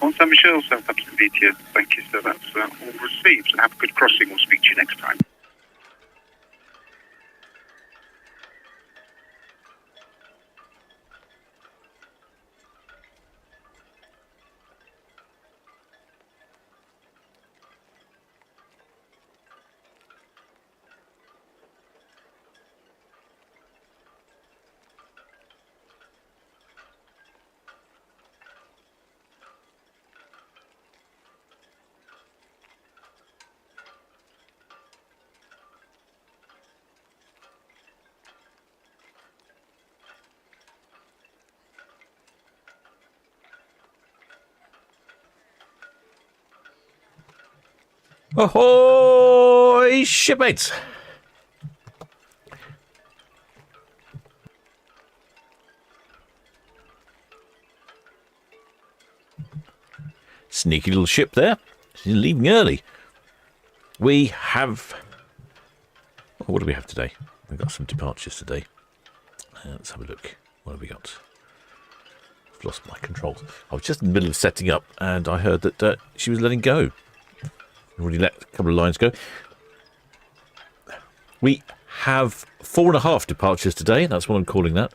On San Michel, Southampton VTS. Thank you, sir. That's all received. Have a good crossing. We'll speak to you next time. Ahoy, shipmates! Sneaky little ship there. She's leaving early. We have... what do we have today? We've got some departures today. Let's have a look. What have we got? I've lost my controls. I was just in the middle of setting up and I heard that she was letting go. Already let a couple of lines go. We have 4.5 departures today. That's what I'm calling that.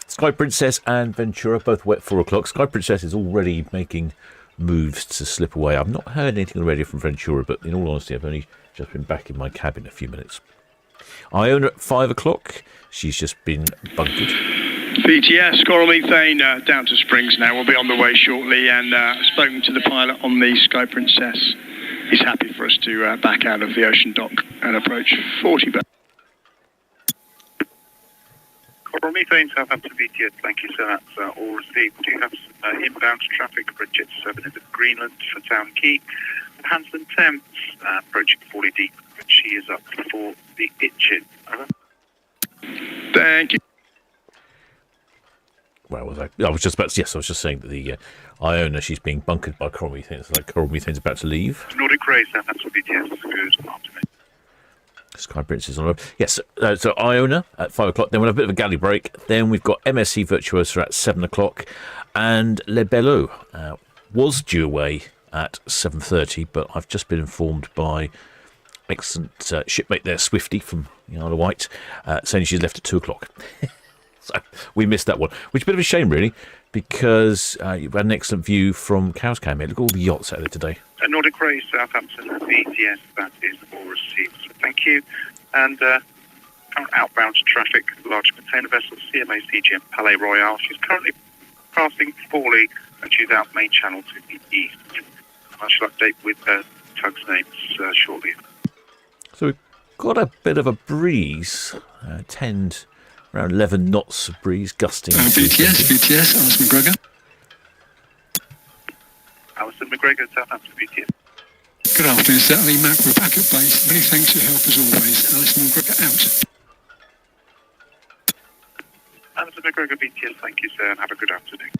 Sky Princess and Ventura both wet 4 o'clock. Sky Princess is already making moves to slip away. I've not heard anything already from Ventura, but in all honesty, I've only just been back in my cabin a few minutes. Iona at 5 o'clock. She's just been bunkered. VTS, Coral Methane, down to Springs now. We'll be on the way shortly, and spoken to the pilot on the Sky Princess. He's happy for us to back out of the ocean dock and approach 40. Coral Methane, Southampton VTS. Thank you, sir. That's all received. We do have inbound traffic. Red Jet 7 into Greenland for Town Quay. Hanson Thames approaching 40 deep, and she is up for the Itchin. Over. Thank you. Where was I? I was just about to, yes, I was just saying that the Iona, she's being bunkered by Coral Methane. It's like Coral Methane's about to leave. Nordic Ray, Southampton VTS. Good afternoon. Sky Princess on the road. Yes, so Iona at 5 o'clock. Then we'll have a bit of a galley break. Then we've got MSC Virtuosa at 7 o'clock. And Le Bellot was due away at 7:30, but I've just been informed by excellent shipmate there, Swifty from the Isle of Wight, saying she's left at 2 o'clock. So we missed that one, which is a bit of a shame, really, because you've had an excellent view from Cowes Cay. Look at all the yachts out there today. Nordic Ray, Southampton VTS. That is all received. So thank you. And current outbound traffic, large container vessel, CMA CGM Palais Royale. She's currently passing Forley and she's out main channel to the east. I shall update with tug's names shortly. So we've got a bit of a breeze, around 11 knots of breeze gusting. VTS, Alison McGregor. Alison McGregor, Southampton VTS. Good afternoon, sir. Ali Mac, we're back at base. Many thanks for your help as always. Alison McGregor out. Alison McGregor VTS, thank you, sir, and have a good afternoon.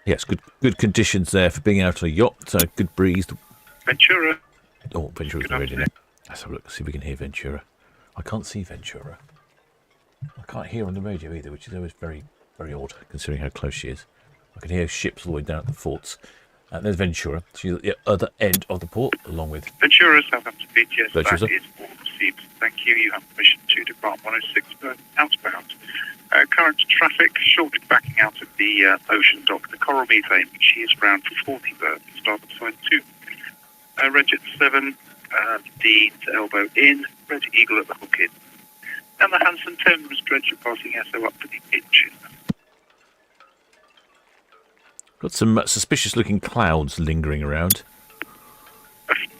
Yes, good conditions there for being out on a yacht. Good breeze. Ventura. Oh, Ventura's already there. Let's have a look, see if we can hear Ventura. I can't see Ventura. I can't hear on the radio either, which is always very, very odd, considering how close she is. I can hear ships all the way down at the forts. There's Ventura. She's at the other end of the port, along with... Ventura, Southampton VTS. Virtuosa. That is all received. Thank you. You have permission to depart 106 outbound. Current traffic, shortly backing out of the ocean dock. The Coral Methane, she is around for 40 berths. Starboard side 2. Red Jet 7, D to elbow in. Red Eagle at the hook in. And the Hanson Thames dredger passing SO up to the Itchin. Got some suspicious-looking clouds lingering around.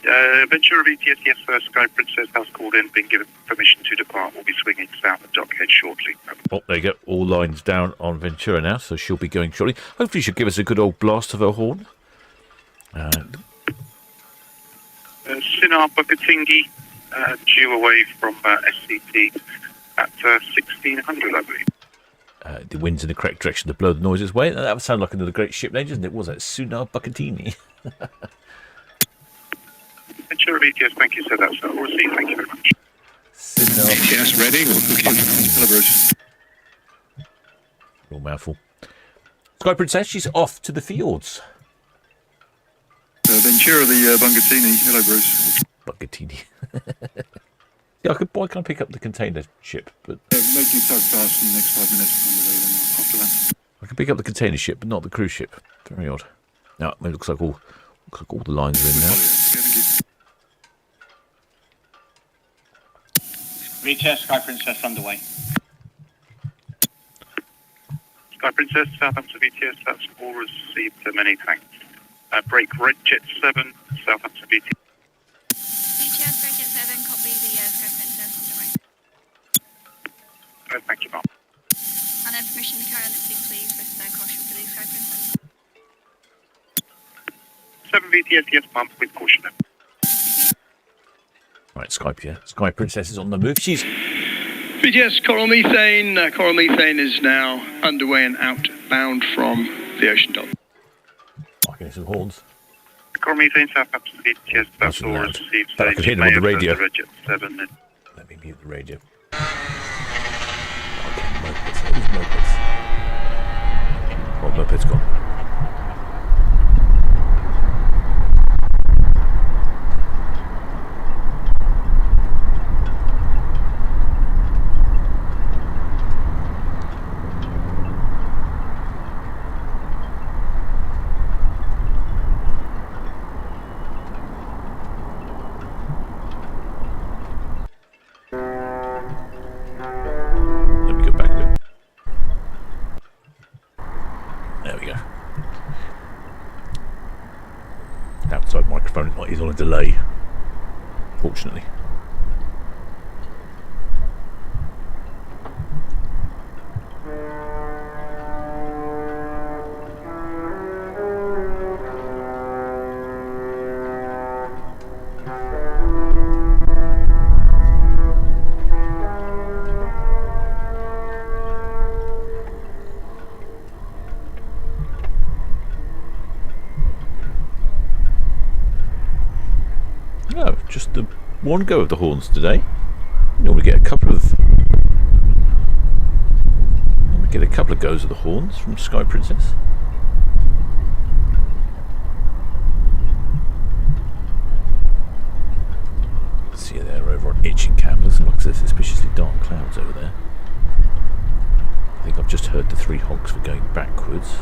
Ventura VTS, yes, sir. Sky Princess has called in, been given permission to depart. We'll be swinging south at dockhead shortly. Oh, there you go. All lines down on Ventura now, so she'll be going shortly. Hopefully she'll give us a good old blast of her horn. Sinar Bukatingi, due away from SCT at 1600, I believe. The wind's in the correct direction to blow the noises away. That would sound like another great ship name, doesn't it? Was that Sunar Bucatini? Ventura VTS, thank you, sir. That's all received. Thank you very much. VTS ready. We'll book in. Real mouthful. Sky Princess, she's off to the fields. Ventura, the Bungatini. Hello, Bruce. Bungatini. Yeah, why can't I pick up the container ship? But Making tug fast in the next 5 minutes. After that. I can pick up the container ship, but not the cruise ship. Very odd. Now, it looks like all the lines are in now. VTS Sky Princess underway. Sky Princess, Southampton VTS, that's all received, many thanks. Break Red Jet 7, Southampton VTS. VTS Red Jet 7, copy the Sky Princess underway. Thank you, Mark. And then permission to carry on at sea, please, with caution for the Sky Princess. 7 VTS, yes, Mum, with caution. Right, Sky Princess is on the move. She's... VTS Coral Methane. Coral Methane is now underway and outbound from the Ocean Dock. I can hear some horns. Coral Methane, Southampton VTS, that's Nice and all loud. received. But I could hear them on the radio. Red Jet 7. Let me mute the radio. Okay, mopeds. Who's mopeds? Oh, moped's gone. Let me go back a bit. There we go. The outside microphone is on a delay, fortunately. No, just the one go of the horns today. Normally get a couple of goes of the horns from Sky Princess. See you there over on Itching Cam. Looks like there's suspiciously dark clouds over there. I think I've just heard the 3 honks for going backwards.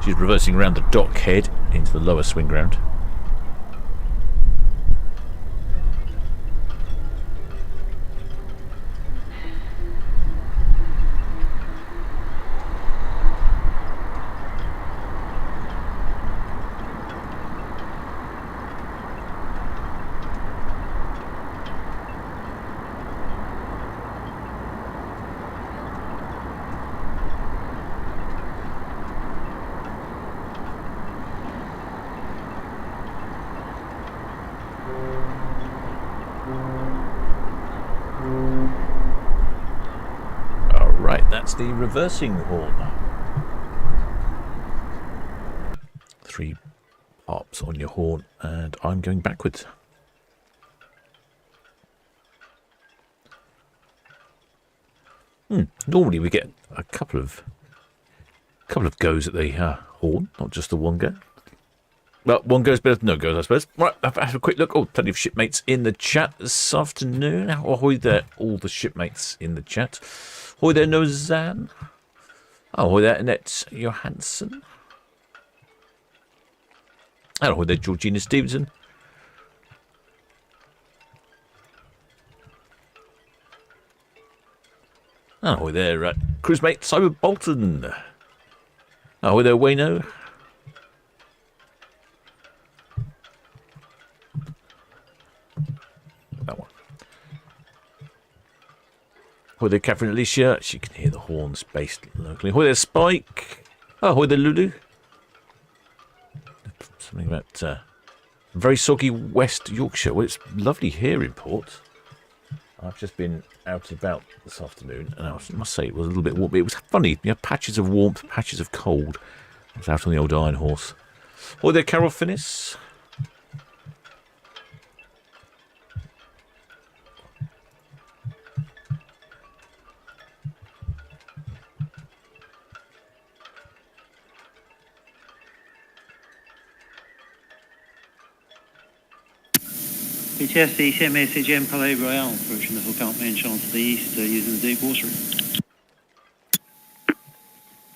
She's reversing around the dock head into the lower swing ground. That's the reversing horn. 3 pops on your horn, and I'm going backwards. Normally we get a couple of goes at the horn, not just the one go. Well, one goes better than no goes, I suppose. Right, I've had a quick look. Oh, plenty of shipmates in the chat this afternoon. Ahoy there, all the shipmates in the chat. Ahoy there, Nozan. Ahoy there, Annette Johansson. And ahoy there, Georgina Stevenson. And ahoy there, cruise mate Simon Bolton. Ahoy there, Wayno. That one. Ahoy there, Catherine Alicia. She can hear the horns based locally. Ahoy there, Spike. Oh, ahoy there, Lulu. Something about very soggy West Yorkshire. Well, it's lovely here in port. I've just been out and about this afternoon, and I must say it was a little bit warm. It was funny, you know, patches of warmth, patches of cold. I was out on the old Iron Horse. Ahoy there, Carol Finnis. BTS, the CMA Palais Royal, approaching the Hookout main channel to the east using the deep water route.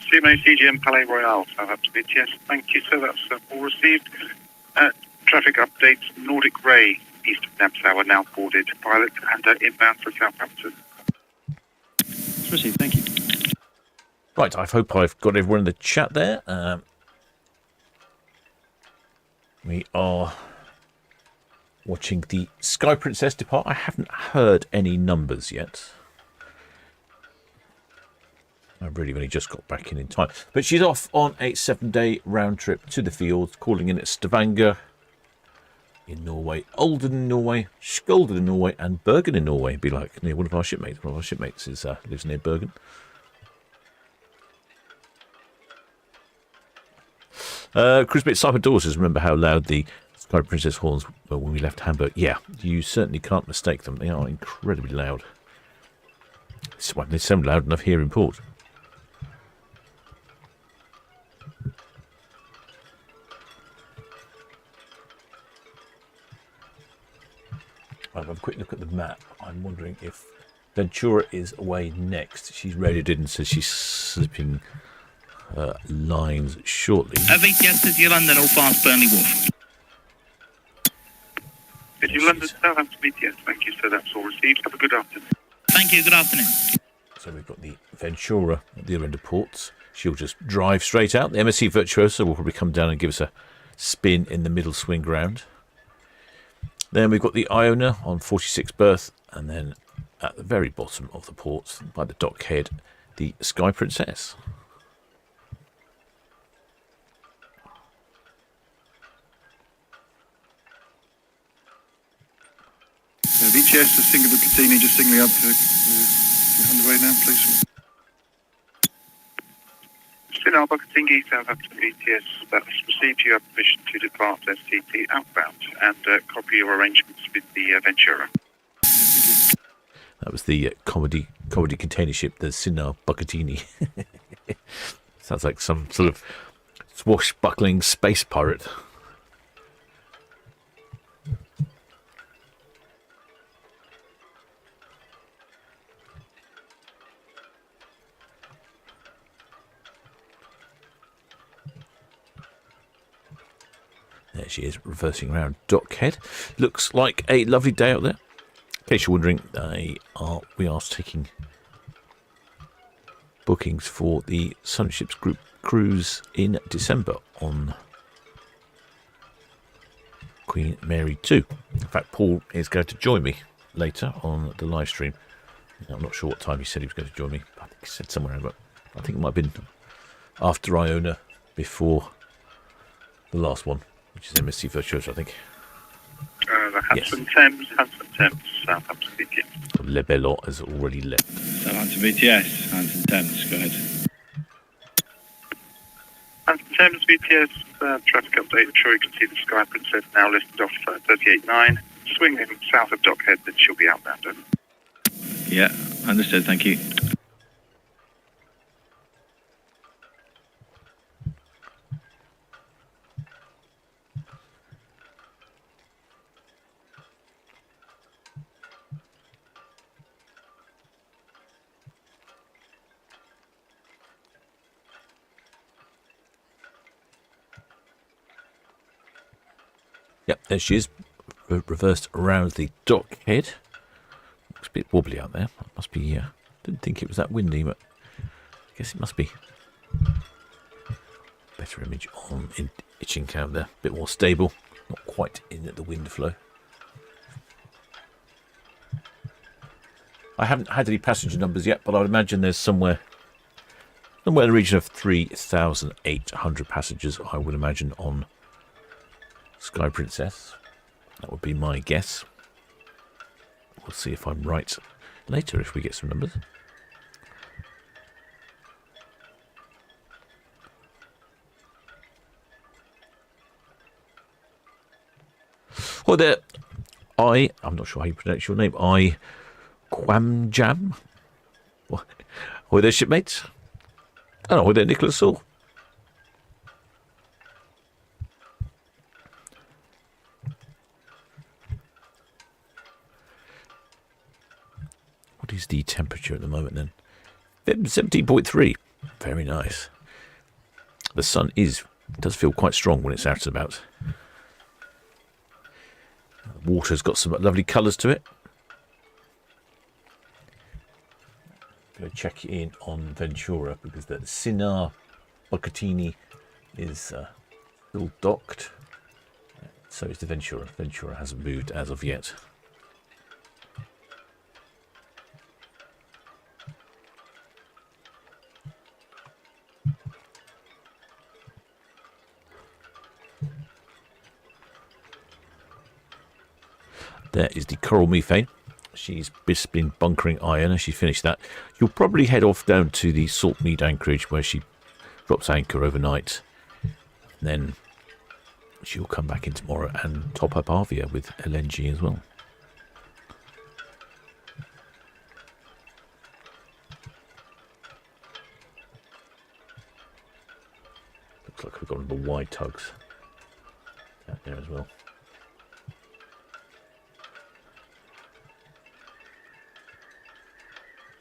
CMA CGM Palais Royal, Southampton BTS. Thank you, sir. That's all received. Traffic updates. Nordic Ray, east of Mayflower, now boarded. Pilot and inbound for Southampton. It's received, thank you. Right, I hope I've got everyone in the chat there. We are watching the Sky Princess depart. I haven't heard any numbers yet. I've really only just got back in time. But she's off on a 7-day round trip to the fields, calling in at Stavanger in Norway, Olden in Norway, Skolden in Norway, and Bergen in Norway. Be like near one of our shipmates. One of our shipmates lives near Bergen. Cruisebit Cyber Door says, remember how loud the Sky Princess horns were when we left Hamburg? Yeah, you certainly can't mistake them. They are incredibly loud. They sound loud enough here in port. I'll have a quick look at the map. I'm wondering if Ventura is away next. She's radioed in and says she's slipping lines shortly. VTS to you London, all fast Burnley Wharf. Did you London, Southampton BTS? Thank you, sir. That's all received. Have a good afternoon. Thank you, good afternoon. So we've got the Ventura at the other end of ports. She'll just drive straight out. The MSC Virtuosa will probably come down and give us a spin in the middle swing ground. Then we've got the Iona on 46th berth, and then at the very bottom of the ports, by the dock head, the Sky Princess. VTS, the Singapore Catini, just signaling up to underway now, please. Sinar Bucketingi, Southampton BTS. That's received. You have permission to depart STP outbound and copy your arrangements with the Ventura. That was the comedy container ship, the Sinar Buckettini. Sounds like some sort of swashbuckling space pirate. There she is, reversing around dockhead. Looks like a lovely day out there. In case you're wondering, we are taking bookings for the Solent Ships group cruise in December on Queen Mary 2. In fact, Paul is going to join me later on the live stream. I'm not sure what time he said he was going to join me. I think he said somewhere, but I think it might have been after Iona, before the last one, which is MSC Virtuosa, I think. The Hanson Thames, Southampton BTS. Le Bellot has already left. Southampton VTS, Hanson Thames, go ahead. Hanson Thames BTS, traffic update. I'm sure you can see the Sky Princess now listed off 38.9. Swinging south of Dockhead, then she'll be outbound. Over. Yeah, understood, thank you. Yep, there she is, reversed around the dock head. Looks a bit wobbly out there. Must be, didn't think it was that windy, but I guess it must be. Better image on in Itching Cab there, a bit more stable, not quite in the wind flow. I haven't had any passenger numbers yet, but I would imagine there's somewhere in the region of 3,800 passengers, I would imagine, on Sky Princess. That would be my guess. We'll see if I'm right later if we get some numbers. Well, there, I'm not sure how you pronounce your name. Quamjam. Or their shipmates. I don't know, they're Nicholas Saul. temperature at the moment then. 17.3. Very nice. The sun does feel quite strong when it's out and about. The water's got some lovely colours to it. Go check in on Ventura because the Sinar Bucatini is still docked. So is the Ventura. Ventura hasn't moved as of yet. There is the Coral Methane. She's been bunkering Iona. She finished that. You'll probably head off down to the Saltmead anchorage where she drops anchor overnight. And then she'll come back in tomorrow and top up Arvia with LNG as well. Looks like we've got the wide tugs out there as well.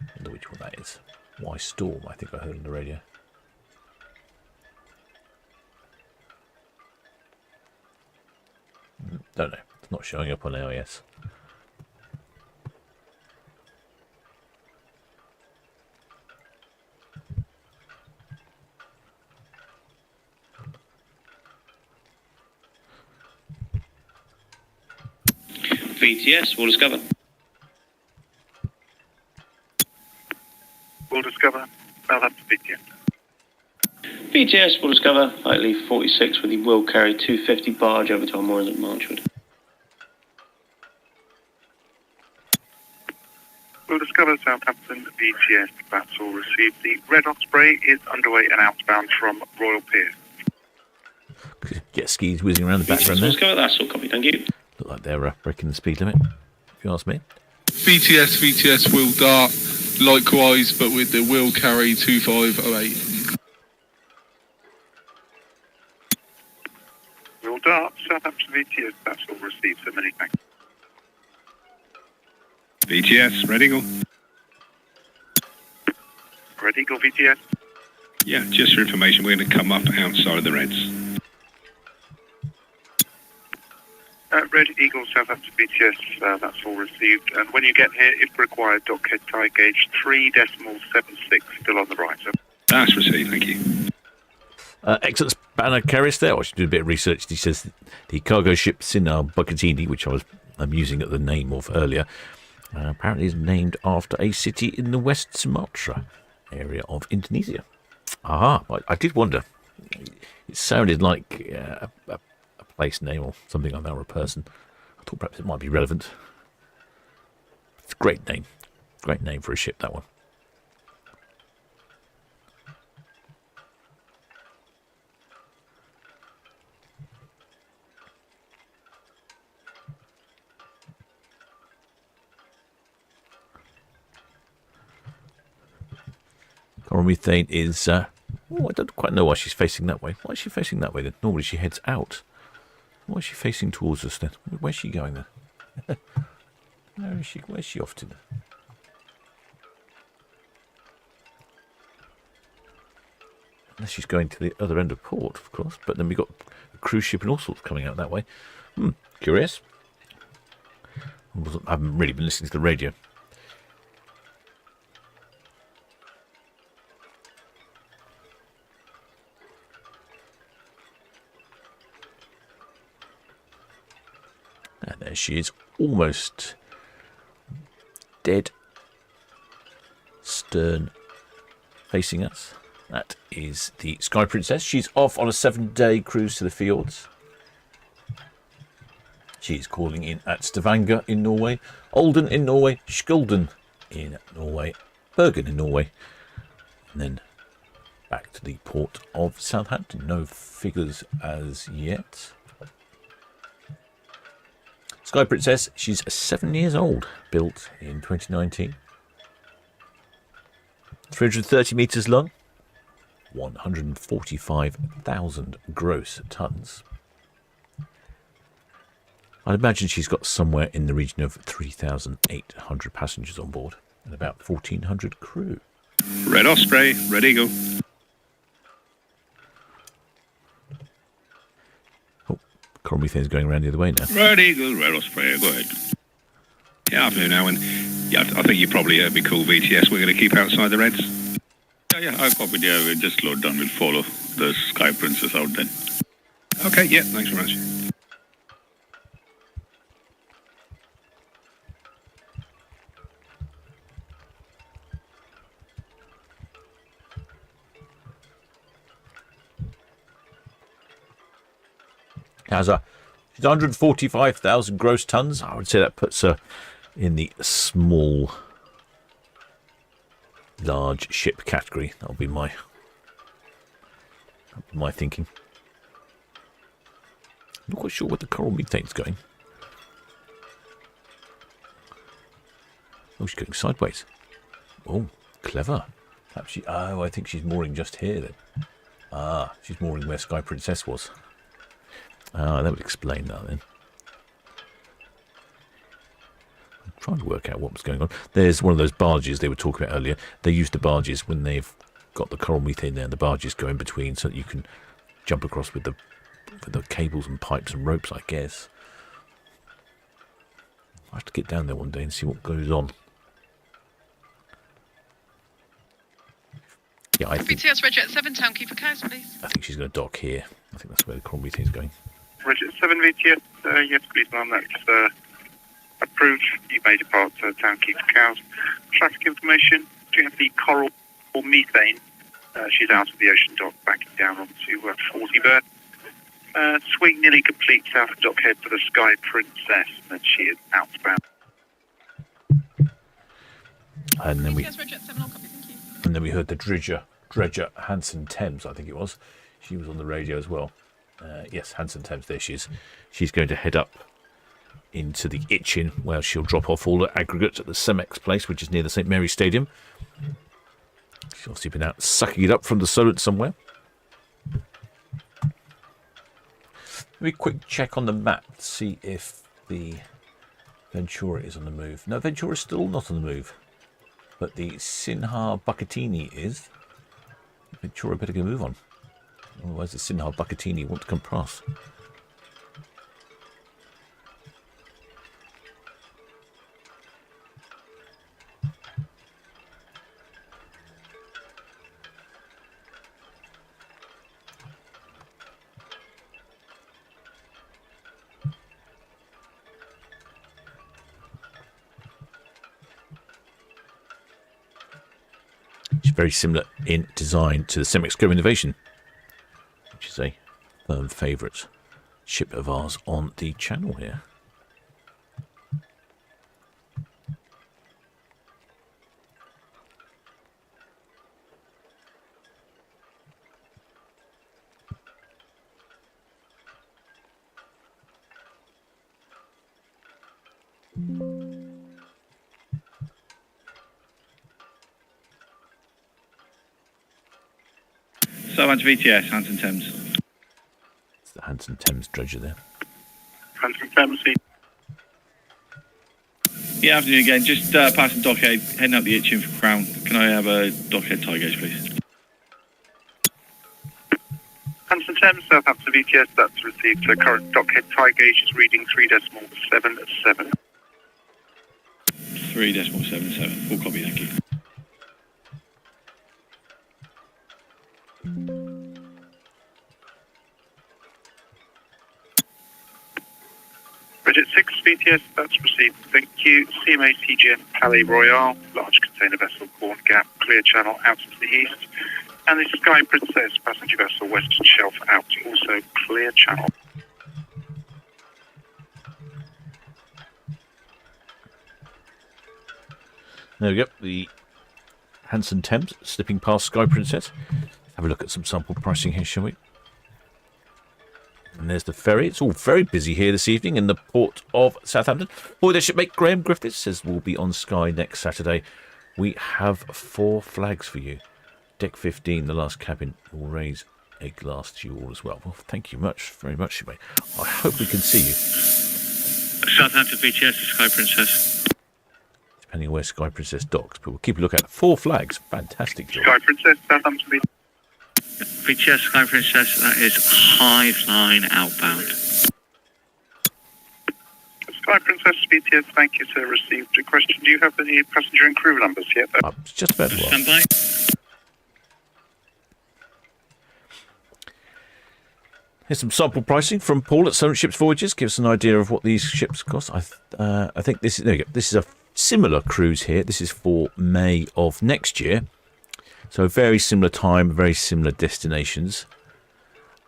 I wonder which one that is. Why Storm, I think I heard on the radio. Don't know. It's not showing up on AIS. VTS, we'll discover. We'll discover. Southampton VTS. VTS, we'll discover. Flight leave 46 with the Will Carry 250 barge over to our moorings at Marchwood. We'll discover Southampton VTS. That's all received. The Red Osprey is underway and outbound from Royal Pier. Jet skis whizzing around the background We'll there. discover. That's all copy. Thank you. Look like they're breaking the speed limit, if you ask me. VTS will dart likewise, but with the Will Carry 2508. We'll dart Southampton VTS. That's all received. So many thanks. VTS, Red Eagle. Red Eagle VTS. Yeah, just for information, we're going to come up outside of the Reds. Red Eagle Southampton VTS. That's all received. And when you get here, if required, dockhead tide gauge 3.76 still on the right. So. That's received. Thank you. Excellent spanner carries there. I should do a bit of research. He says the cargo ship Sinar Bucatini, which I'm using at the name of earlier, apparently is named after a city in the West Sumatra area of Indonesia. Aha, I did wonder. It sounded like a place name or something like that, or a person. I thought perhaps it might be relevant. It's a great name. Great name for a ship, that one. Coral Methane is... I don't quite know why she's facing that way. Why is she facing that way then? Normally she heads out. Why is she facing towards us then? Where's she going then? Where's she off to then? Unless she's going to the other end of port, of course. But then we've got a cruise ship and all sorts coming out that way. Curious. I haven't really been listening to the radio. And there she is, almost dead stern facing us. That is the Sky Princess. She's off on a 7-day cruise to the fjords. She's calling in at Stavanger in Norway, Olden in Norway, Skulden in Norway, Bergen in Norway, and then back to the port of Southampton. No figures as yet. Sky Princess, she's 7 years old, built in 2019. 330 metres long, 145,000 gross tonnes. I'd imagine she's got somewhere in the region of 3,800 passengers on board. and about 1,400 crew. Red Osprey, Red Eagle. Oh, coral methane's going around the other way now. Red Eagle, Red Osprey, go ahead. Yeah, afternoon, Owen. Yeah, I think you probably heard me call VTS. We're going to keep outside the Reds. Yeah, I copied. Yeah, we just load down. We'll follow the Sky Princess out then. Okay, yeah, thanks very much. She's 145,000 gross tons. I would say that puts her in the small, large ship category. That'll be my thinking. I'm not quite sure where the coral methane's going. Oh, she's going sideways. Oh, clever. Perhaps she. Oh, I think she's mooring just here then. Ah, she's mooring where Sky Princess was. Ah, that would explain that then. I'm trying to work out what was going on. There's one of those barges they were talking about earlier. They use the barges when they've got the coral methane there, and the barges go in between so that you can jump across with the cables and pipes and ropes, I guess. I have to get down there one day and see what goes on. Yeah, I think, BTS Regiment 7, Town Quay for cows, please. I think she's going to dock here. I think that's where the coral methane's going. Regiment 7 VTS, yes please ma'am, that's approved. You may depart Town Quay for cows. Traffic information, do you have the coral or methane? She's out of the ocean dock, backing down onto 40 berth. Swing nearly complete south of dockhead for the Sky Princess, and she is outbound. And then we BTS Regiment 7, all copy, thank you. And then we heard the dredger Hanson Thames, I think it was. She was on the radio as well. Yes, Hanson Thames, there she is. She's going to head up into the Itchin, where she'll drop off all the aggregates at the Cemex place, which is near the St Mary's Stadium. She's obviously been out sucking it up from the Solent somewhere. Let me quick check on the map to see if the Ventura is on the move. No, Ventura is still not on the move. But the Sinhar Bucatini is. Ventura better go move on. Otherwise the Sinhar Bucatini won't come across. Very similar in design to the Cemex Go Innovation, which is a firm favourite ship of ours on the channel here. Southampton VTS, Hanson Thames. It's the Hanson Thames dredger there. Hanson Thames, Yeah, afternoon again. Just passing dockhead, heading up the Itchin for Crown. Can I have a dockhead tie gauge, please? Hanson Thames, Southampton VTS, that's received. Current dockhead tie gauge is reading 3.77. 3.77. Full copy, thank you. Bridget 6 VTS, that's received. Thank you. CMA CGN Palais Royale, large container vessel, Corn Gap, clear channel out to the east. And the Sky Princess, passenger vessel, Western Shelf out, also clear channel. There we go. The Hanson Thames slipping past Sky Princess. Have a look at some sample pricing here, shall we? And there's the ferry. It's all very busy here this evening in the port of Southampton. Boy, their shipmate Graham Griffiths says we'll be on Sky next Saturday. We have 4 flags for you. Deck 15, the last cabin, will raise a glass to you all as well. Well, thank you very much, shipmate. I hope we can see you. Southampton VTS, Sky Princess. depending on where Sky Princess docks. But we'll keep a look at 4 flags. Fantastic job. Sky Princess, Southampton. VTS Sky Princess, that is Hive Line outbound. Sky Princess, BTS, thank you, sir. Received a question. Do you have any passenger and crew numbers yet? It's just about to ask. Stand by. Here's some sample pricing from Paul at Solent Ships Voyages. Give us an idea of what these ships cost. I think this is, there you go. This is a similar cruise here. This is for May of next year. So very similar time, very similar destinations.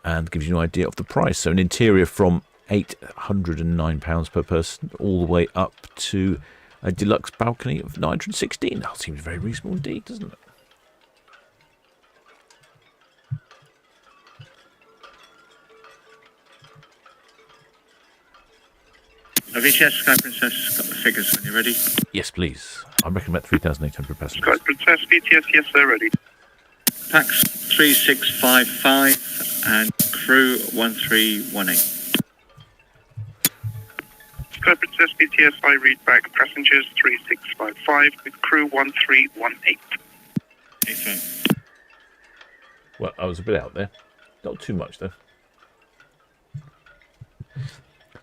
And gives you an idea of the price. So an interior from £809 per person all the way up to a deluxe balcony of £916. That seems very reasonable indeed, doesn't it? VTS Sky Princess, got the figures when you're ready. Yes, please. I reckon about 3,800 passengers. Sky Princess, BTS, yes, sir, ready. Pax 3655 and crew 1318. Sky Princess, BTS, I read back passengers 3655 with crew 1318. Excellent. Well, I was a bit out there. Not too much, though.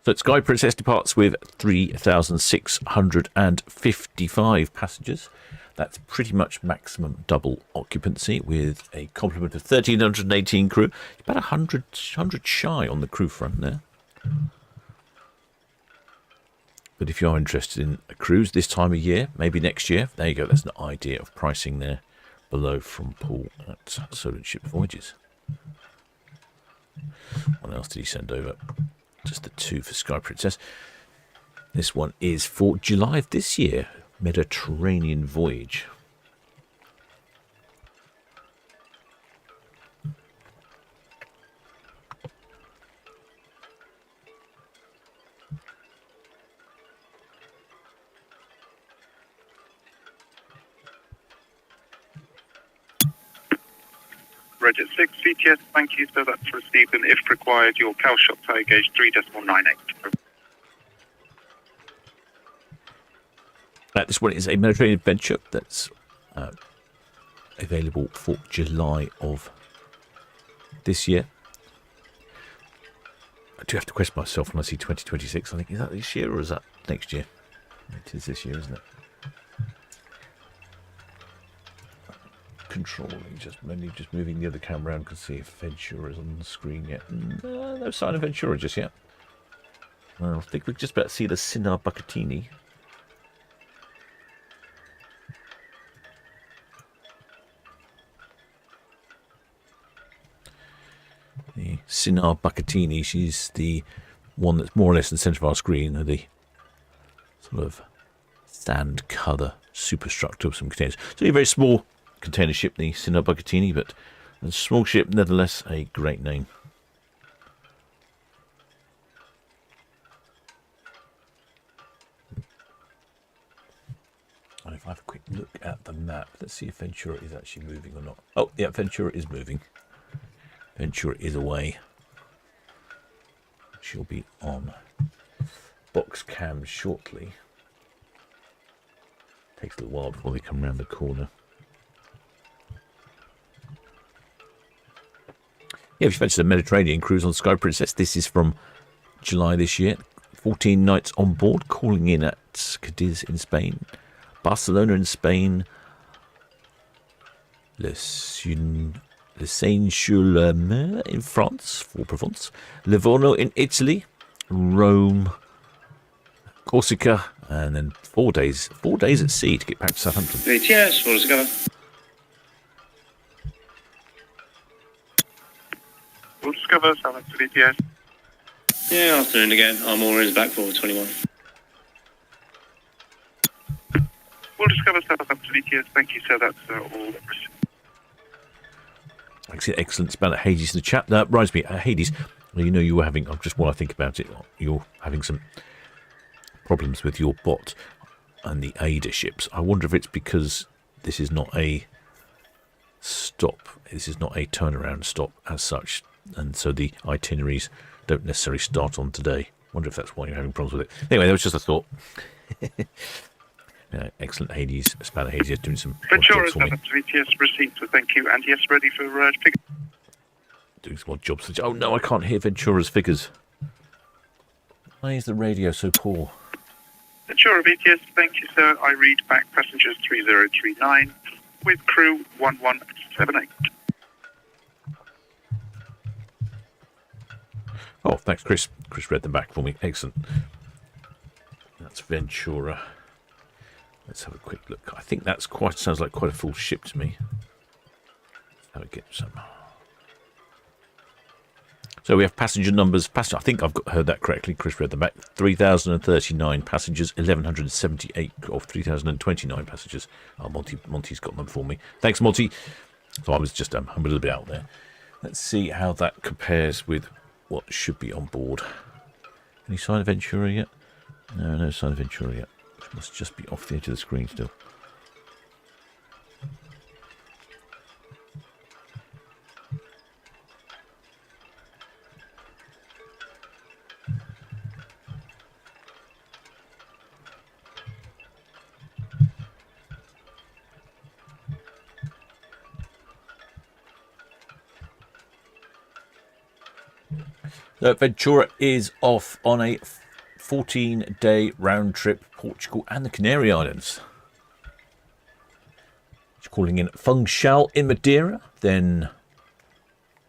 So Sky Princess departs with 3,655 passengers. That's pretty much maximum double occupancy with a complement of 1,318 crew. About 100 shy on the crew front there. But if you are interested in a cruise this time of year, maybe next year, there you go. That's an idea of pricing there below from Paul at Solent Ships Voyages. What else did he send over? Just the 2 for Sky Princess. This one is for July of this year. Mediterranean voyage. Roger 6, VTS, thank you, sir. That's received, and if required, your Cal Shop tire gauge 3.98. This one is a Mediterranean adventure that's available for July of this year. I do have to question myself when I see 2026. I think, is that this year or is that next year? It is this year, isn't it? Controlling, just moving the other camera around. Can see if Ventura is on the screen yet. No sign of Ventura just yet. Well, I think we're just about to see the Sinar Bucatini. The Sinar Bucatini, she's the one that's more or less in the centre of our screen, the sort of sand colour superstructure of some containers. So a very small container ship, the Sinar Bucatini, but a small ship, nevertheless, a great name. And if I have a quick look at the map, let's see if Ventura is actually moving or not. Oh, yeah, Ventura is moving. Ventura is away. She'll be on box cam shortly. Takes a little while before they come around the corner. Yeah, if you fancy the Mediterranean cruise on Sky Princess, this is from July this year. 14 nights on board, calling in at Cadiz in Spain, Barcelona in Spain, Le Seine-sur-la-Mer in France, for Provence, Livorno in Italy, Rome, Corsica, and then 4 days at sea to get back to Southampton. VTS, what does it go? We'll discover Southampton, VTS. Yeah, afternoon again. I'm all in back for 21. We'll discover Southampton, VTS. Thank you, sir. That's all. Excellent. It's about Hades in the chat. That reminds me, Hades, you know you were having, just while I think about it, you're having some problems with your bot and the Ada ships. I wonder if it's because this is not a stop. This is not a turnaround stop as such. And so the itineraries don't necessarily start on today. Wonder if that's why you're having problems with it. Anyway, that was just a thought. Excellent, Hades. Spanner Hades is doing some odd Ventura jobs for me. Southampton VTS received, so thank you. And yes, ready for figure. Doing some odd jobs. Oh no, I can't hear Ventura's figures. Why is the radio so poor? Ventura VTS, thank you, sir. I read back passengers 3039 with crew 1178. Oh, thanks, Chris. Chris read them back for me. Excellent. That's Ventura. Let's have a quick look. I think that's sounds like quite a full ship to me. Let's have a get some. So we have passenger numbers. I think I've heard that correctly. Chris read them back. 3,039 passengers, 1,178 of 3,029 passengers. Oh, Monty's got them for me. Thanks, Monty. So I was just I'm a little bit out there. Let's see how that compares with what should be on board. Any sign of Ventura yet? No sign of Ventura yet. It must just be off the edge of the screen still. Ventura is off on a 14-day round trip, Portugal and the Canary Islands. She's calling in Funchal in Madeira, then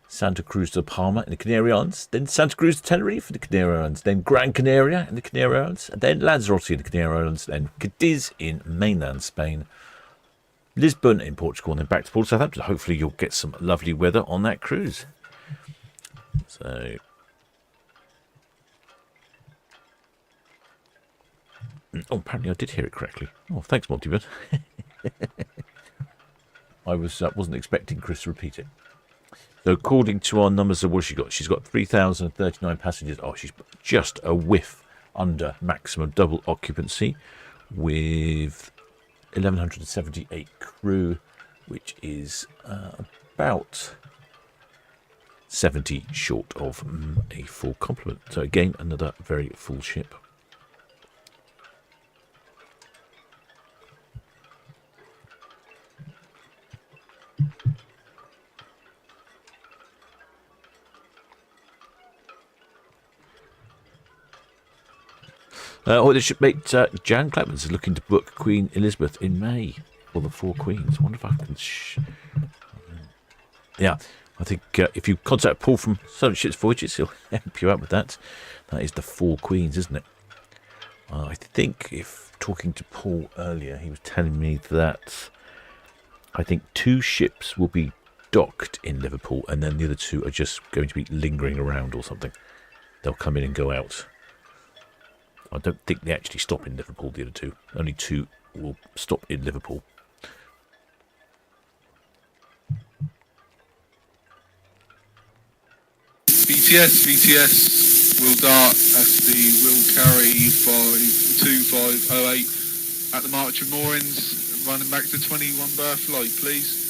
Santa Cruz de Palma in the Canary Islands, then Santa Cruz de Tenerife in the Canary Islands, then Gran Canaria in the Canary Islands, and then Lanzarote in the Canary Islands, then Cadiz in mainland Spain, Lisbon in Portugal, and then back to Port Southampton. Hopefully you'll get some lovely weather on that cruise. So... Oh, apparently I did hear it correctly. Oh, thanks, Montybird. I wasn't expecting Chris to repeat it. So according to our numbers of what she got, she's got 3,039 passengers. Oh, she's just a whiff under maximum double occupancy with 1,178 crew, which is about 70 short of a full complement. So again, another very full ship. The shipmate Jan Clapman's is looking to book Queen Elizabeth in May for the Four Queens. I wonder if I can... Yeah, I think if you contact Paul from Solent Ships Voyages, he'll help you out with that. That is the Four Queens, isn't it? I think if talking to Paul earlier, he was telling me that I think 2 ships will be docked in Liverpool and then the other 2 are just going to be lingering around or something. They'll come in and go out. I don't think they actually stop in Liverpool, the other 2. Only 2 will stop in Liverpool. VTS will dart SD will carry 52508 at the March of Moorings, running back to 21 berth flight, please.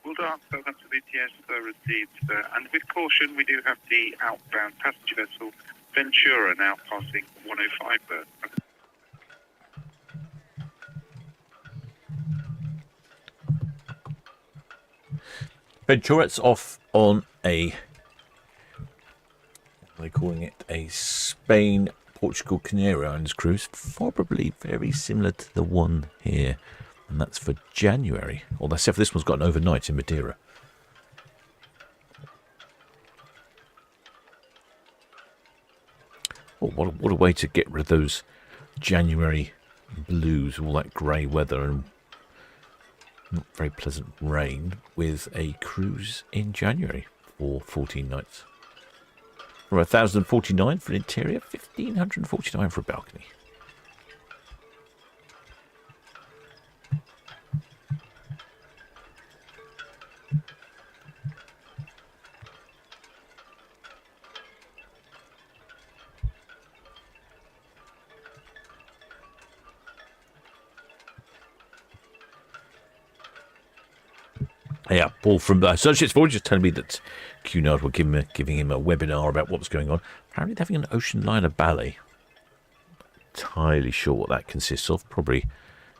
Will dart Southampton VTS received, and with caution we do have the outbound passenger vessel Ventura now passing 105 berth. Ventura's off on a, what are they calling it, a Spain, Portugal, Canary Islands cruise, probably very similar to the one here, and that's for January. Although except for this one's got an overnight in Madeira. Oh, what a way to get rid of those January blues, all that grey weather and not very pleasant rain, with a cruise in January for 14 nights. From 1,049 for an interior, 1,549 for a balcony. Yeah, Paul from Associates Voyage just telling me that Cunard were giving him a webinar about what was going on. Apparently they're having an ocean liner ballet. entirely sure what that consists of. Probably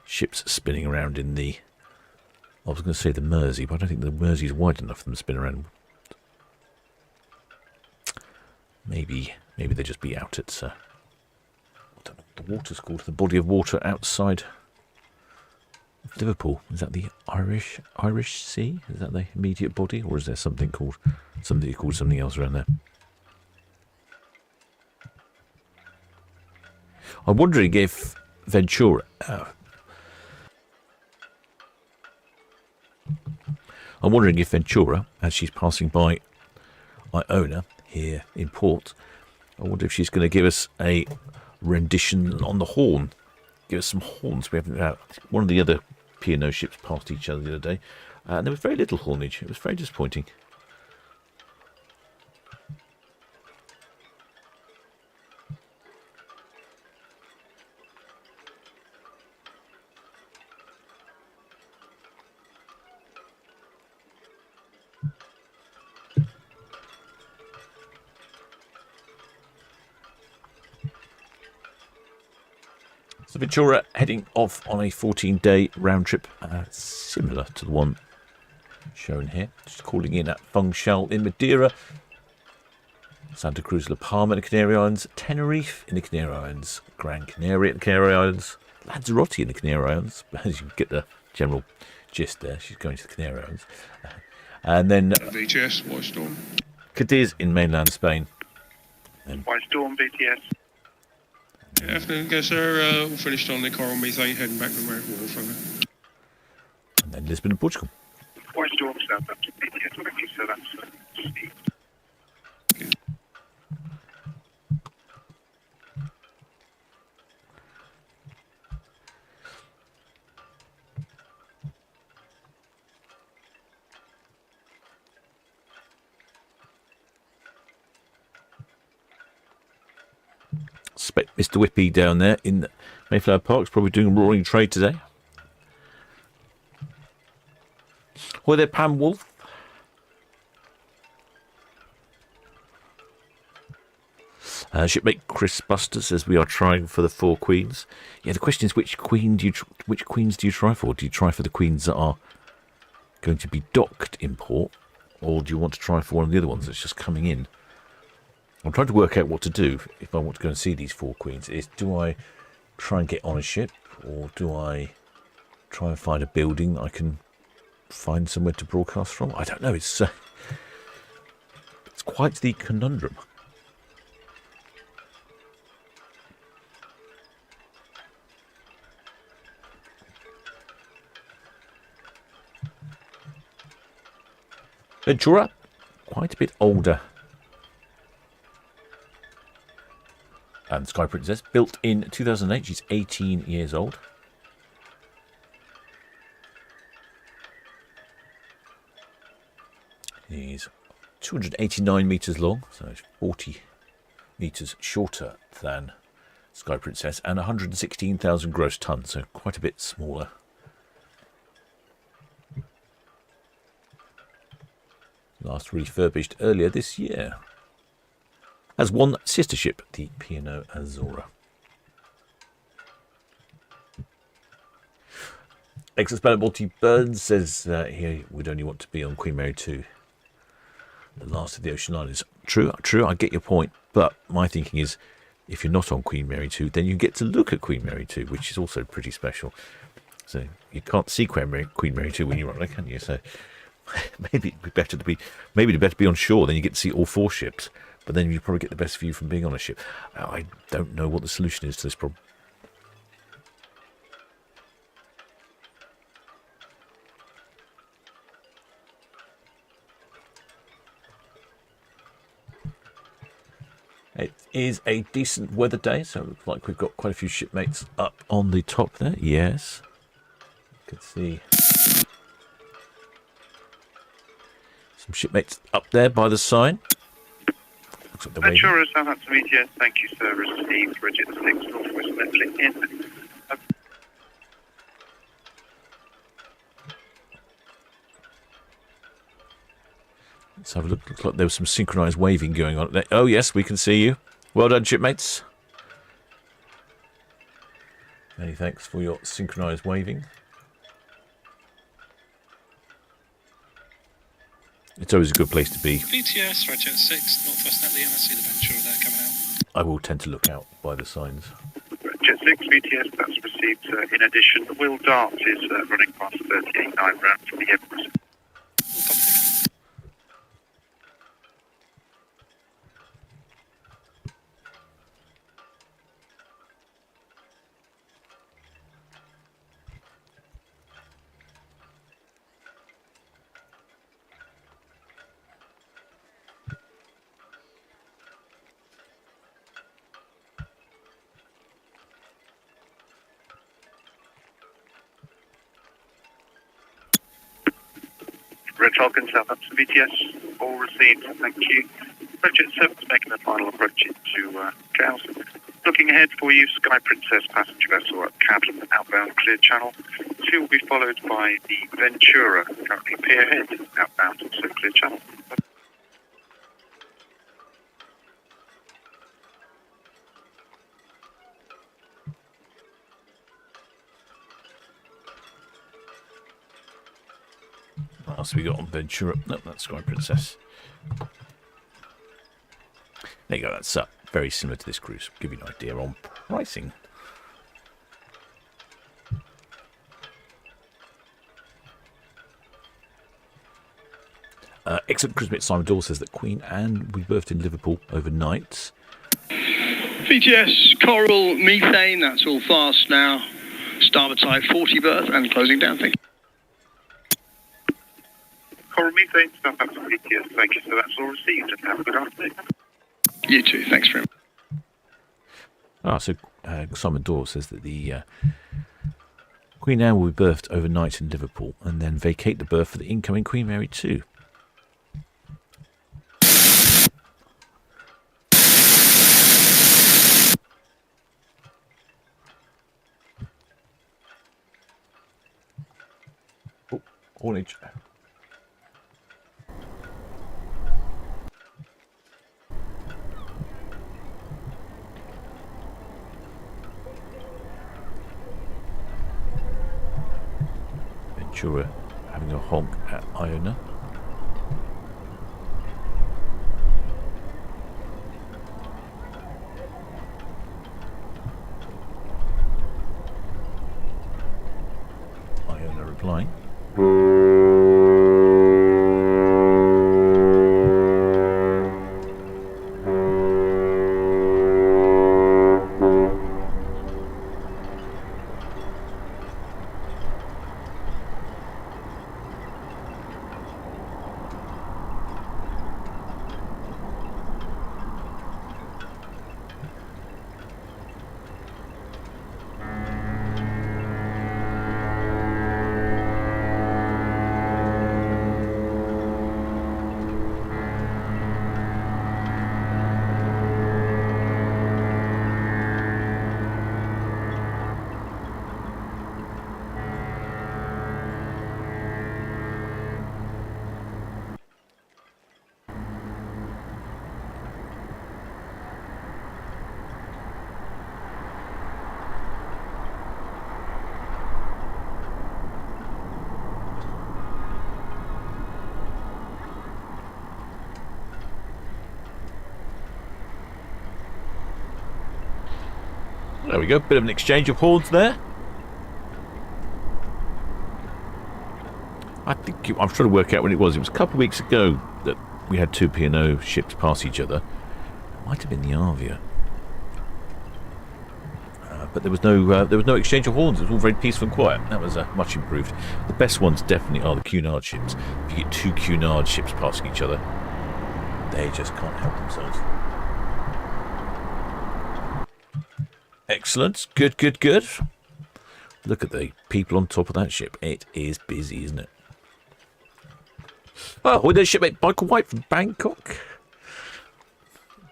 ships spinning around in the... I was going to say the Mersey, but I don't think the Mersey is wide enough for them to spin around. Maybe they just be out at... I don't know what the water's called. The body of water outside of Liverpool. Is that the Irish Sea? Is that the immediate body? Or is there something called something else around there? I'm wondering if Ventura... I'm wondering if Ventura, as she's passing by Iona here in port, I wonder if she's going to give us a rendition on the horn. Give us some horns. We haven't had. One of the other P&O ships passed each other the other day, and there was very little hornage. It was very disappointing. So Ventura heading off on a 14-day round trip, similar to the one shown here. Just calling in at Funchal in Madeira, Santa Cruz La Palma in the Canary Islands, Tenerife in the Canary Islands, Gran Canaria in the Canary Islands, Lanzarote in the Canary Islands. As you get the general gist there, she's going to the Canary Islands. And then VTS, White Storm. Cadiz in mainland Spain. White Storm, VTS. Yeah, afternoon, guys, sir. All finished on the Coral Methane, heading back to American Wharf. And then Lisbon and Portugal. White Storm, Southampton, VTS. Thank you, sir. That's Steve. Expect Mr. Whippy down there in Mayflower Park's probably doing a roaring trade today. Or there, Pam Wolf. Shipmate Chris Buster says we are trying for the 4 queens. Yeah, the question is which queens do you try for? Do you try for the queens that are going to be docked in port, or do you want to try for one of the other ones that's just coming in? I'm trying to work out what to do if I want to go and see these 4 queens. Do I try and get on a ship, or do I try and find a building that I can find somewhere to broadcast from? I don't know. It's quite the conundrum. Ventura, quite a bit older. And Sky Princess, built in 2008. She's 18 years old. She's 289 metres long, so it's 40 metres shorter than Sky Princess, and 116,000 gross tonnes, so quite a bit smaller. Last refurbished earlier this year. Has one sister ship, the P&O Azora. Ex-Spellant Multi Burns says he would only want to be on Queen Mary 2, the last of the ocean liners. True, I get your point, but my thinking is if you're not on Queen Mary 2, then you get to look at Queen Mary 2, which is also pretty special. So you can't see Queen Mary 2 when you're on there, can you? So maybe it'd be better to be on shore, then you get to see all 4 ships. But then you probably get the best view from being on a ship. I don't know what the solution is to this problem. It is a decent weather day, so it looks like we've got quite a few shipmates up on the top there. Yes. You can see some shipmates up there by the sign. Ventura, Southampton, VTS. Thank you, sir. Received. Bridget 6, Northwest Medley in. Let's have a look. Looks like there was some synchronised waving going on there. Oh, yes, we can see you. Well done, shipmates. Many thanks for your synchronised waving. It's always a good place to be. VTS, right Jet 6, Northwest Netley, MSC the Ventura there coming out. I will tend to look out by the signs. Jet 6 VTS, that's received. In addition, Will Dart is running past 38.9 round from the Empress. Red Falcon, Southampton VTS, all received, thank you. Red Jet 7 is making the final approach into Gales. Looking ahead for you, Sky Princess passenger vessel at Cadlam, outbound clear channel. 2 will be followed by the Ventura, currently pier head, outbound, also clear channel. What else have we got on Ventura? No, that's Sky Princess. There you go, that's very similar to this cruise. Give you an idea on pricing. Excellent cruise mate Simon Dawes says that Queen Anne we berthed in Liverpool overnight. VTS, Coral, Methane, that's all fast now. Starboard side 40 berth and closing down, thank you. Coral Methane, Southampton VTS, thank you. So that's all received and have a good afternoon. You too, thanks very much. So Simon Dawes says that the Queen Anne will be berthed overnight in Liverpool and then vacate the berth for the incoming Queen Mary 2. Oh, haulage. Ventura having a honk at Iona. Iona replying. There we go, bit of an exchange of horns there. I think I'm trying to work out when it was. It was a couple of weeks ago that we had two P&O ships pass each other. It might have been the Arvia, but there was no exchange of horns. It was all very peaceful and quiet. That was much improved. The best ones definitely are the Cunard ships. If you get two Cunard ships passing each other, they just can't help themselves. Excellent. Good, good, good. Look at the people on top of that ship. It is busy, isn't it? Oh, there's shipmate Michael White from Bangkok.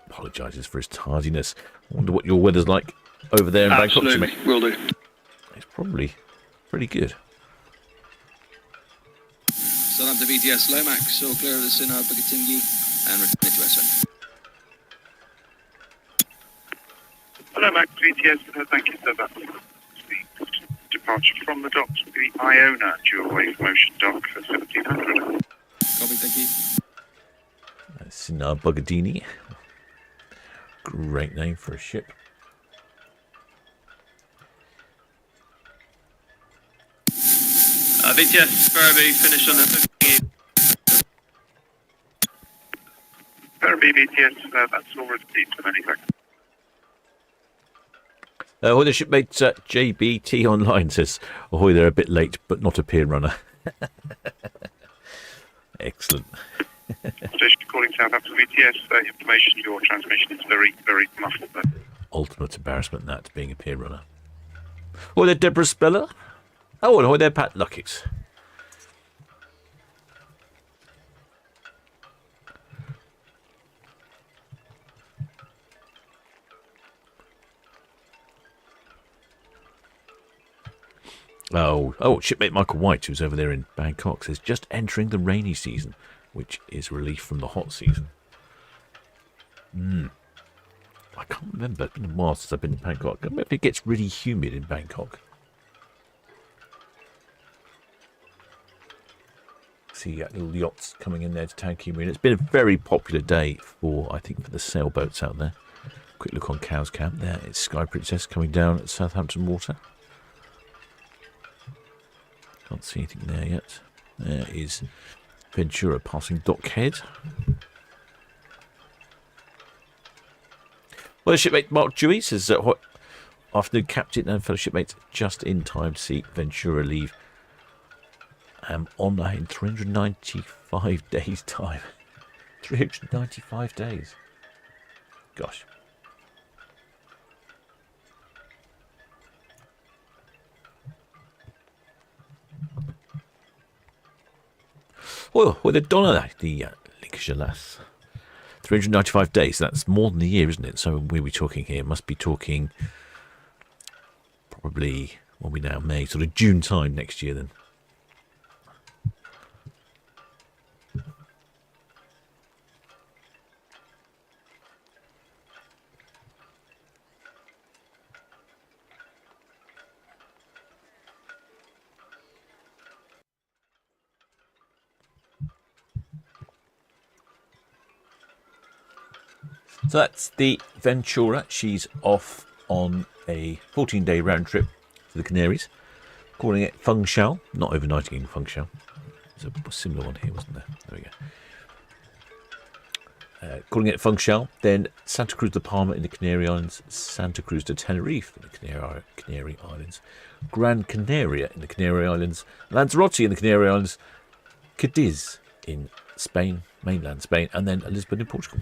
Apologises for his tardiness. I wonder what your weather's like over there in Bangkok, shipmate. Will do. It's probably pretty good. Southampton VTS Lomax, all clear of the Sinai Bukatingi and return to SO. Hello, Max VTS. Thank you, sir. That's departure from the docks will be the Iona, due away from Ocean Dock for 1700. Copy, thank you. That's in Bugadini. Great name for a ship. VTS Ferriby finished on the booking. Ferriby VTS, that's all received for many thanks. Ahoy, the shipmate JBT Online says, ahoy, they're a bit late, but not a pier runner. Excellent. Station calling Southampton VTS, information, your transmission is very, very muffled there. Ultimate embarrassment, that, being a pier runner. Ahoy there, Deborah Speller. Oh, and ahoy there, Pat Luckett. Oh, shipmate Michael White, who's over there in Bangkok, says just entering the rainy season, which is relief from the hot season. I can't remember. It's been a while since I've been in Bangkok. I remember it gets really humid in Bangkok. See little yachts coming in there to Town Quay Marine. It's been a very popular day for, I think, for the sailboats out there. Quick look on Cowes Camp. There, it's Sky Princess coming down at Southampton Water. Can't see anything there yet. There is Ventura passing Dockhead. Well, shipmate Mark Dewey says, afternoon captain and fellow shipmates, just in time to see Ventura leave. I'm on in 395 days' time. 395 days. Gosh. Well, with a Donna, the Lincolnshire lass. 395 days, that's more than a year, isn't it? So we'll be talking here, must be talking probably, what are we now, May, sort of June time next year then. So that's the Ventura. She's off on a 14-day round trip to the Canaries, calling it Feng Shao, not overnighting in Feng Shao. There's a similar one here, wasn't there? There we go. Calling it Feng Shao, then Santa Cruz de Palma in the Canary Islands, Santa Cruz de Tenerife in the Canary Islands, Gran Canaria in the Canary Islands, Lanzarote in the Canary Islands, Cadiz in Spain, mainland Spain, and then Lisbon in Portugal.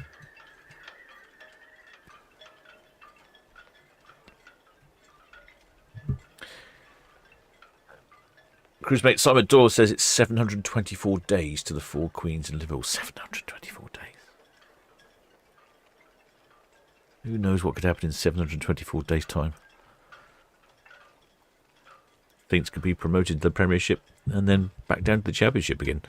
Cruise mate Simon Doyle says it's 724 days to the Four Queens in Liverpool. 724 days. Who knows what could happen in 724 days' time? Things could be promoted to the Premiership and then back down to the Championship again.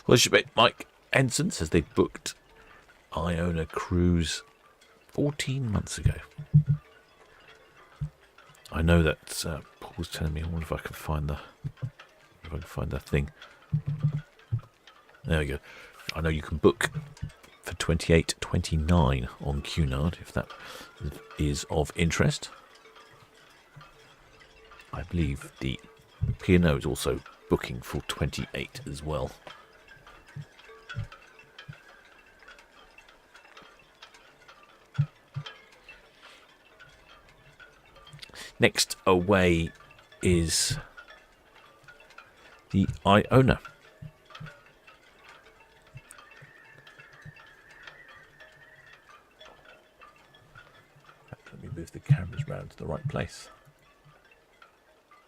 Well, shipmate Mike Ensign says they booked Iona cruise 14 months ago. I know that Paul's telling me. I wonder if I can find the thing. There we go. I know you can book for 28.29 on Cunard if that is of interest. I believe the P&O is also booking for 28 as well. Next away is the Iona. Let me move the cameras round to the right place.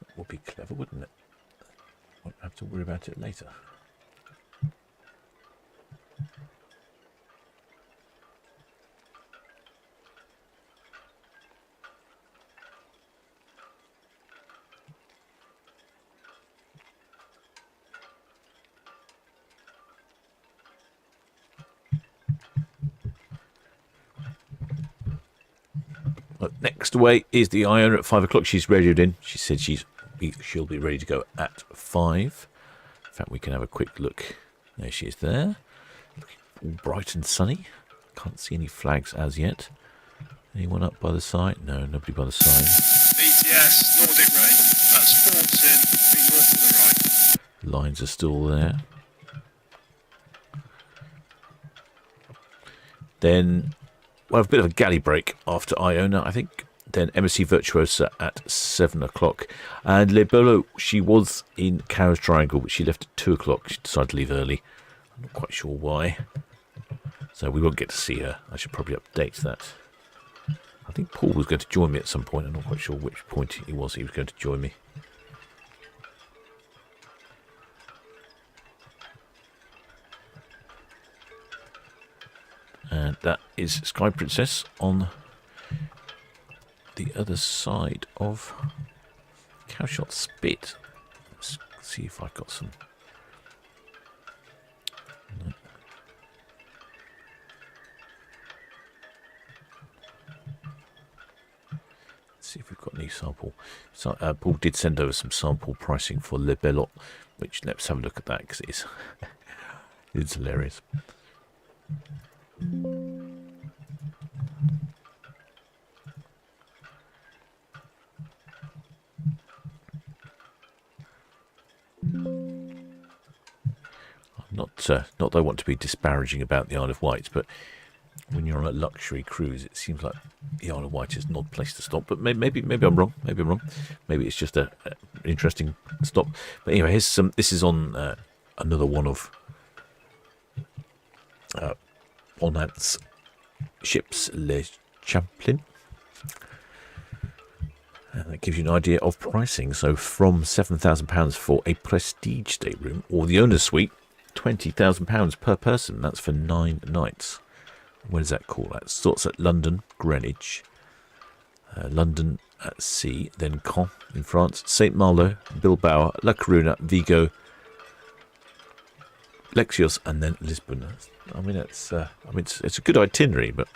That would be clever, wouldn't it? Won't have to worry about it later. Next away is the Iona at 5 o'clock. She's radioed in. She said she'll be ready to go at 5. In fact, we can have a quick look. There she is there. Looking all bright and sunny. Can't see any flags as yet. Anyone up by the side? No, nobody by the side. BTS, Nordic Ray. That's 14. Be north to the right. Lines are still there. Then we'll have a bit of a galley break after Iona, I think. Then MSC Virtuosa at 7 o'clock. And Bellot, she was in Cowes Triangle, but she left at 2 o'clock. She decided to leave early. I'm not quite sure why. So we won't get to see her. I should probably update that. I think Paul was going to join me at some point. I'm not quite sure which point he was going to join me. And that is Sky Princess on the other side of Cowshot Spit. Let's see if I've got some. No. Let's see if we've got any sample. So, Paul did send over some sample pricing for Le Bellot, which let's have a look at that because it is it's hilarious. Not that I want to be disparaging about the Isle of Wight, but when you're on a luxury cruise, it seems like the Isle of Wight is an odd place to stop. But maybe I'm wrong. Maybe I'm wrong. Maybe it's just an interesting stop. But anyway, here's some. This is on another one of Bonant's ships, Le Champlain. And that gives you an idea of pricing. So from £7,000 for a prestige stateroom or the owner's suite, £20,000 per person. That's for 9 nights. Where does that call? That starts at London, Greenwich, London at sea, then Caen in France, Saint Malo, Bilbao, La Coruna, Vigo, Lexios, and then Lisbon. I mean, it's a good itinerary, but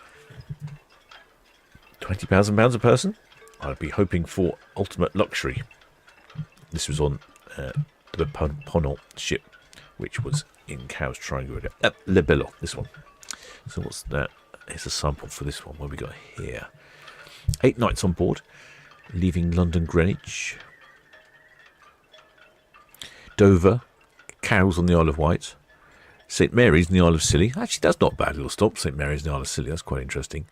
£20,000 a person. I'd be hoping for ultimate luxury. This was on the Ponant ship, which was in Cowes Triangle. Le Bellot, this one. So what's that? Here's a sample for this one. What have we got here? 8 nights on board, leaving London Greenwich, Dover, Cowes on the Isle of Wight, St Mary's in the Isle of Scilly. Actually, that's not a bad little stop. St Mary's in the Isle of Scilly. That's quite interesting.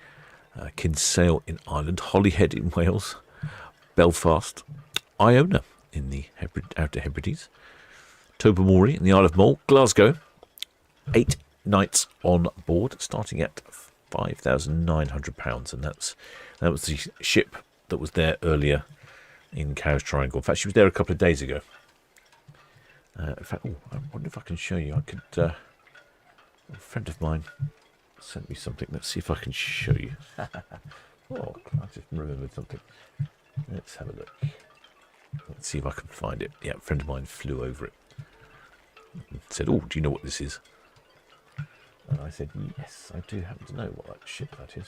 Kinsale in Ireland, Holyhead in Wales, Belfast, Iona in the Outer Hebrides, Tobermory in the Isle of Mull, Glasgow. 8 nights on board, starting at £5,900, and that was the ship that was there earlier in Cowes Triangle. In fact, she was there a couple of days ago. In fact, I wonder if I can show you. I could. A friend of mine sent me something. Let's see if I can show you. Oh, I just remembered something. Let's have a look. Let's see if I can find it. Yeah, a friend of mine flew over it. Said, "Oh, do you know what this is?" And I said, "Yes, I do happen to know what that ship that is."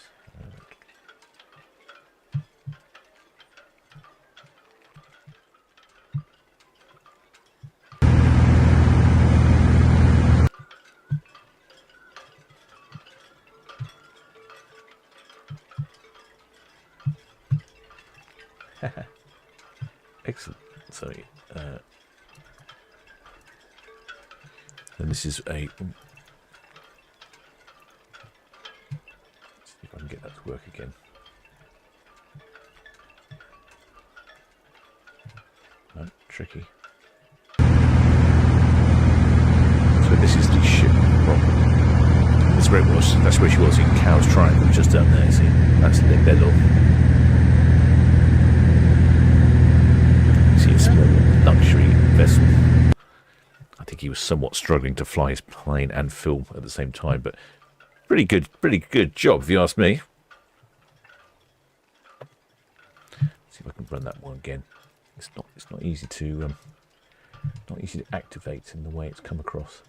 Excellent. So, and this is a. See if I can get that to work again. No, tricky. So this is the ship property. That's where it was. That's where she was in Cowes Triangle, just down there. See, that's Le Bellot. See a small luxury vessel. I think he was somewhat struggling to fly his plane and film at the same time, but pretty good job if you ask me. See if I can run that one again. It's not easy to activate in the way it's come across.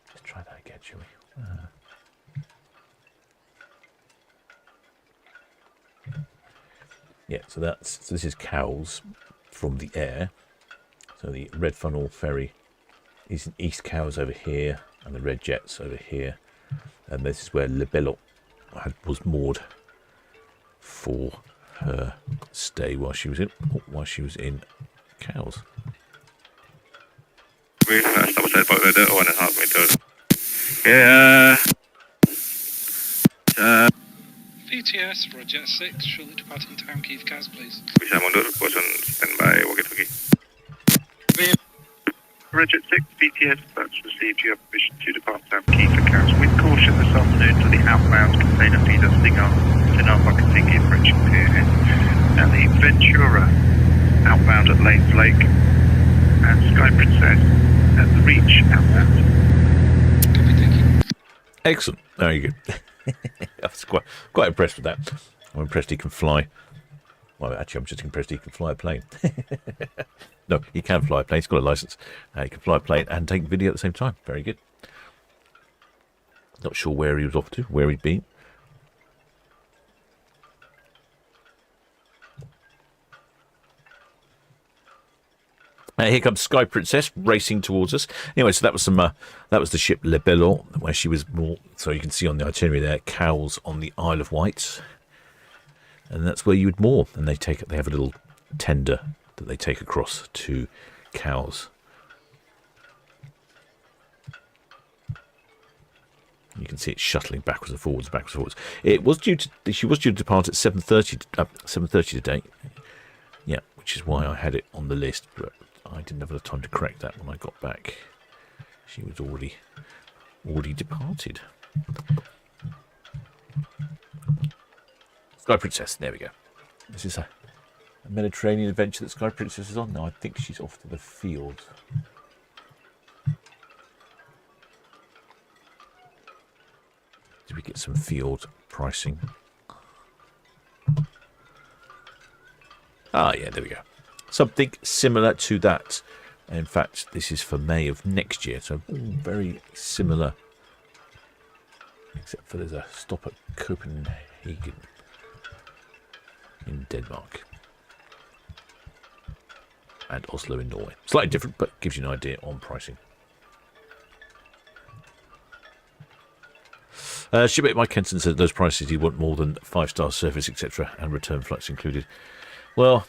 Let's try that again, shall we? Yeah, so this is Cowes from the air. So the red funnel ferry is in East Cowes over here, and the red jet's over here. And this is where Bellot was moored for her stay while she was in Cowes. VTS, Roger 6, shortly departing Town Quay for Cowes, please. Roger 6, VTS, that's received. You have permission to depart Town Quay for Cowes. With caution this afternoon for the outbound container feeder Sinar Bucketing approaching Pierhead. And the Ventura outbound at Lanes Lake. And Sky Princess at the Reach outbound. Copy, thank you. Excellent. Very good. I was quite impressed with that. I'm impressed he can fly. Well, actually, I'm just impressed he can fly a plane. No, he can fly a plane. He's got a license. He can fly a plane and take video at the same time. Very good. Not sure where he was off to, where he'd been. Here comes Sky Princess racing towards us. Anyway, so that was the ship Bellot, where she was more. So you can see on the itinerary there, Cowes on the Isle of Wight, and that's where you would moor. And they have a little tender that they take across to Cowes. You can see it shuttling backwards and forwards, backwards and forwards. She was due to depart at 7:30 today. Yeah, which is why I had it on the list, but I didn't have enough time to correct that when I got back. She was already departed. Sky Princess, there we go. This is a Mediterranean adventure that Sky Princess is on. Now I think she's off to the field. Did we get some field pricing? Ah, yeah, there we go. Something similar to that. In fact, this is for May of next year, so very similar. Except for there's a stop at Copenhagen in Denmark. And Oslo in Norway. Slightly different, but gives you an idea on pricing. Shipmate Mike Kenton said those prices you want more than 5-star service, etc., and return flights included. Well,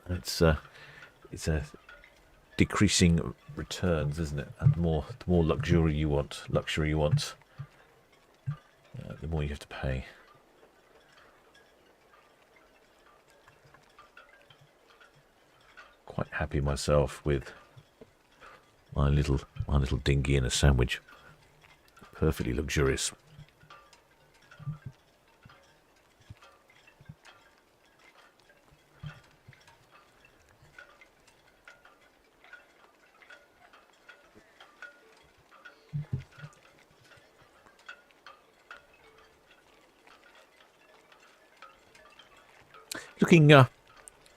it's a decreasing returns, isn't it? And the more luxury you want, the more you have to pay. Quite happy myself with my little dinghy and a sandwich. Perfectly luxurious.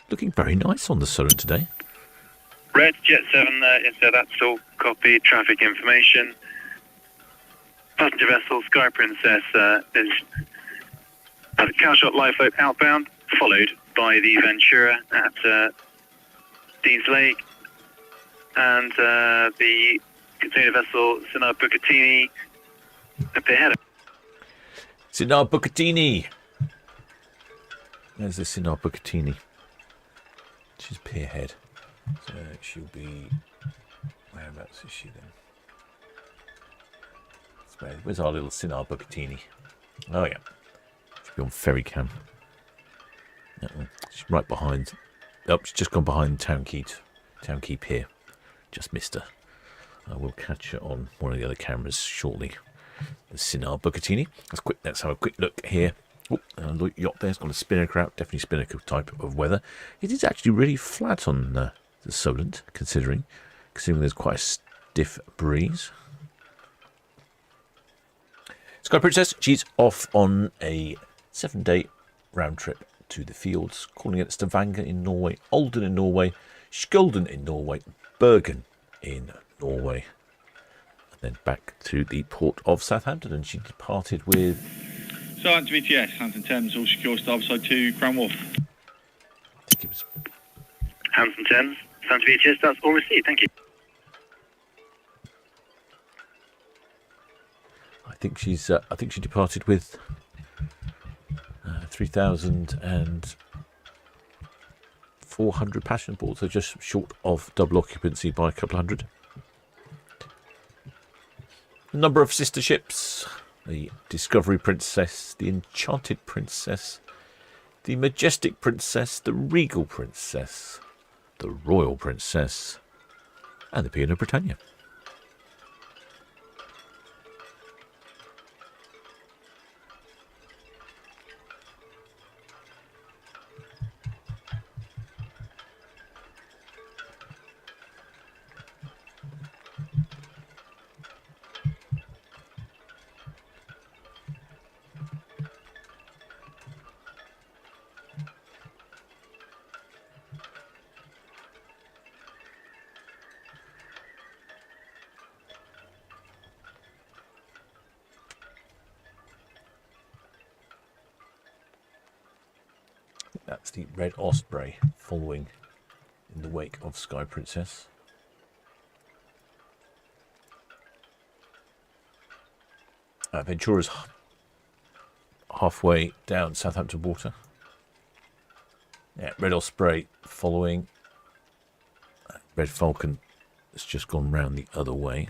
Looking very nice on the Solent today. Red Jet 7, that's all. Copy. Traffic information. Passenger vessel Sky Princess is at Cowshot Live Float outbound, followed by the Ventura at Dean's Lake, and the container vessel Sinar Bucatini up ahead. Sinar Bucatini. There's the Sinar Bucatini. She's Pierhead. So she'll be... Whereabouts is she then? Where's our little Sinar Bucatini? Oh yeah. She'll be on ferry cam. She's right behind... Oh, she's just gone behind Town Quay Pier. Just missed her. We'll catch her on one of the other cameras shortly. The Sinar Bucatini. Let's have a quick look here. Oh, a yacht there's got a spinnaker out. Definitely spinnaker type of weather. It is actually really flat on the Solent, considering there's quite a stiff breeze. Sky Princess, she's off on a 7-day round trip to the fields, calling at Stavanger in Norway, Olden in Norway, Skjolden in Norway, Bergen in Norway, and then back to the port of Southampton. And she departed with Solent VTS, Hampton Thames, all secure, starboard 2, Crown Wharf. Hampton Thames, Solent VTS, that's all received, thank you. I think she departed with 3,400 passengers aboard, so just short of double occupancy by a couple of hundred. A number of sister ships: the Discovery Princess, the Enchanted Princess, the Majestic Princess, the Regal Princess, the Royal Princess, and the P&O Britannia. That's the Red Osprey following in the wake of Sky Princess. Ventura's halfway down Southampton water. Yeah, Red Osprey following. Red Falcon has just gone round the other way.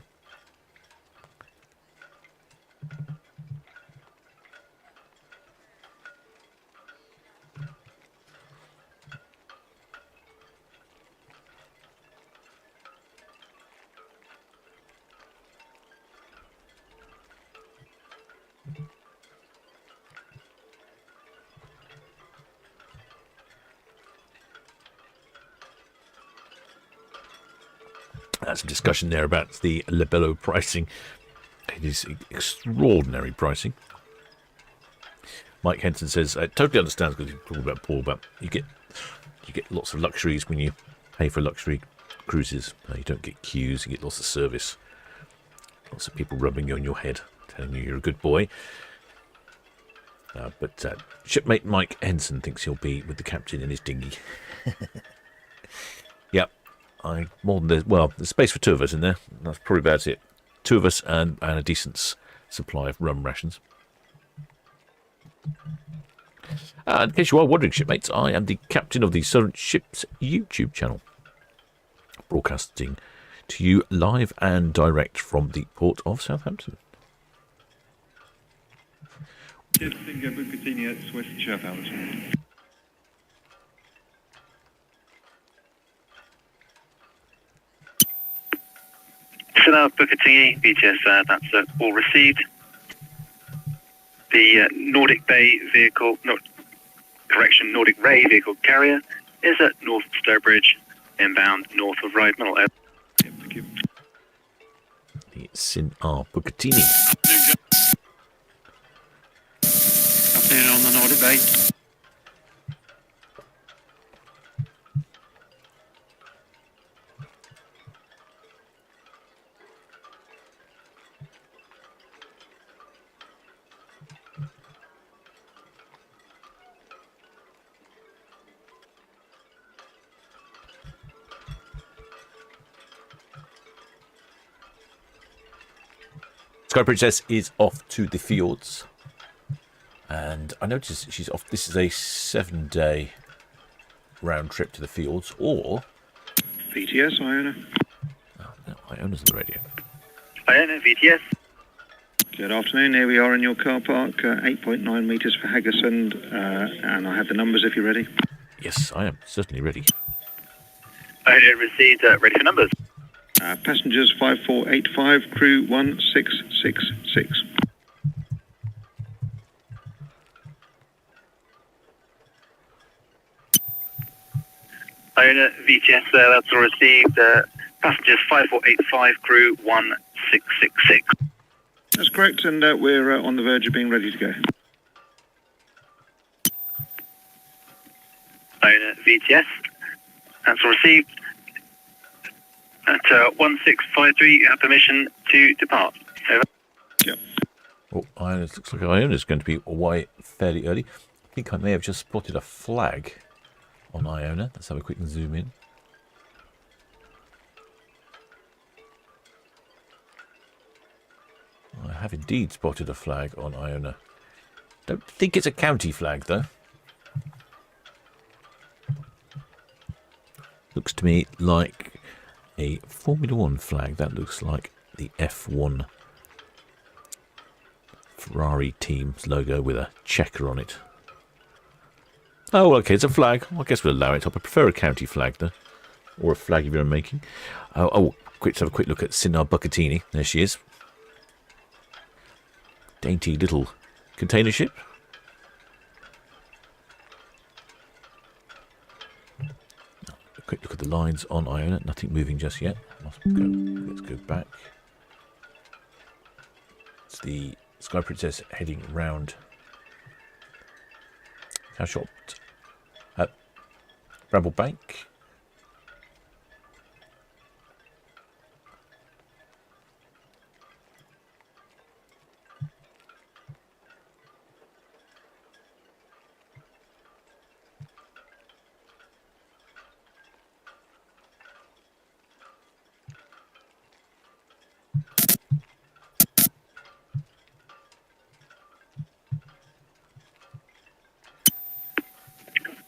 Some discussion there about the Bellot pricing. It is extraordinary pricing. Mike Henson says, I totally understand, because he's talking about Paul, but you get lots of luxuries when you pay for luxury cruises. You don't get queues, you get lots of service. Lots of people rubbing you on your head, telling you you're a good boy. But shipmate Mike Henson thinks he'll be with the captain in his dinghy. Yep. There's space for two of us in there. That's probably about it. Two of us and a decent supply of rum rations. In case you are wondering, shipmates, I am the captain of the Solent Ships YouTube channel, broadcasting to you live and direct from the port of Southampton. Just Singer Bucatini at Swiss Southampton. Bucatini, VTS, that's all received. The Nordic Ray vehicle carrier is at North Stowbridge, inbound north of Ryde Mill. Thank you. The Sin R. Bucatini. Afternoon on the Nordic Bay. Sky Princess is off to the fjords, and I noticed she's off. This is a 7-day round trip to the fjords, or VTS, Iona. Oh, no, Iona's on the radio. Iona, VTS. Good afternoon. Here we are in your car park, 8.9 metres for Haggersund, and I have the numbers if you're ready. Yes, I am certainly ready. Iona received, ready for numbers. Passengers 5485, crew 1666. Iona, VTS, that's all received. Passengers 5485, crew 1666. That's correct, and we're on the verge of being ready to go. Iona, VTS, that's all received. At 1653, you have permission to depart. Over. Yep. Oh, it looks like Iona's going to be away fairly early. I think I may have just spotted a flag on Iona. Let's have a quick zoom in. I have indeed spotted a flag on Iona. Don't think it's a county flag, though. Looks to me like a Formula 1 flag. That looks like the F1 Ferrari team's logo with a checker on it. Oh, okay, it's a flag. I guess we'll allow it. I prefer a county flag, though. Or a flag if you're making. Let's have a quick look at Sinar Bucatini. There she is. Dainty little container ship. A quick look at the lines on Iona. Nothing moving just yet. Let's go back. It's the Sky Princess heading round Cowshot at Bramble Bank.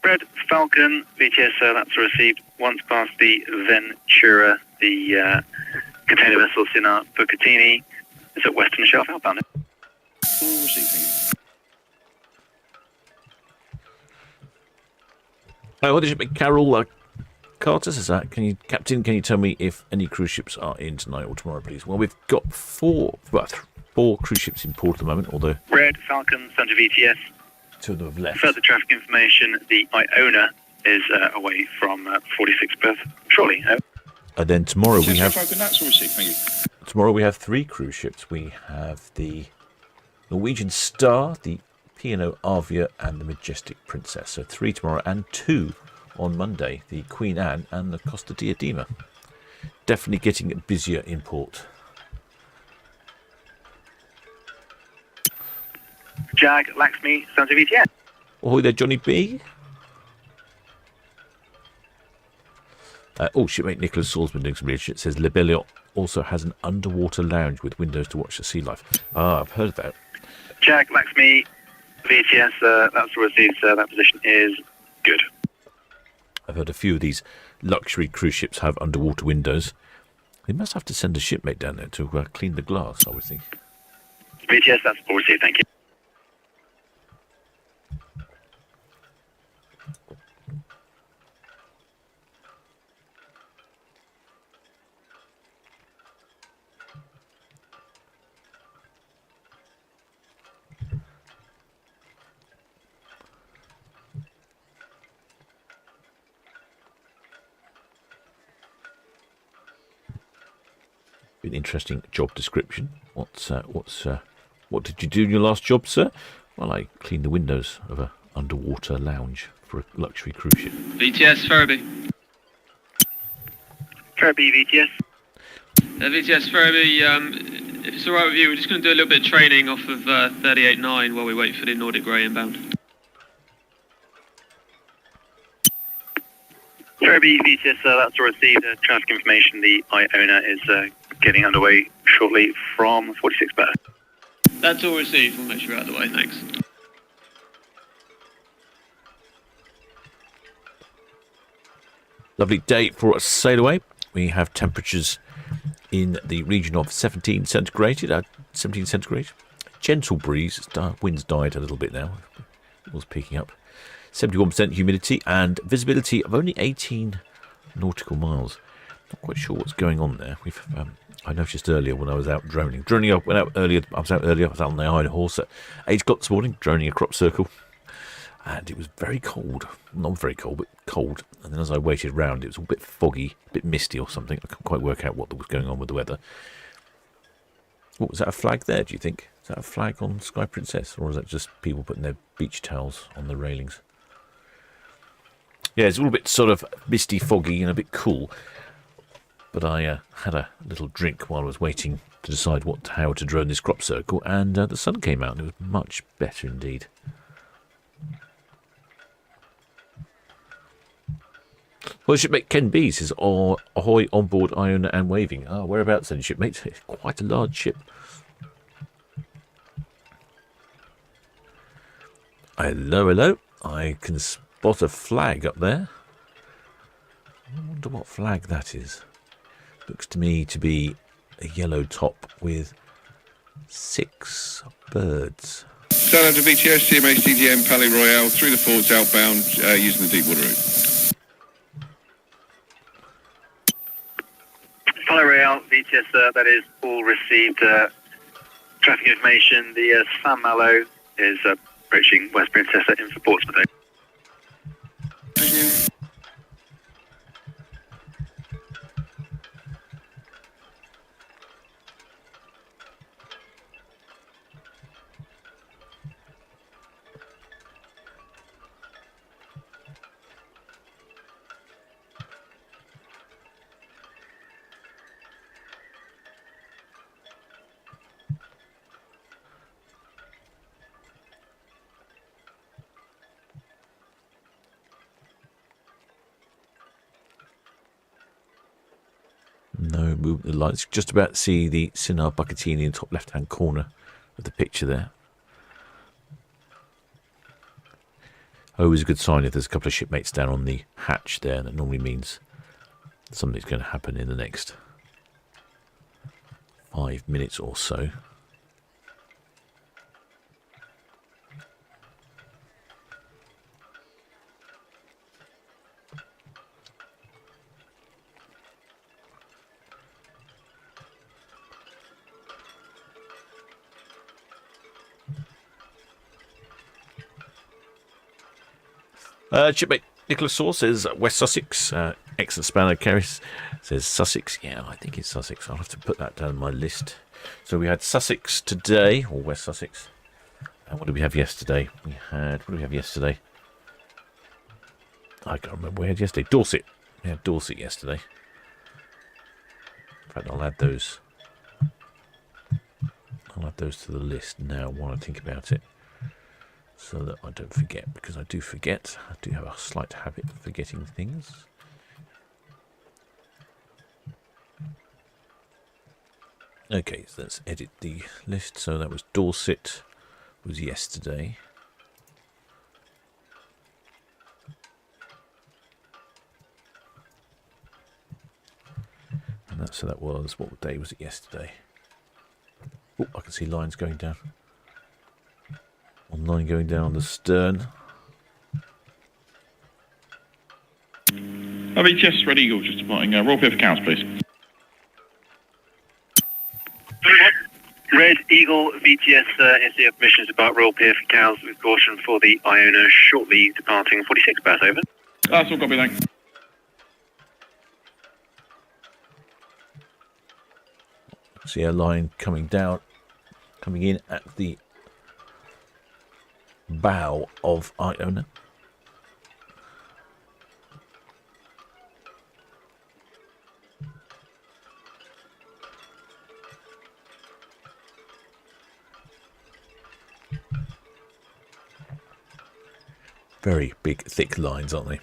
Red Falcon, VTS, that's received once past the Ventura, the container vessel Sinar Bucatini. It's at Western Shelf outbound. What did you make, Carol Carter? Is that? Captain? Can you tell me if any cruise ships are in tonight or tomorrow, please? Well, we've got four cruise ships in port at the moment. Although Red Falcon, Santa VTS. Two of them have left. Further traffic information: the Iona is away from 46 berth. Surely. And then tomorrow we have. That's all received. Thank you. Tomorrow we have three cruise ships. We have the Norwegian Star, the P&O Avia, and the Majestic Princess. So 3 tomorrow and 2 on Monday. The Queen Anne and the Costa Diadema. Definitely getting busier in port. Jag Laxmi, Santa VTS. Oh, there, Johnny B. Shipmate Nicholas Salisbury doing some research. It says Le Bellot also has an underwater lounge with windows to watch the sea life. I've heard of that. Jag Laxmi, VTS, that's received, sir. That position is good. I've heard a few of these luxury cruise ships have underwater windows. They must have to send a shipmate down there to clean the glass, I would think. VTS, that's all received, thank you. An interesting job description. What did you do in your last job, sir? Well, I cleaned the windows of an underwater lounge for a luxury cruise ship. VTS, Ferriby. Ferriby, VTS. VTS, Ferriby, if it's alright with you, we're just going to do a little bit of training off of 38.9 while we wait for the Nordic Grey inbound. Ferriby, VTS, that's received. Traffic information, the Iona is getting underway shortly from 46 berth. That's all received. We'll make sure you're out of the way. Thanks. Lovely day for a sail away. We have temperatures in the region of 17 centigrade. Gentle breeze. Wind's died a little bit now. It was peaking up. 71% humidity and visibility of only 18 nautical miles. Not quite sure what's going on there. I noticed earlier when I was out droning. I was out earlier. I was out on the Iron Horse at 8 o'clock this morning, droning a crop circle. And it was very cold. Not very cold, but cold. And then as I waited round, it was a bit foggy, a bit misty or something. I couldn't quite work out what was going on with the weather. What was that, a flag there, do you think? Is that a flag on Sky Princess? Or is that just people putting their beach towels on the railings? Yeah, it's a little bit sort of misty, foggy, and a bit cool. But I had a little drink while I was waiting to decide how to drone this crop circle, and the sun came out and it was much better indeed. Well, shipmate Ken B says, ahoy on board Iona and waving. Ah, whereabouts then, shipmate? It's quite a large ship. Hello, hello. I can spot a flag up there. I wonder what flag that is. Looks to me to be a yellow top with 6 birds. Southampton to VTS, CMA, CGM, Palais Royale, through the forts outbound, using the deep water route. Palais Royale, VTS, that is all received traffic information. The San Malo is approaching West Princessa in for Portsmouth. Thank you. No movement of the lights. Just about to see the Sinar Bucatini in the top left-hand corner of the picture there. Always a good sign if there's a couple of shipmates down on the hatch there. That normally means something's going to happen in the next 5 minutes or so. Shipmate Nicholas Saw says West Sussex. Excellent spanner carries says Sussex. Yeah, I think it's Sussex. I'll have to put that down on my list. So we had Sussex today, or West Sussex. And what did we have yesterday? What did we have yesterday? I can't remember what we had yesterday. Dorset. We had Dorset yesterday. In fact, I'll add those to the list now while I think about it, so that I don't forget, because I do forget. I do have a slight habit of forgetting things. Okay, so let's edit the list. So that was Dorset, was yesterday. And so that was, what day was it yesterday? Oh, I can see lines going down. One line going down the stern. VTS, Red Eagle, just departing. Roll clear for cows, please. Red Eagle, VTS, is the permission to depart Royal Pier for cows with caution for the Iona, shortly departing 46 pass over. That's all, copy, thanks. See a line coming down, coming in at the bow of Iona. Very big, thick lines, aren't they?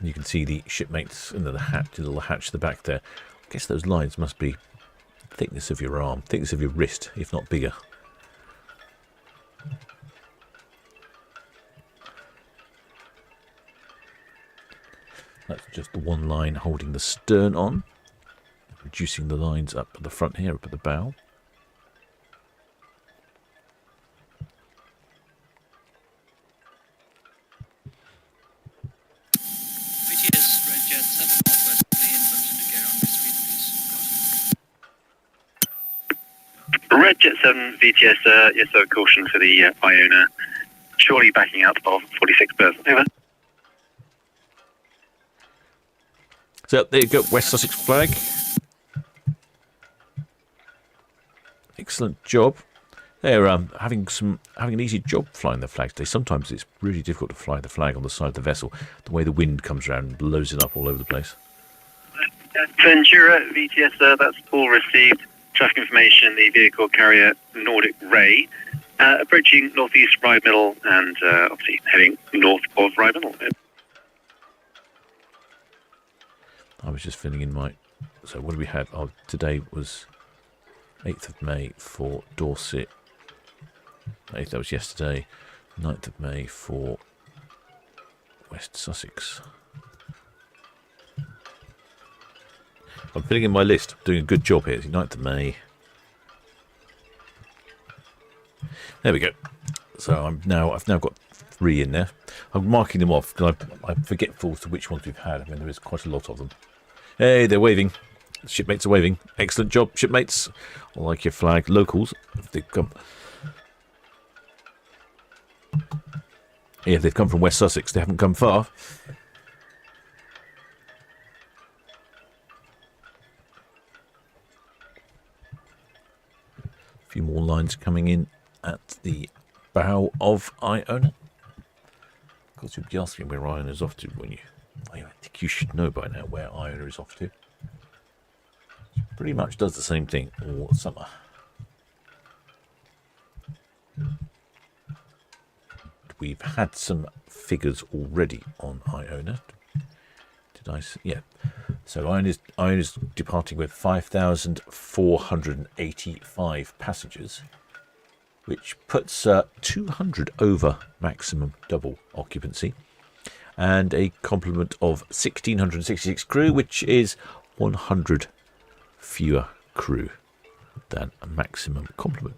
You can see the shipmates in the hatch, the little hatch at the back there. I guess those lines must be thickness of your arm, thickness of your wrist, if not bigger. That's just the one line holding the stern on, reducing the lines up at the front here, up at the bow. Red Jet 7, VTS, yes, so caution for the Iona, surely backing out of 46 berths. Over. So there you go, West Sussex flag. Excellent job. They're having an easy job flying the flag today. Sometimes it's really difficult to fly the flag on the side of the vessel. The way the wind comes around and blows it up all over the place. Ventura, VTS, that's all received. Traffic information, the vehicle carrier Nordic Ray, approaching northeast Rye Middle and obviously heading north of Rye Middle. I was just filling in my... So what do we have? Oh, today was 8th of May for Dorset. 8th, that was yesterday. 9th of May for West Sussex. I'm filling in my list. I'm doing a good job here. 9th of May. There we go. So I've now got 3 in there. I'm marking them off because I'm forgetful as to which ones we've had. I mean, there is quite a lot of them. Hey, they're waving. Shipmates are waving. Excellent job, shipmates. I like your flag. Locals, if they come. Yeah, they've come from West Sussex. They haven't come far. A few more lines coming in at the bow of Iona. Of course, you'd be asking where Iona is off to, wouldn't you? I think you should know by now where Iona is off to. Pretty much does the same thing all summer. We've had some figures already on Iona. Did I say? Yeah. So Iona's departing with 5,485 passengers, which puts 200 over maximum double occupancy, and a complement of 1,666 crew, which is 100 fewer crew than a maximum complement.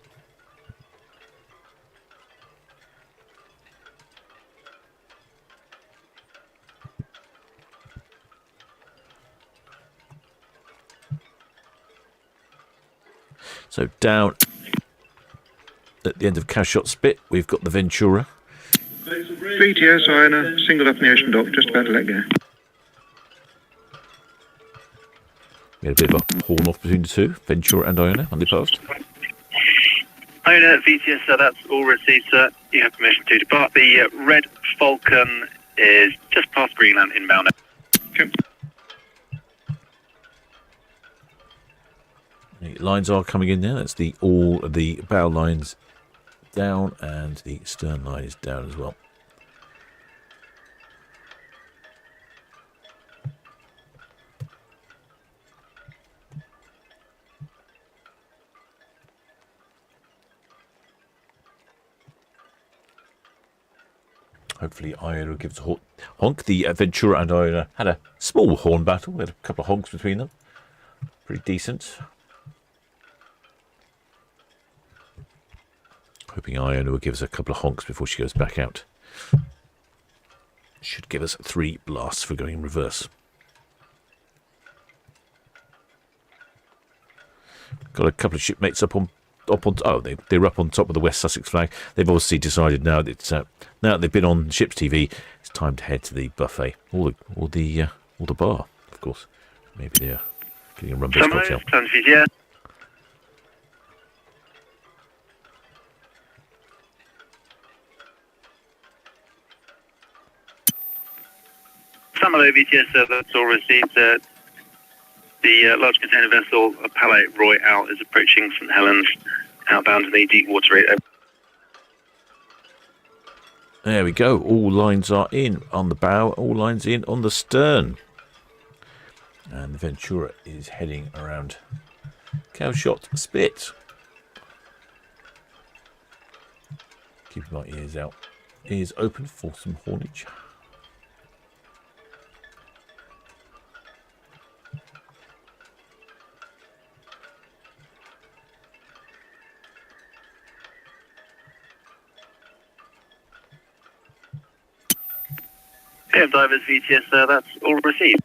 So down at the end of Cashshot Spit, we've got the Ventura. VTS, Iona, singled up in the ocean dock, just about to let go. We had a bit of a horn off between the two, Ventura and Iona, on the past. Iona, VTS, that's all received, sir. You have permission to depart. The Red Falcon is just past Greenland inbound. Okay. The lines are coming in there. That's all the bow lines down, and the stern line is down as well. Hopefully Iona gives a honk. The Ventura and Iona had a small horn battle. They had a couple of honks between them. Pretty decent. Hoping Iona will give us a couple of honks before she goes back out. Should give us 3 blasts for going in reverse. Got a couple of shipmates up on. Oh, they're up on top of the West Sussex flag. They've obviously decided now that now that they've been on Ships TV, it's time to head to the buffet or the bar, of course. Maybe they're getting a rum-based cocktail. Yeah. Samalo VTS, that's all received. The large container vessel Palais Royal is approaching St Helens, outbound to the deep water area. There we go. All lines are in on the bow, all lines in on the stern. And the Ventura is heading around Cowshot Spit. Keeping my ears open for some haulage. Divers VTS, that's all received.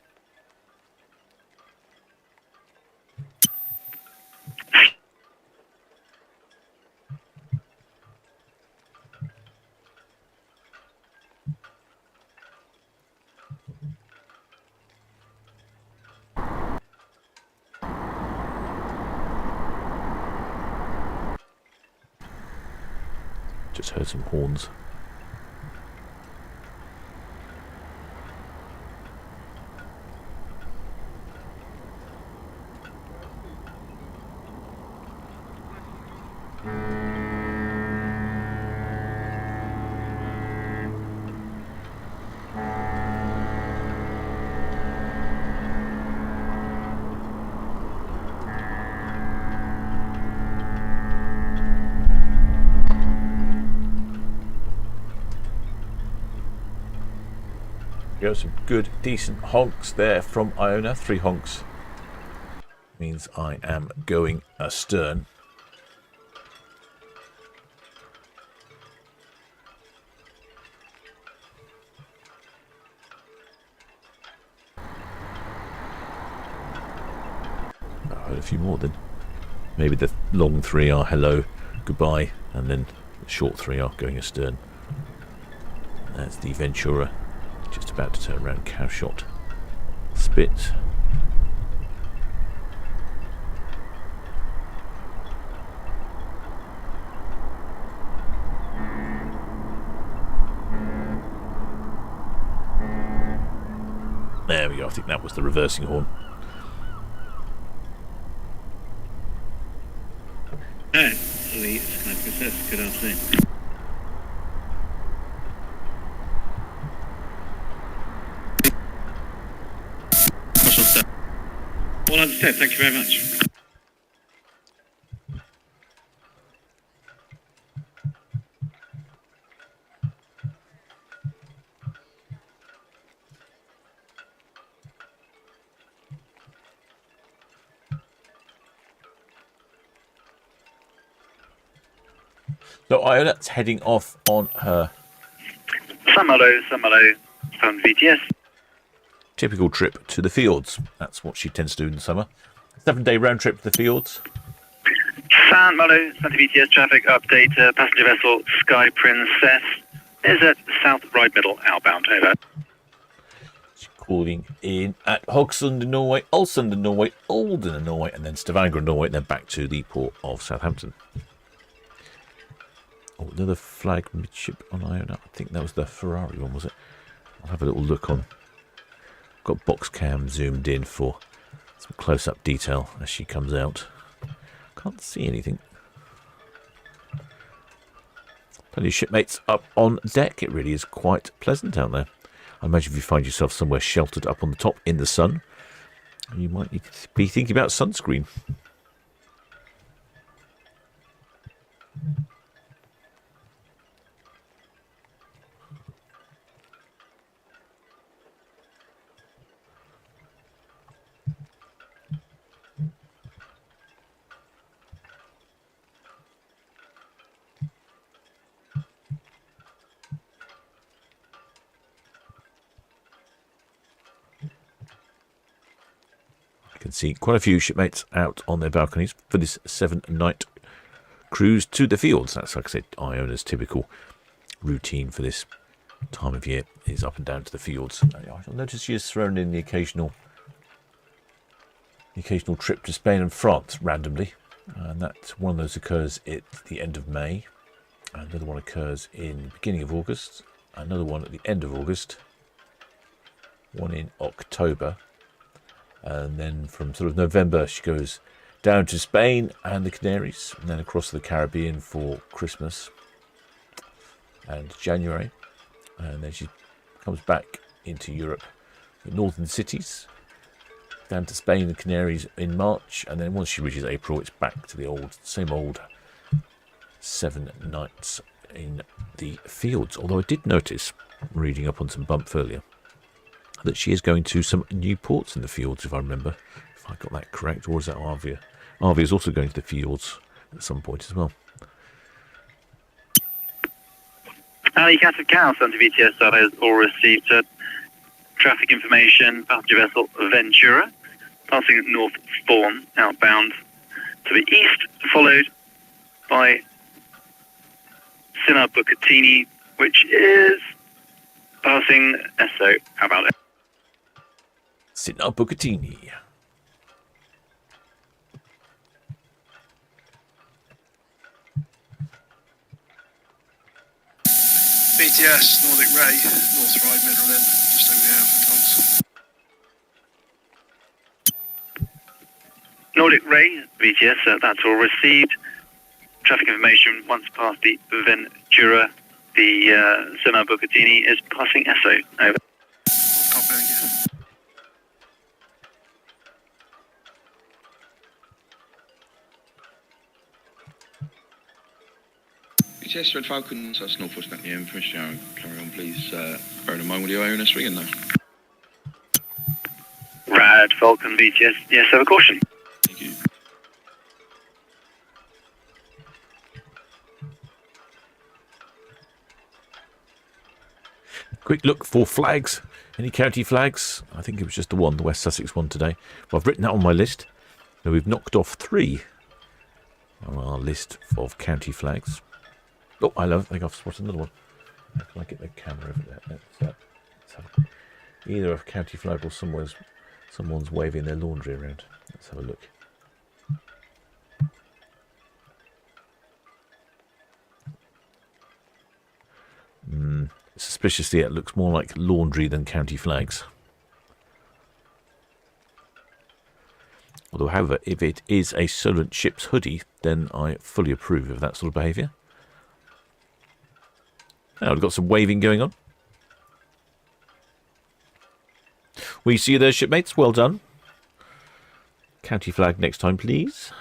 Just heard some horns. go, some good, decent honks there from Iona. 3 honks means I am going astern. I heard a few more then. Maybe the long 3 are hello, goodbye, and then the short 3 are going astern. That's the Ventura, just about to turn around, cow shot, spit. There we go, I think that was the reversing horn. Elite Sky Princess, good afternoon. All understood, thank you very much. So Iona's heading off on her Samalo, Sound VTS. typical trip to the fields. That's what she tends to do in the summer. 7-day round trip to the fields. San Malo, Santa VTS traffic update. Passenger vessel Sky Princess is at South Right Middle outbound. Over. She's calling in at Haugesund in Norway, Ålesund in Norway, Olden in Norway, and then Stavanger in Norway, and then back to the port of Southampton. Oh, another flag midship on Iona. I think that was the Ferrari one, was it? I'll have a little look on. Got box cam zoomed in for some close-up detail as she comes out. Can't see anything. Plenty of shipmates up on deck. It really is quite pleasant out there. I imagine if you find yourself somewhere sheltered up on the top in the sun, you might be thinking about sunscreen. Can see quite a few shipmates out on their balconies for this 7-night cruise to the fields. That's, like I said, Iona's typical routine for this time of year is up and down to the fields. I'll notice she has thrown in the occasional trip to Spain and France randomly, and that one of those occurs at the end of May. Another one occurs in the beginning of August. Another one at the end of August. One in October. And then from sort of November, she goes down to Spain and the Canaries, and then across the Caribbean for Christmas and January. And then she comes back into Europe, the northern cities, down to Spain and Canaries in March. And then once she reaches April, it's back to the same old 7 nights in the fields. Although I did notice, reading up on some bump earlier, that she is going to some new ports in the fields, if I remember, if I got that correct, or is that Arvia? Arvia is also going to the fields at some point as well. Alicante Cow, Santa VTS has all received traffic information. Passenger vessel Ventura, passing North Spawn, outbound to the east, followed by Sina Bucatini, which is passing Esso. How about it? Sina Bucatini. BTS, Nordic Ray, North Ride, Middle End, just over the Alpha Cogs. Nordic Ray, BTS, that's all received. Traffic information once past the Ventura, the Sina Bucatini is passing Esso. Over. BTS Red Falcon, so that's Northwest Nottingham, permission carry on please. Bearing in mind with the Iona swinging though. At Falcon VTS, yes, have a caution. Thank you. Quick look for flags. Any county flags? I think it was just the one, the West Sussex one today. Well, I've written that on my list. Now we've knocked off 3 on our list of county flags. Oh, I think I've spotted another one. How can I get the camera over there? Let's have either a county flag or someone's waving their laundry around. Let's have a look. Suspiciously, it looks more like laundry than county flags. Although, however, if it is a Solent Ships hoodie, then I fully approve of that sort of behaviour. Now we've got some waving going on. We see you there, shipmates. Well done. County flag next time, please.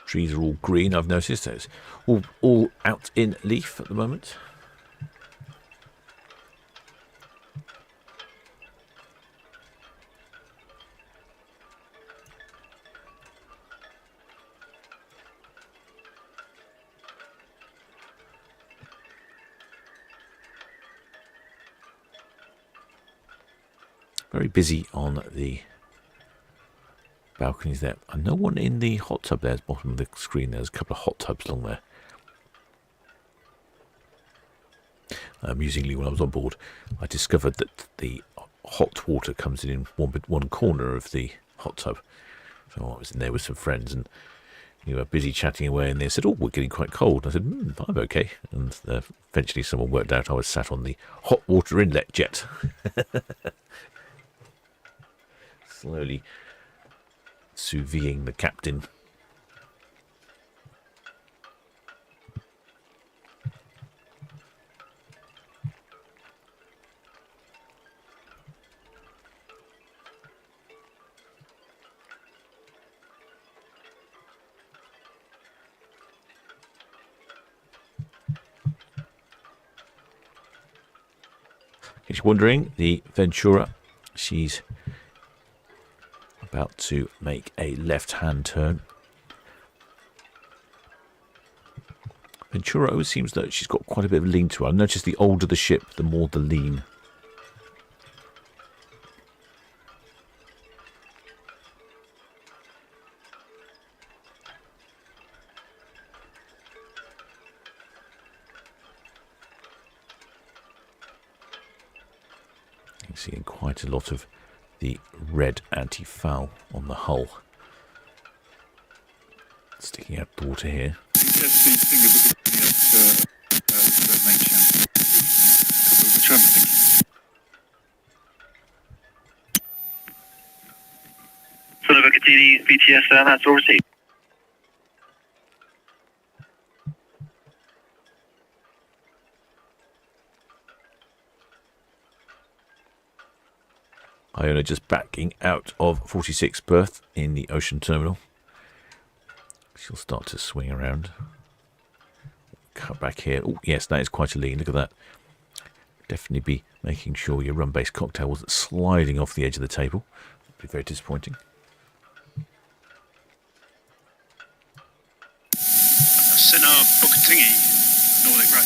Trees are all green, I've noticed. It's all out in leaf at the moment. Very busy on the balconies there. And no one in the hot tub there at the bottom of the screen. There's a couple of hot tubs along there. Amusingly, when I was on board, I discovered that the hot water comes in one corner of the hot tub. So I was in there with some friends and you were busy chatting away, and they said, "Oh, we're getting quite cold." I said, "I'm okay." And eventually someone worked out I was sat on the hot water inlet jet. Slowly sous videing the captain. In case you're wondering, the Ventura, she's about to make a left-hand turn. Ventura always seems that she's got quite a bit of lean to her. I noticed the older the ship, the more the lean. You can see quite a lot of the red anti-foul on the hull. Sticking out the water here. Son of a Catini, VTS, that's all received. Iona just backing out of 46 berth in the ocean terminal. She'll start to swing around. Cut back here. Oh, yes, that is quite a lean. Look at that. Definitely be making sure your rum-based cocktail wasn't sliding off the edge of the table. It'd be very disappointing. Sinar Bukatingi, Nordic Ray.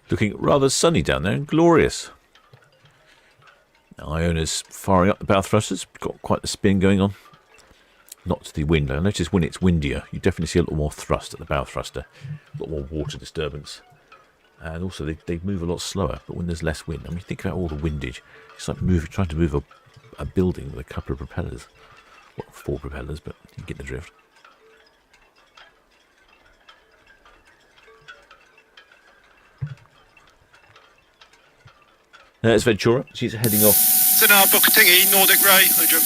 Looking rather sunny down there and glorious. Iona's firing up the bow thrusters. Got quite the spin going on. not to the wind. I notice when it's windier, you definitely see a little more thrust at the bow thruster, a lot more water disturbance. And also, they move a lot slower. But when there's less wind, I mean, think about all the windage. It's like trying to move a building with a couple of propellers. Well, 4 propellers, but you get the drift. There's Ventura. She's heading off. It's in our Bucketingy, Nordic Ray. Hi, Jim.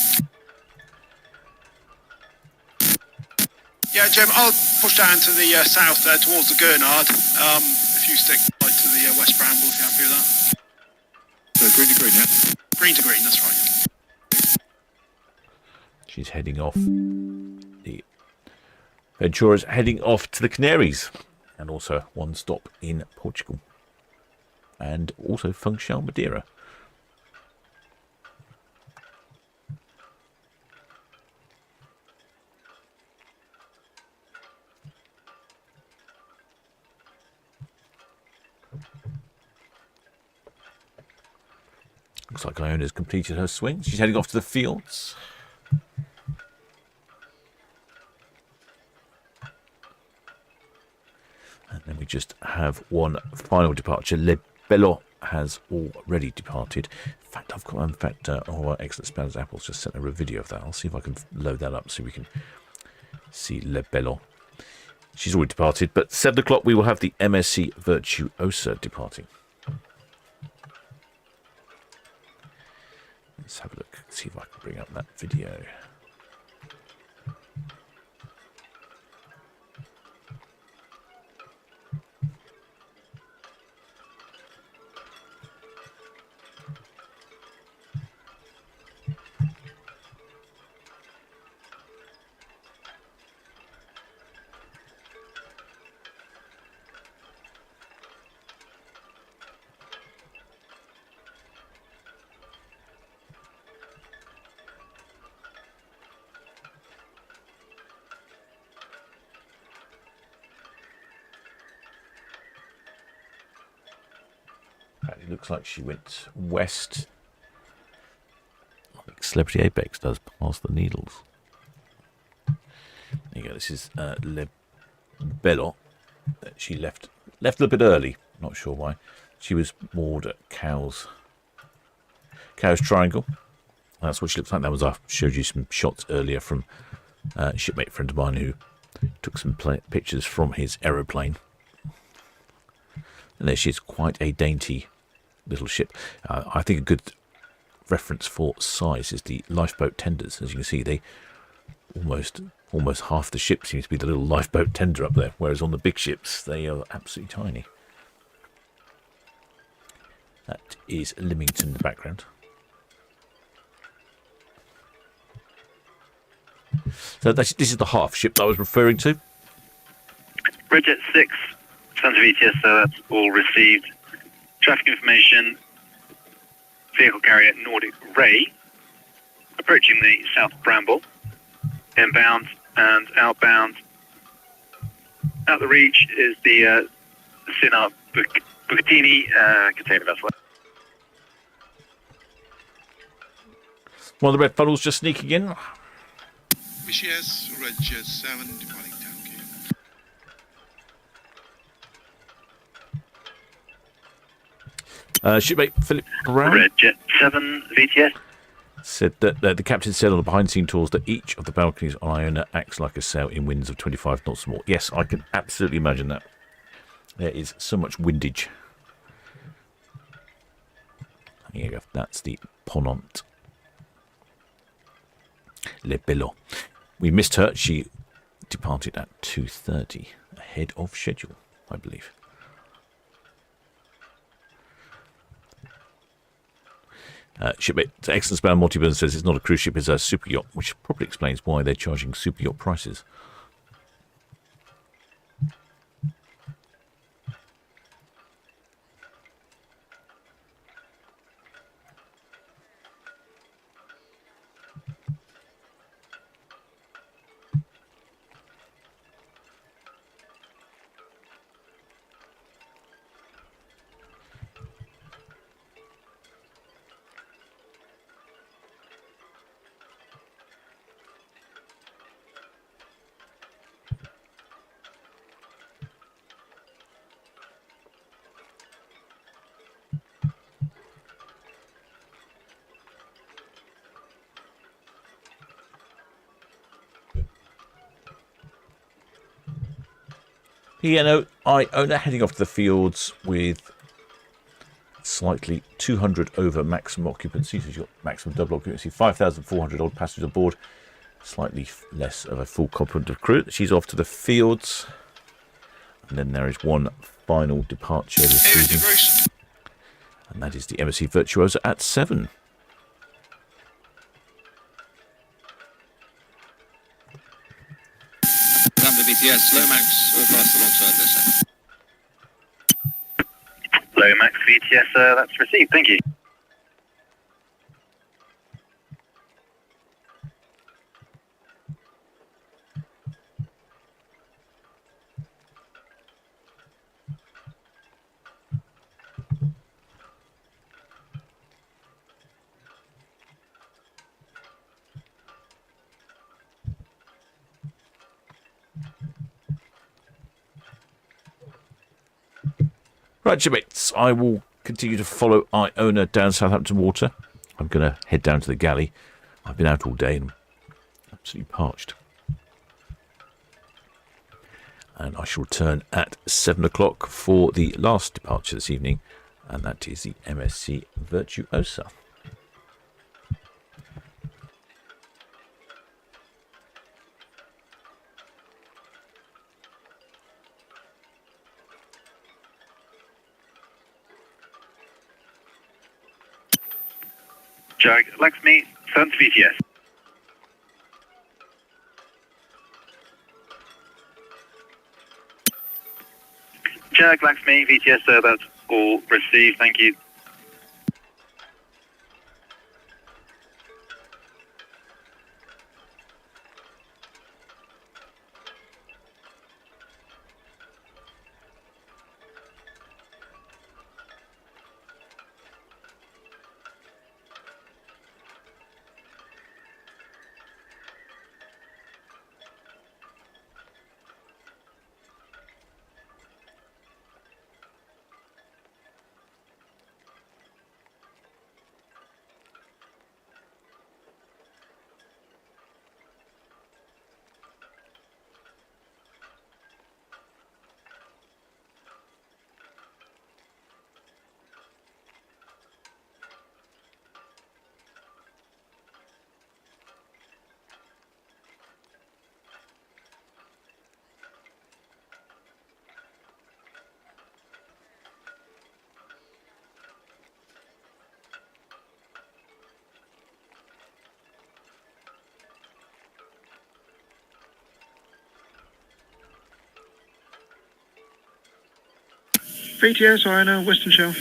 Yeah, Jim, I'll push down to the south there towards the Gurnard. If you stick right to the West Bramble, if you're happy with that. Green to green, yeah? Green to green, that's right. She's heading off. The Ventura's heading off to the Canaries. And also 1 stop in Portugal. And also Funchal, Madeira. Looks like Iona's completed her swing. She's heading off to the fields. And then we just have one final departure. Bellot has already departed. In fact, I've got, our excellent Spanish Apple's just sent over a video of that. I'll see if I can load that up so we can see Le Bellot. She's already departed, but 7 o'clock we will have the MSC Virtuosa departing. Let's have a look, see if I can bring up that video. It looks like she went west. Like Celebrity Apex does, past the Needles. There you go. This is Le Bellot. She left a little bit early. Not sure why. She was moored at Cow's Triangle. That's what she looks like. That was I showed you some shots earlier from a shipmate friend of mine who took some pictures from his aeroplane. And there she is, quite a dainty little ship. I think a good reference for size is the lifeboat tenders. As you can see, they almost half the ship seems to be the little lifeboat tender up there, whereas on the big ships they are absolutely tiny. That is Lymington in the background. So this is the half ship that I was referring to. Bridget 6, Santa Vitia, so that's all received. Traffic information, vehicle carrier Nordic Ray, approaching the South Bramble, inbound and outbound. Out the reach is the Sinar Bucatini container vessel. One of the red funnels just sneaking in. Busiest, Red Jet 7, departing Town Quay. Shipmate Philip Brown. Red Jet 7 VTS. Said that the captain said on the behind-scene tours that each of the balconies on Iona acts like a sail in winds of 25 knots or more. Yes, I can absolutely imagine that. There is so much windage. Here you go. That's the Ponant. Le Bellot. We missed her. She departed at 2:30, ahead of schedule, I believe. Shipmate Excellence Bound Multiburn says it's not a cruise ship, it's a super yacht, which probably explains why they're charging super yacht prices. Iona heading off to the fields with slightly 200 over maximum occupancy. So you've got maximum double occupancy, 5,400 odd passengers aboard. Slightly less of a full complement of crew. She's off to the fields. And then there is one final departure this evening. And that is the MSC Virtuosa at 7. Lambda VTS, Lomax, we're fast alongside this. Lomax VTS, that's received. Thank you. Right, mates, I will continue to follow Iona down Southampton water. I'm going to head down to the galley. I've been out all day and I'm absolutely parched. And I shall return at 7 o'clock for the last departure this evening, and that is the MSC Virtuosa. Jag, Laxmi, Suns VTS. Jag, Laxmi, VTS, that's all received, thank you. VTS, Iona, Western Shell.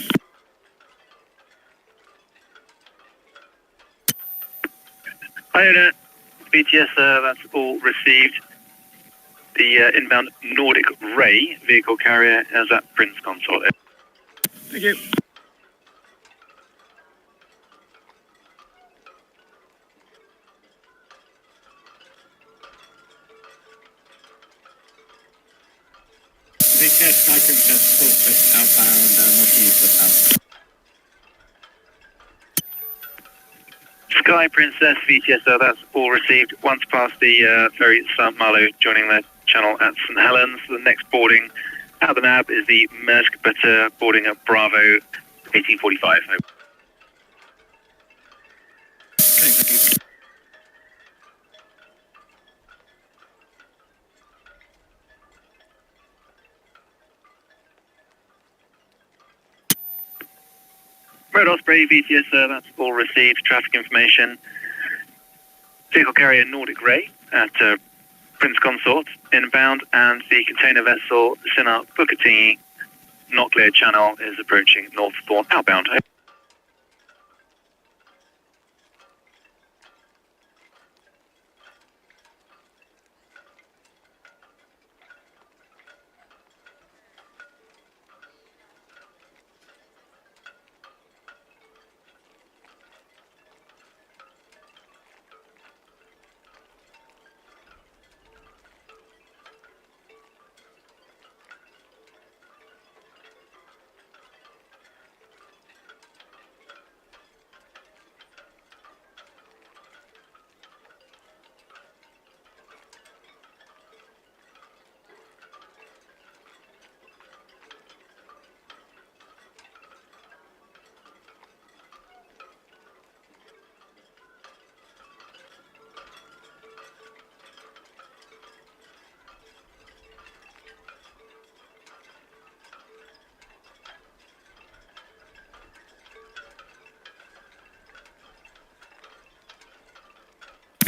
Iona, VTS, that's all received. The inbound Nordic Ray vehicle carrier is at Prince Consort. Thank you. VTS, Sky Princess, Fortress, southbound, northeast of Sky Princess, VTS, that's all received. Once past the ferry St. Malo, joining the channel at St. Helens. The next boarding out of the NAB is the Maersk Butter, boarding at Bravo, 1845. Okay, thank you. Red Osprey, VTS, that's all received. Traffic information. Vehicle carrier Nordic Ray at Prince Consort, inbound, and the container vessel Sinnar Bukatini, not cleared channel, is approaching North Thorn outbound.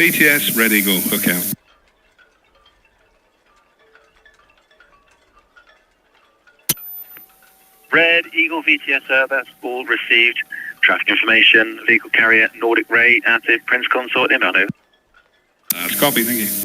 VTS, Red Eagle, hook out. Red Eagle VTS, that's all received. Traffic information, vehicle carrier Nordic Ray at the Prince Consort inbound. Over. That's copy, thank you.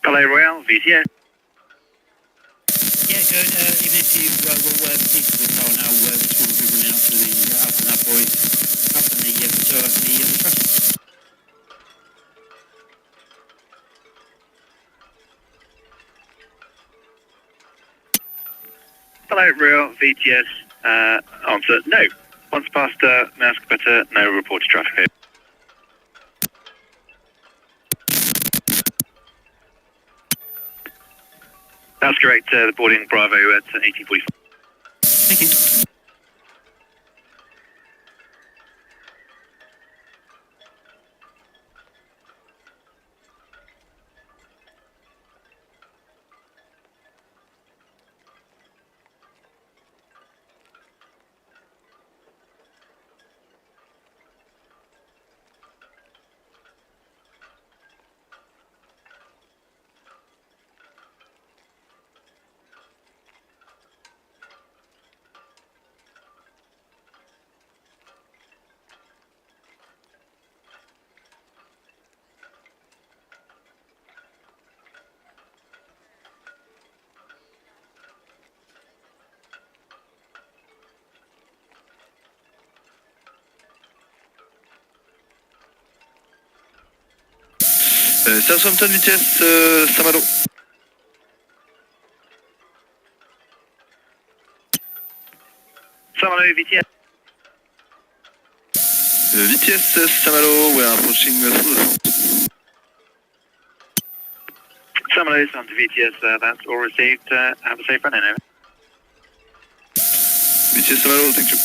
Palais Royale, VTS. Yeah, good. Even if you will east of the tower now, this one will be running up to the up and that boys, up in the Ventura, the traffic. Palais Royale, VTS. Answer no. Once past Mask Better, no reported traffic. That's correct. The boarding Bravo at 1845. Thank you. Southampton VTS, Samaro. Samaro VTS. VTS Samaro, we are approaching Solent. Samaro is on to VTS, that's all received. Have a safe run in, over. VTS Samaro, thank you.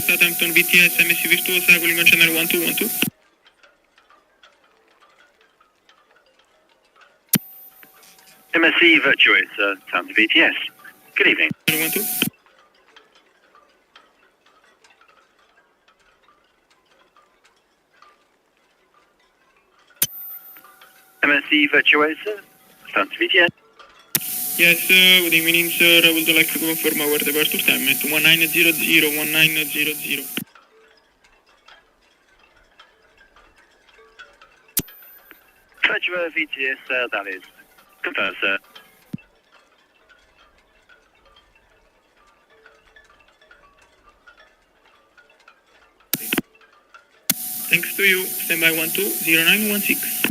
Southampton VTS, MSC Virtuosa, calling on channel 1212. MSC Virtuosa, Town Quay VTS. Good evening. Channel 12. MSC Virtuosa, Town Quay VTS. Yes, good evening, sir. I would like to confirm our departure time at 1900. Virtua VTS, that is. Confirm, sir. Thanks to you. Standby 120916.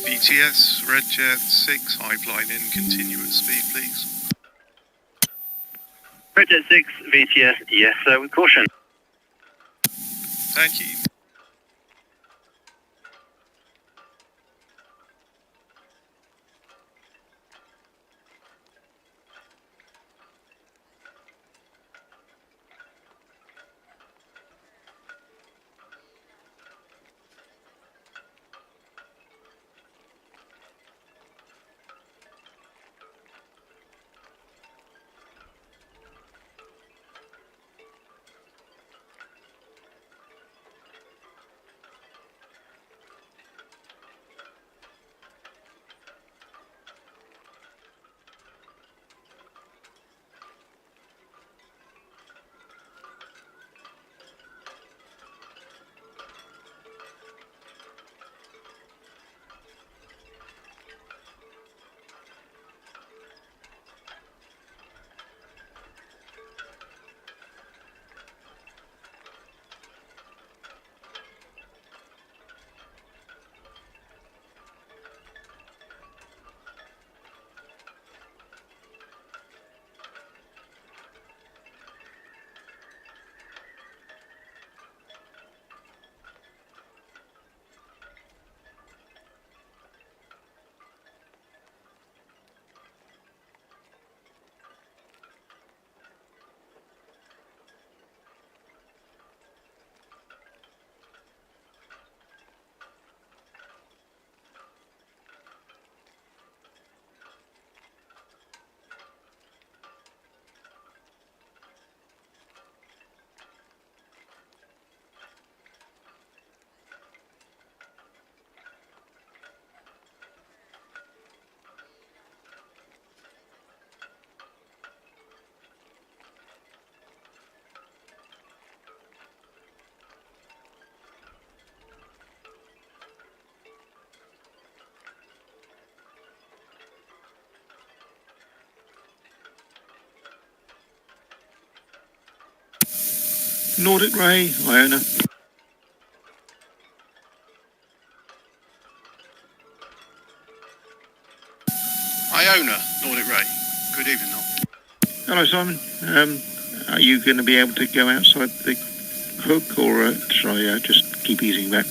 VTS, Red Jet 6, hive line in, continue at speed, please. Red Jet 6, VTS, yes, sir, with caution. Thank you. Nordic Ray, Iona. Iona, Nordic Ray. Good evening, all. Hello, Simon. Are you going to be able to go outside the hook, or should I just keep easing back?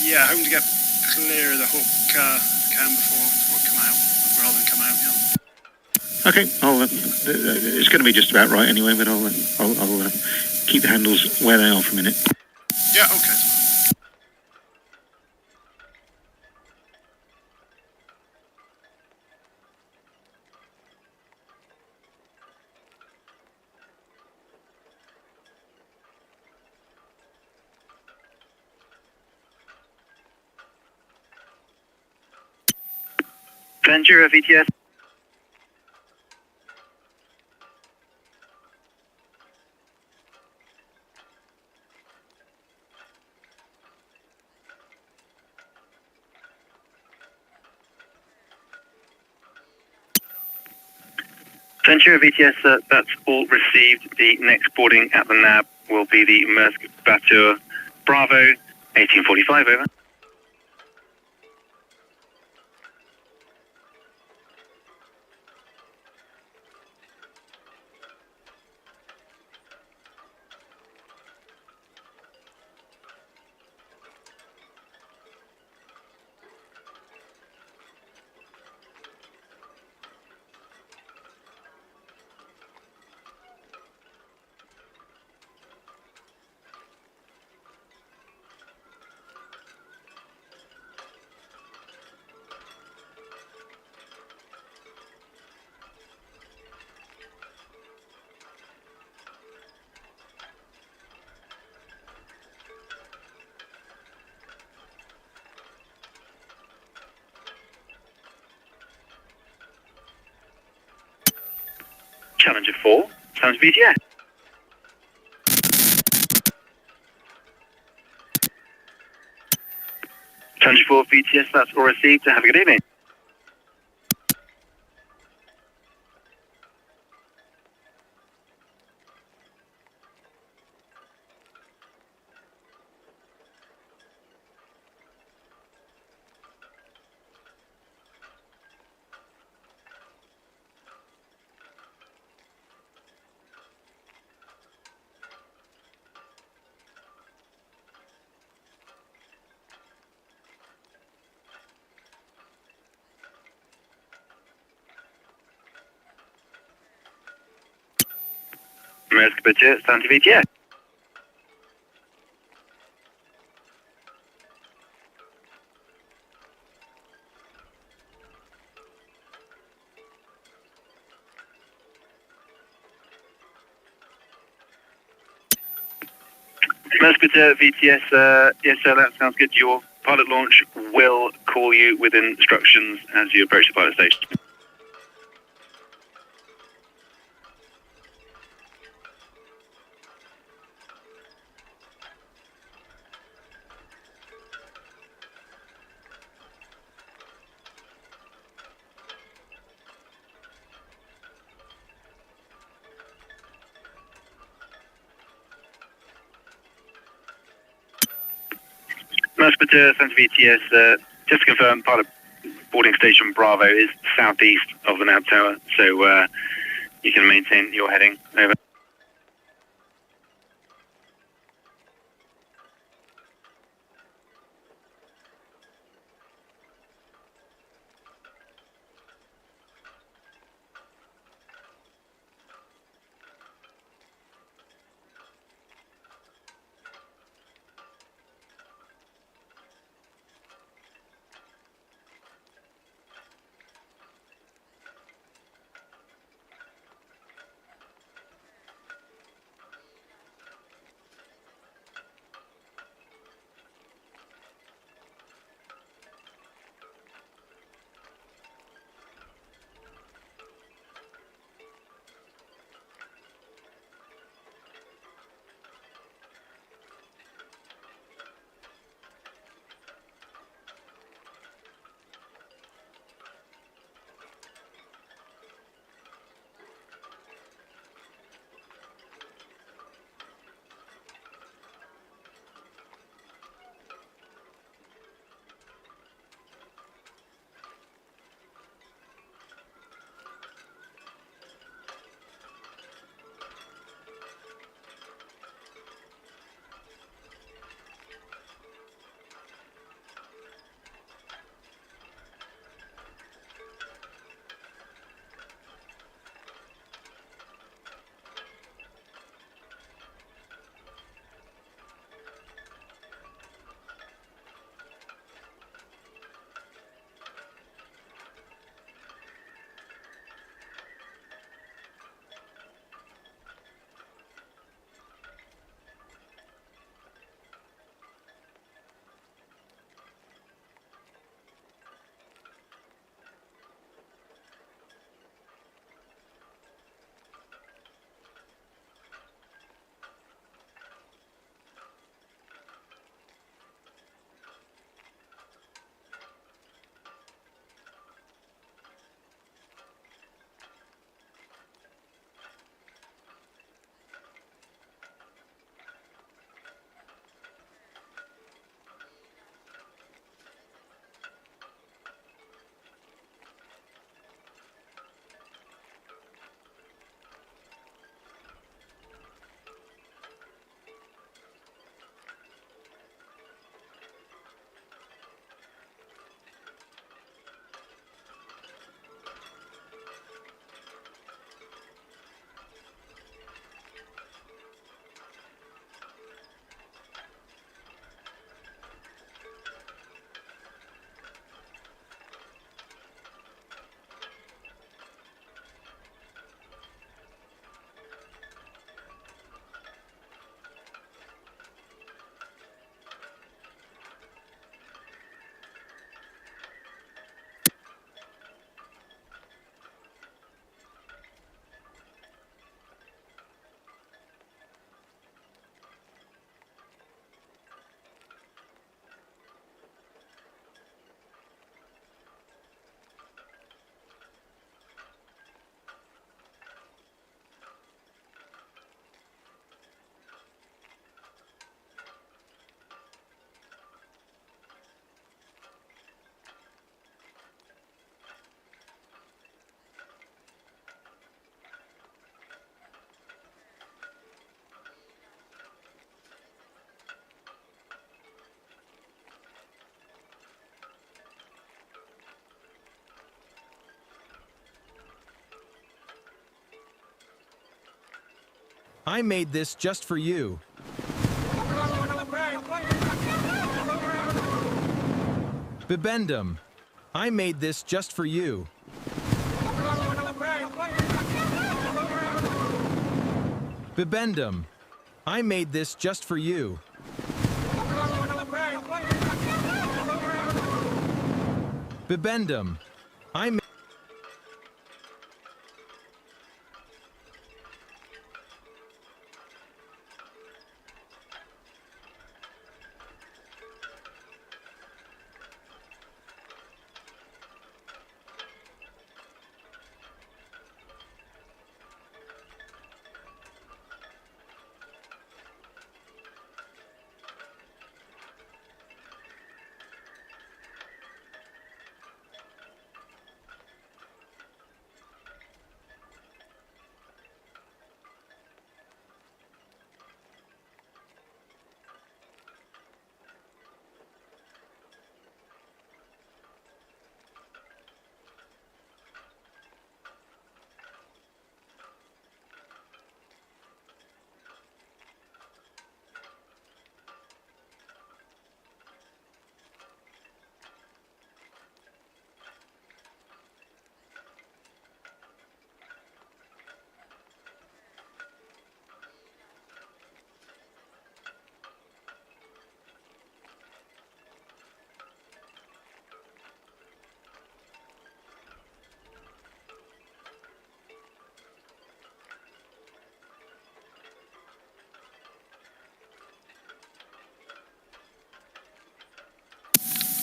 Yeah, hoping to get clear of the hook cam before it come out, rather than come out, yeah. Okay, it's going to be just about right anyway, but I'll keep the handles where they are for a minute. Yeah, okay. Ventura VTS. Ventura VTS, that's all received. The next boarding at the NAB will be the MSC Virtuosa Bravo, 1845, over. Challenger 4, sounds VTS. Challenger 4 VTS, that's all received. Have a good evening. MSC Virtuosa, sounds VTS. MSC Virtuosa VTS, yes sir, that sounds good. Your pilot launch will call you with instructions as you approach the pilot station. MSC Virtuosa, Santa VTS, just to confirm, pilot boarding station Bravo is southeast of the NAB tower, so you can maintain your heading. Over. I made this just for you. Bibendum. I made this just for you. Bibendum. I made this just for you. Bibendum. I made...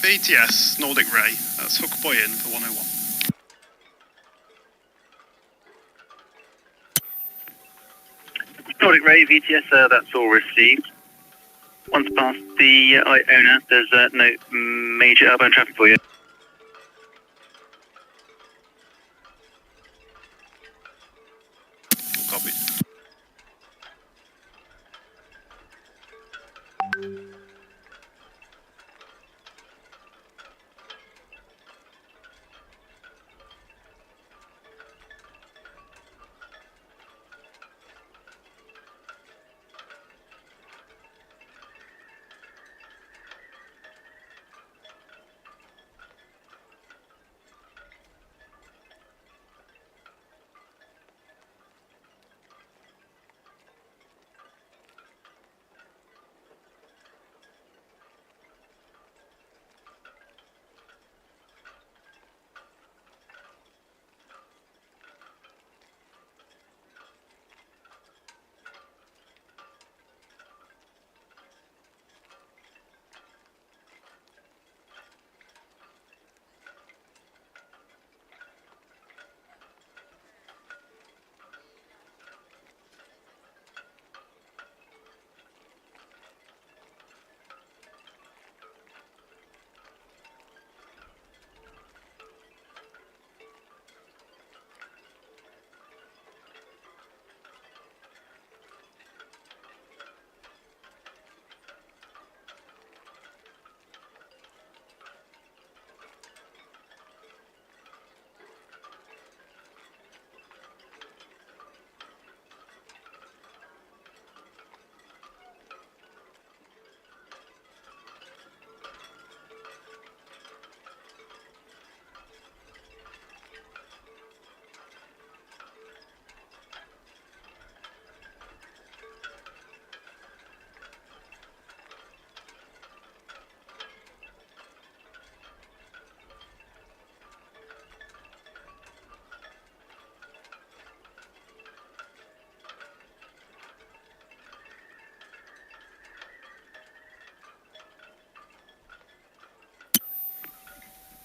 VTS, Nordic Ray, that's hook buoy in for 101. Nordic Ray, VTS, that's all received. Once past the Iona, there's no major outbound traffic for you. Copy.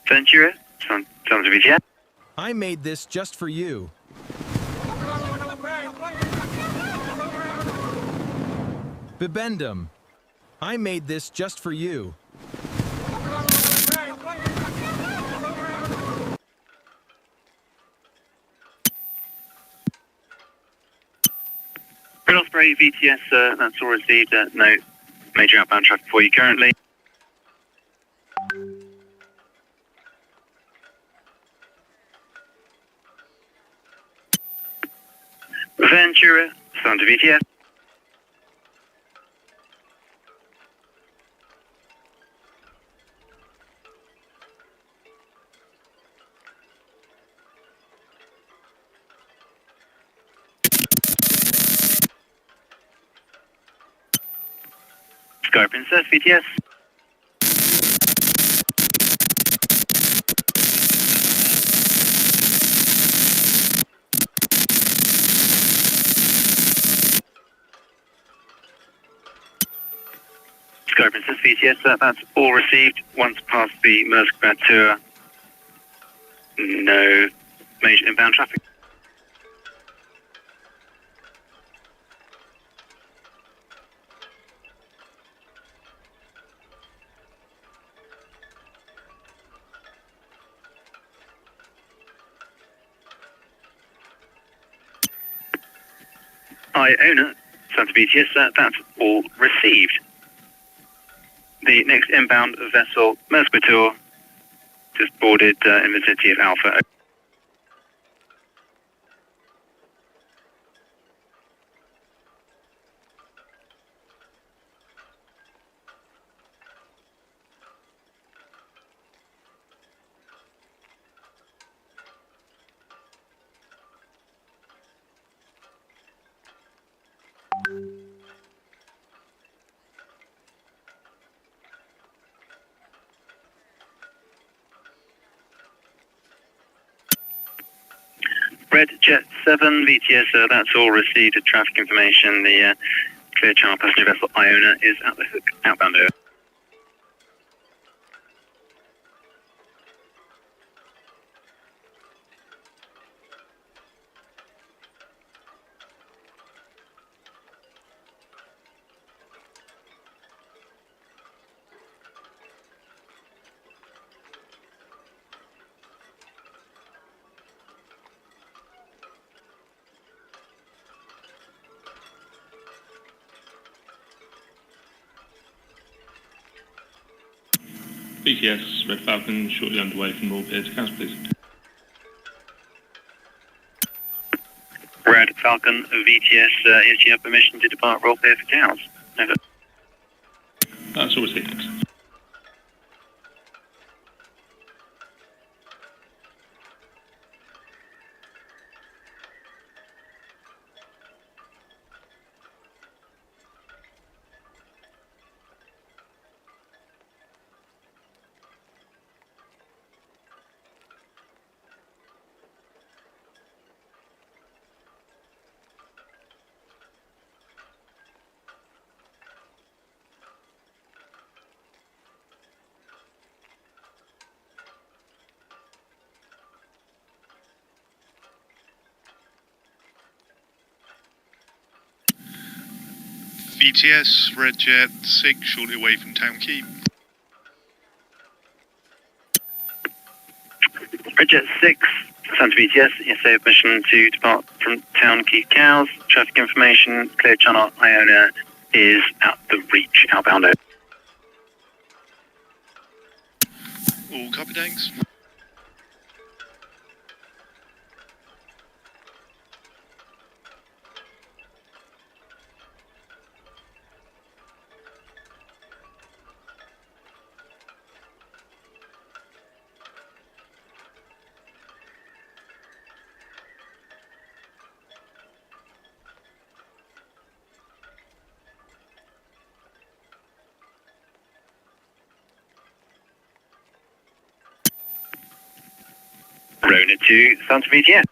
Ventura, Sounds of VTS. I made this just for you. Bibendum. I made this just for you. Red Osprey, VTS, that's all received. No major outbound traffic for you currently. Ventura, Sound to VTS. Sky Princess, VTS. Sky Princess, VTS, that's all received. Once past the Ventura, no major inbound traffic. Iona, Santa VTS, that's all received. The next inbound vessel, Ventura, just boarded in the vicinity of Alpha. Red Jet 7, VTS, that's all received traffic information. The Clear Channel passenger vessel Iona is at the hook, outbound over. BTS, Red Falcon, shortly underway from Royal Pier to Cowes, please. Red Falcon, VTS, is you have permission to depart Royal Pier for Cowes? Over. That's all received, thanks. VTS, Red Jet 6, shortly away from Town Quay. Red Jet 6, Santa VTS, yes, they have permission to depart from Town Quay Cowes. Traffic information, Clear Channel Iona is at the reach, outbound over. All copy, thanks. Rona 2, Santa VTS.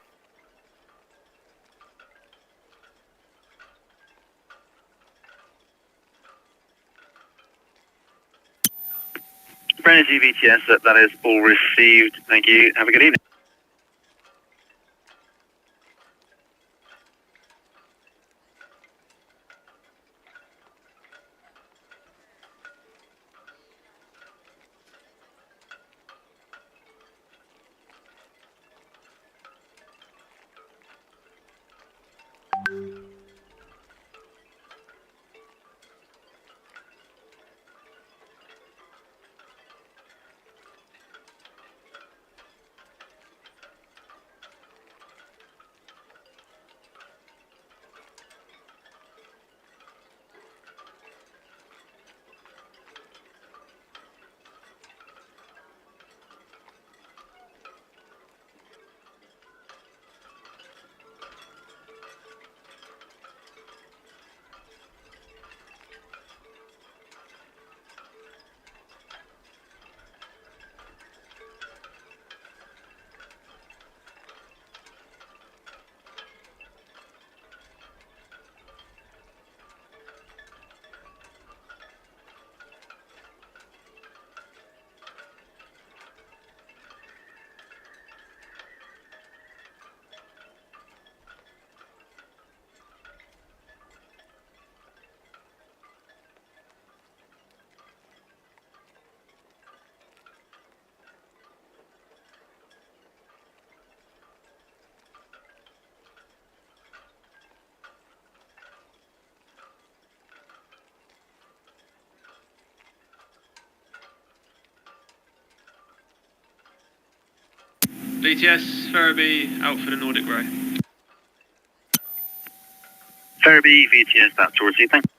Rona 2 VTS, that is all received. Thank you. Have a good evening. VTS, Ferriby, out for the Nordic row. Ferriby, VTS, that's all received, thank you.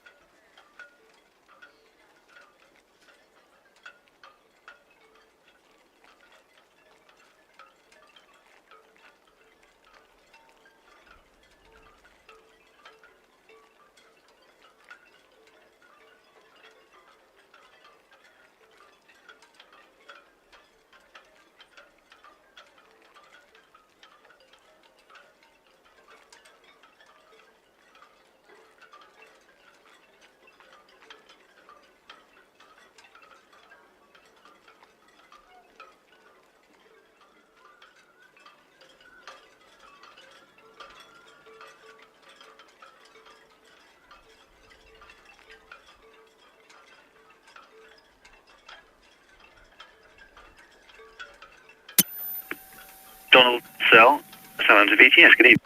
Donald Cell, Southampton VTS, good evening.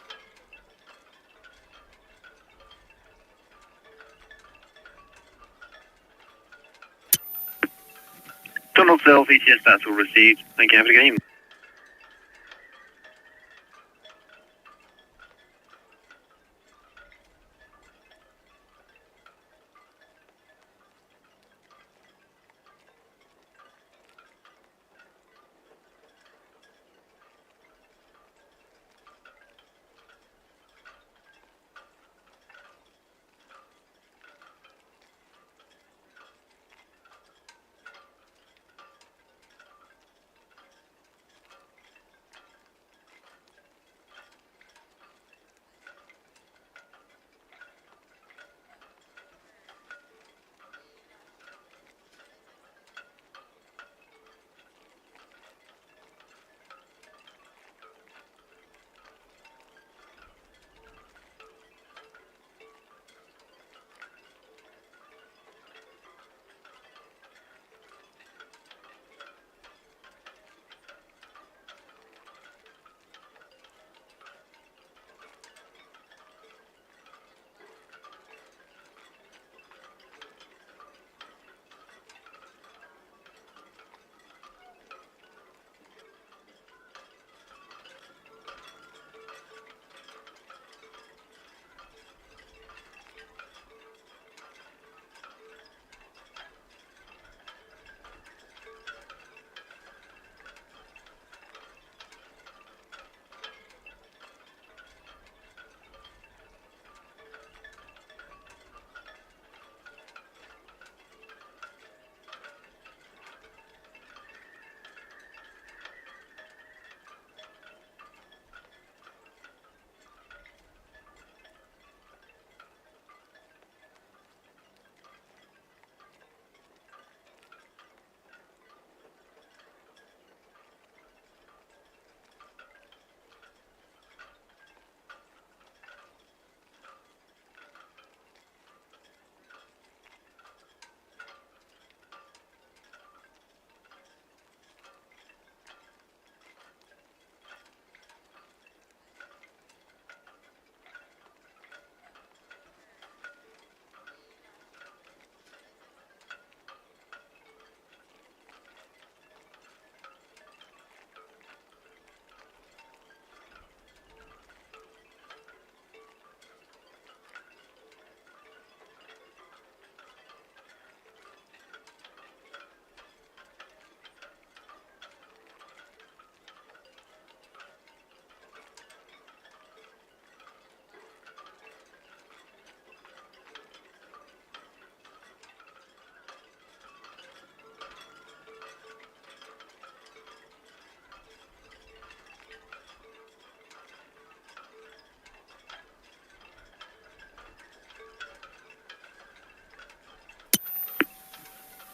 Donald Cell, VTS, that's all received. Thank you, have a good evening.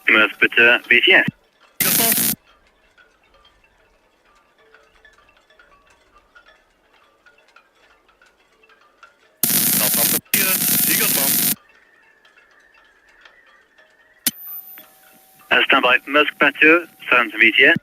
Merthbiter VTS. Stand by, Merthbiter, Southampton VTS.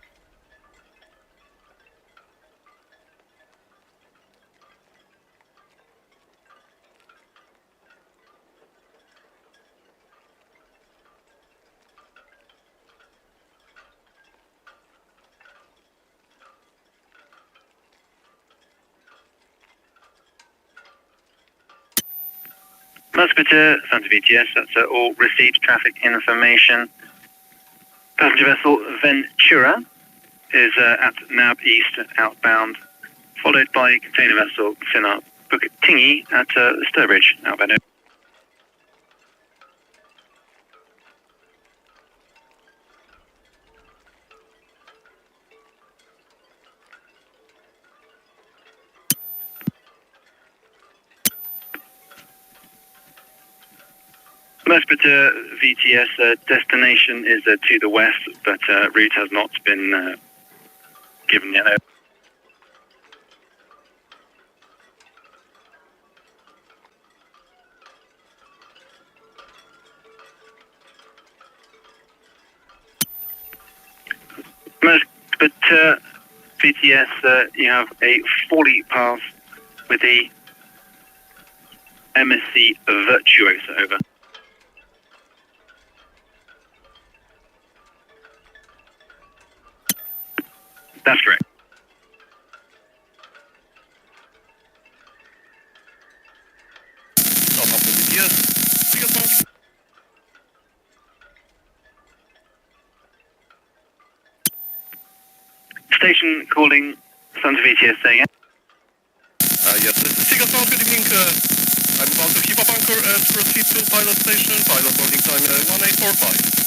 Musketeer, Santa VTS, that's all received traffic information. Passenger vessel Ventura is at Nab East outbound, followed by container vessel Sinnar Bukitingi at Sturbridge outbound. Musketeer VTS destination is to the west, but route has not been given yet. Musketeer VTS, you have a 40 pass with the MSC Virtuosa, over. That's correct. Station calling Santa VTS saying Yes, this is Seagull Sound, good evening. I'm about to keep up anchor and proceed to pilot station. Pilot boarding time 1845.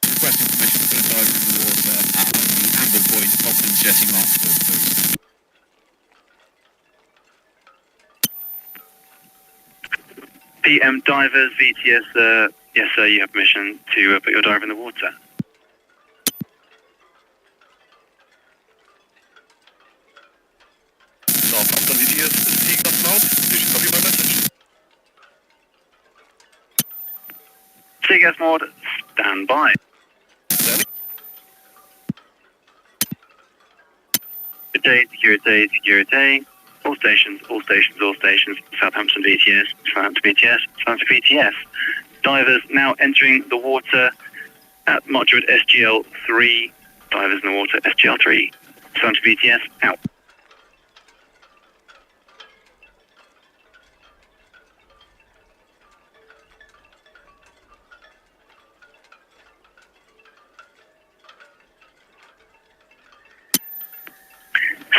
Request information for a diver in the water on the angle point of the jetty master, please. PM divers VTS, yes sir, you have permission to put your diver in the water. Southampton VTS, Seagull Sound, did you copy my message? Seagas Maud, stand by. Good day, security, security. All stations, all stations, all stations. Southampton VTS, Southampton VTS, Southampton VTS. Divers now entering the water at Marchwood SGL 3. Divers in the water, SGL 3. Southampton VTS, out.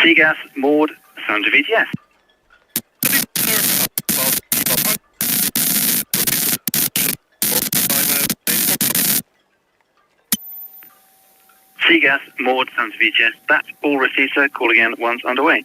Seagas, Maud, Southampton VTS. Seagas, Maud, Southampton VTS. That's all received, sir. Call again once underway.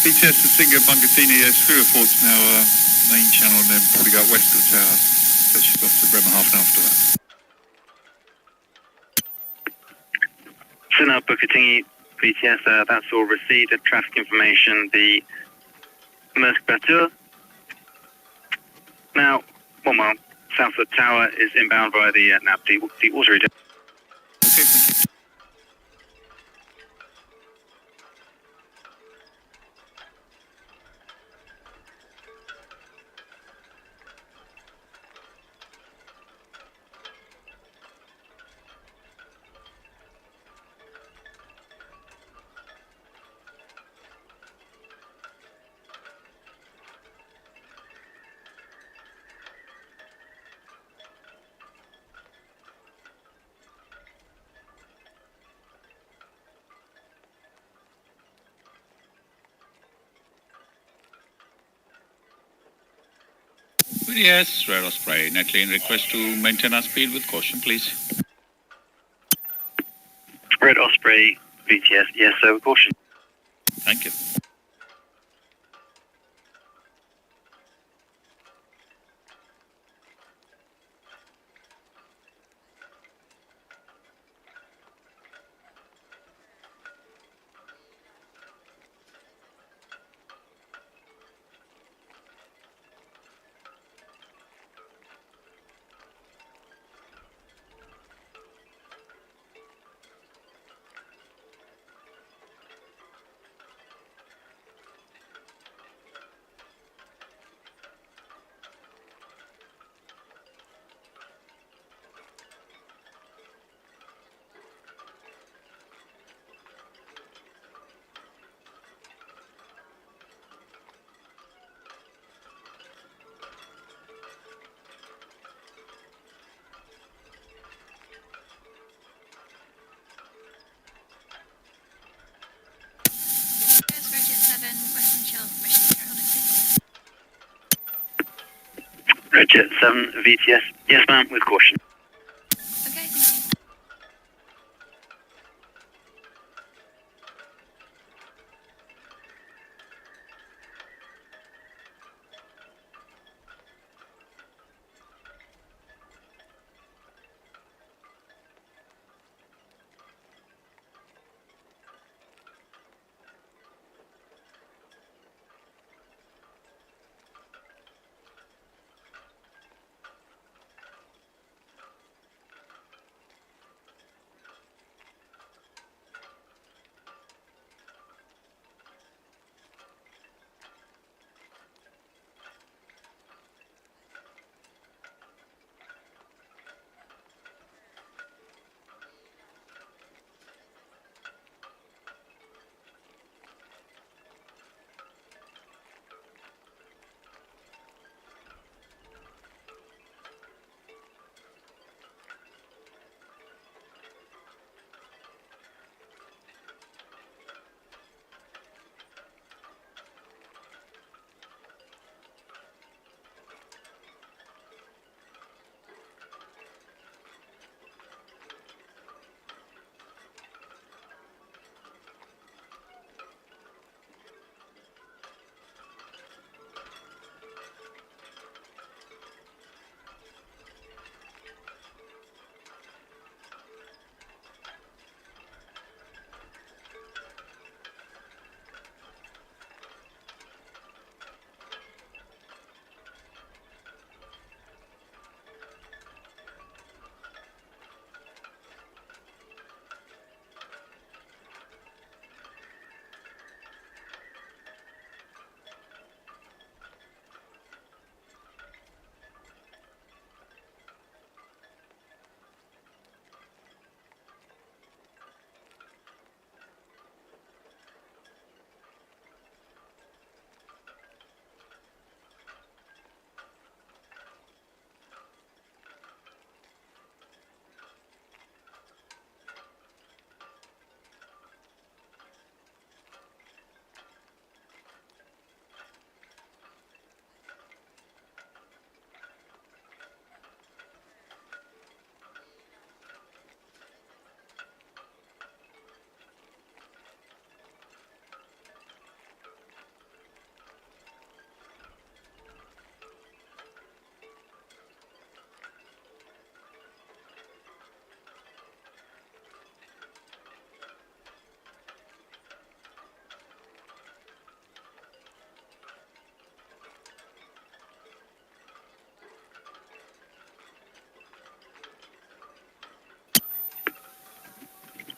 VTS to Singer Bungatini, screw reports now, main channel, and then probably go west of the tower. So she's off to Bremerhaven after that. So now Bukitini, VTS, that's all received. Traffic information, the MSC Virtuosa. Now, 1 mile south of the tower is inbound via the NAP, the water reader. Okay, thank you. Yes, Red Osprey. Net lane request to maintain our speed with caution, please. Red Osprey, VTS, yes, sir, with caution. Thank you. Redjet 7, VTS, yes ma'am, with caution. Okay, thank you.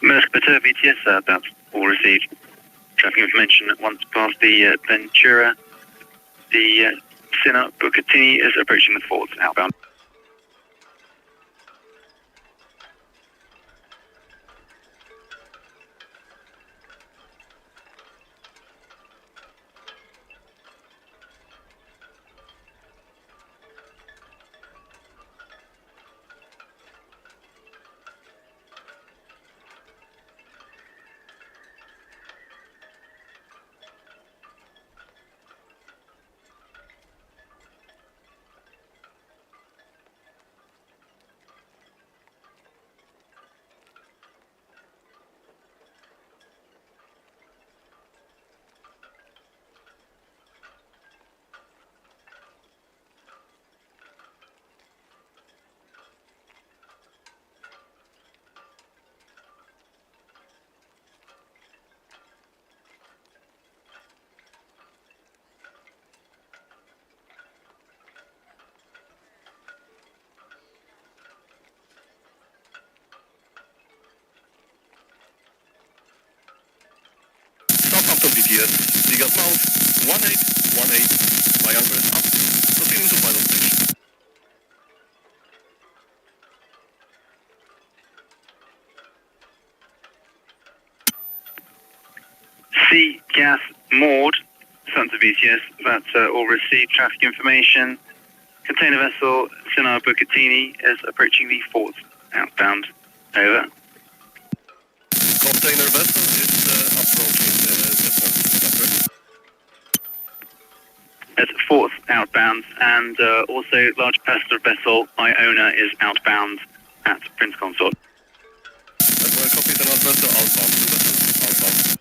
Mercator VTS, that's all received. Traffic information once past the Ventura. The Sinner Bucatini is approaching the forts outbound. Southampton VTS, Digas Mount 1818, my anchor is up, proceeding to final station. Sea Gas Moored, Santa VTS, that's all received traffic information. Container vessel Sinner Bucatini is approaching the fort outbound. Over. Container vessel is approaching the port. It's fourth outbound, and also large passenger vessel Iona is outbound at Prince Consort. Well, copy the large vessel outbound. Two vessels outbound.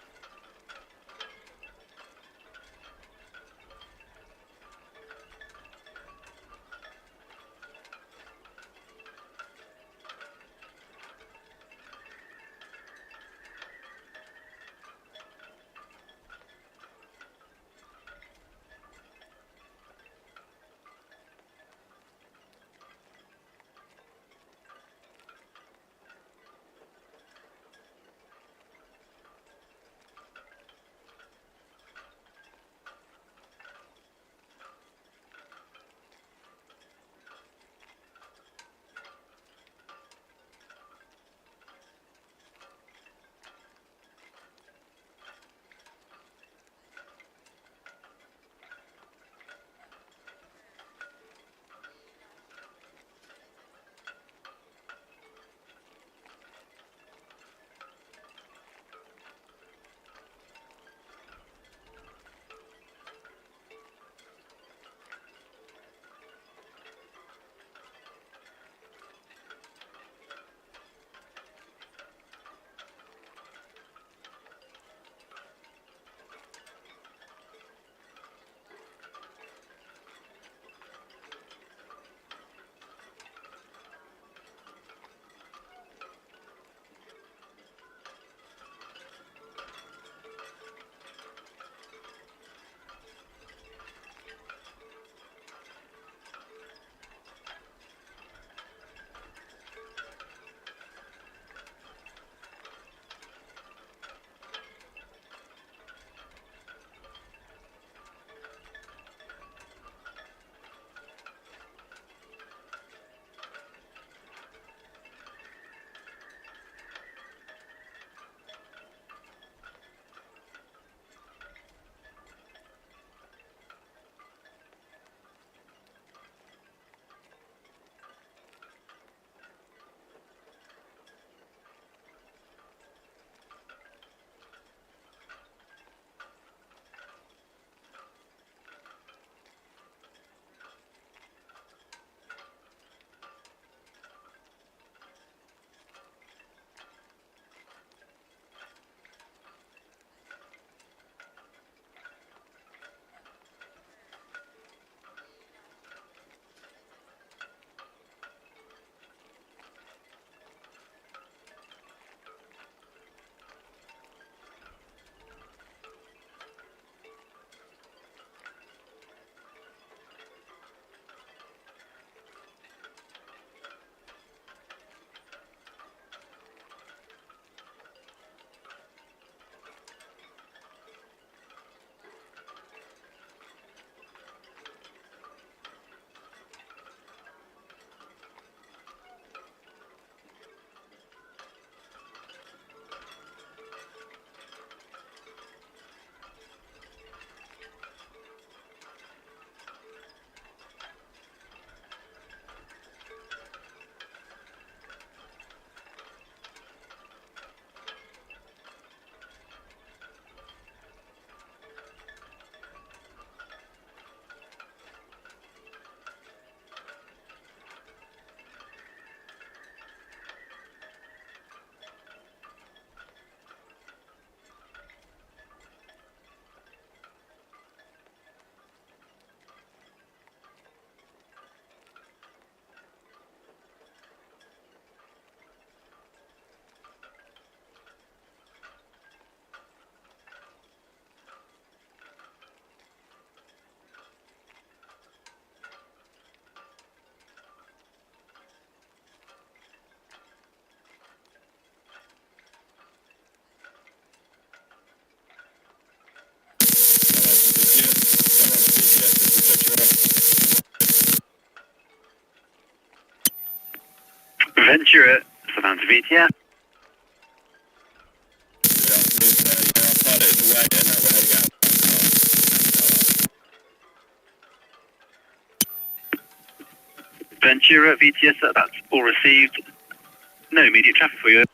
Ventura, Southampton VTS. Ventura VTS, that's all received. No immediate traffic for you.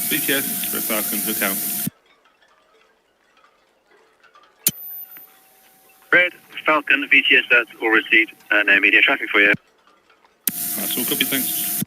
VTS, Red Falcon, hook out. Red Falcon, VTS, that's all received. No immediate traffic for you. That's all copy, thanks.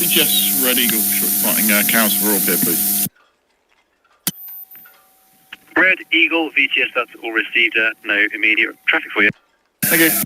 VTS, Red Eagle, short fighting cows for all here, please. Red Eagle, VTS, that's all received. No immediate traffic for you. Thank you.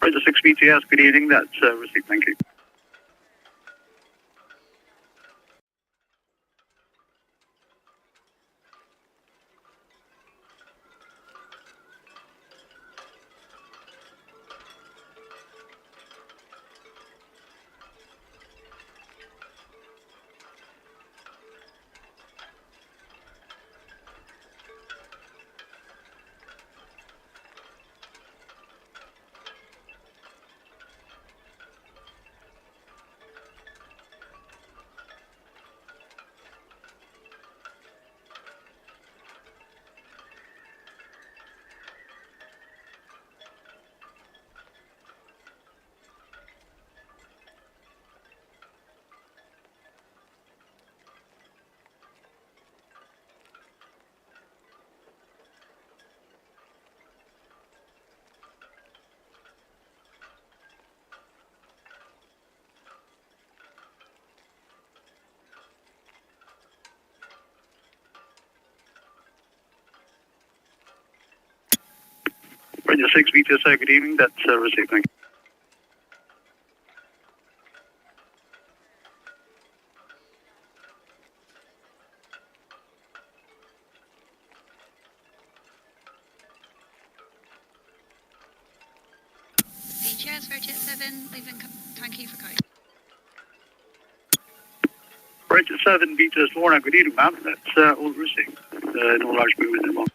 Razor 6 VTS, good evening, that's received, thank you. Razor 6 VTS, good evening, that's received, thank you. VTS, Roger 7, leaving Town Quay for code. Razor 7 VTS, Lorna, good evening, ma'am, that's all received. No large movement in the morning.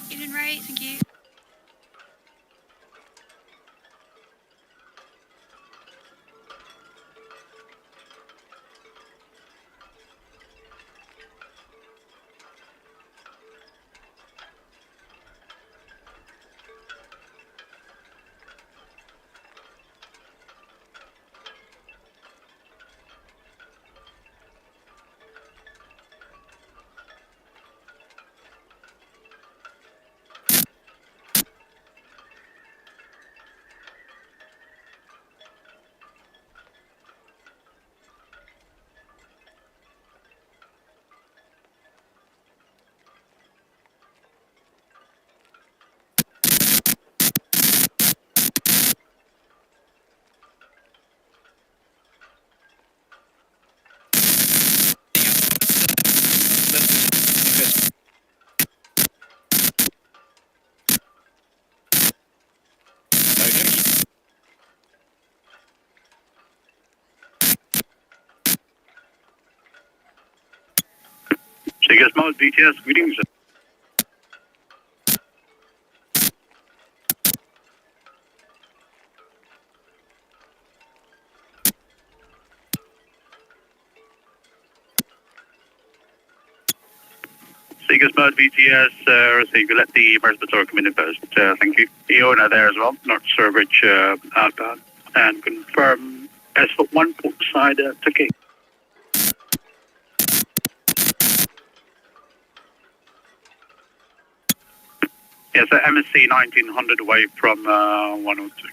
Evening, Ray, thank you. Biggest mode, BTS, greetings. Seekers mode BTS, receive. Let the Mercedes come in first. Thank you. Iona there as well. North Sturbridge outbound. And confirm S for 1 port side to King. Yes, MSC 1900 away from 102.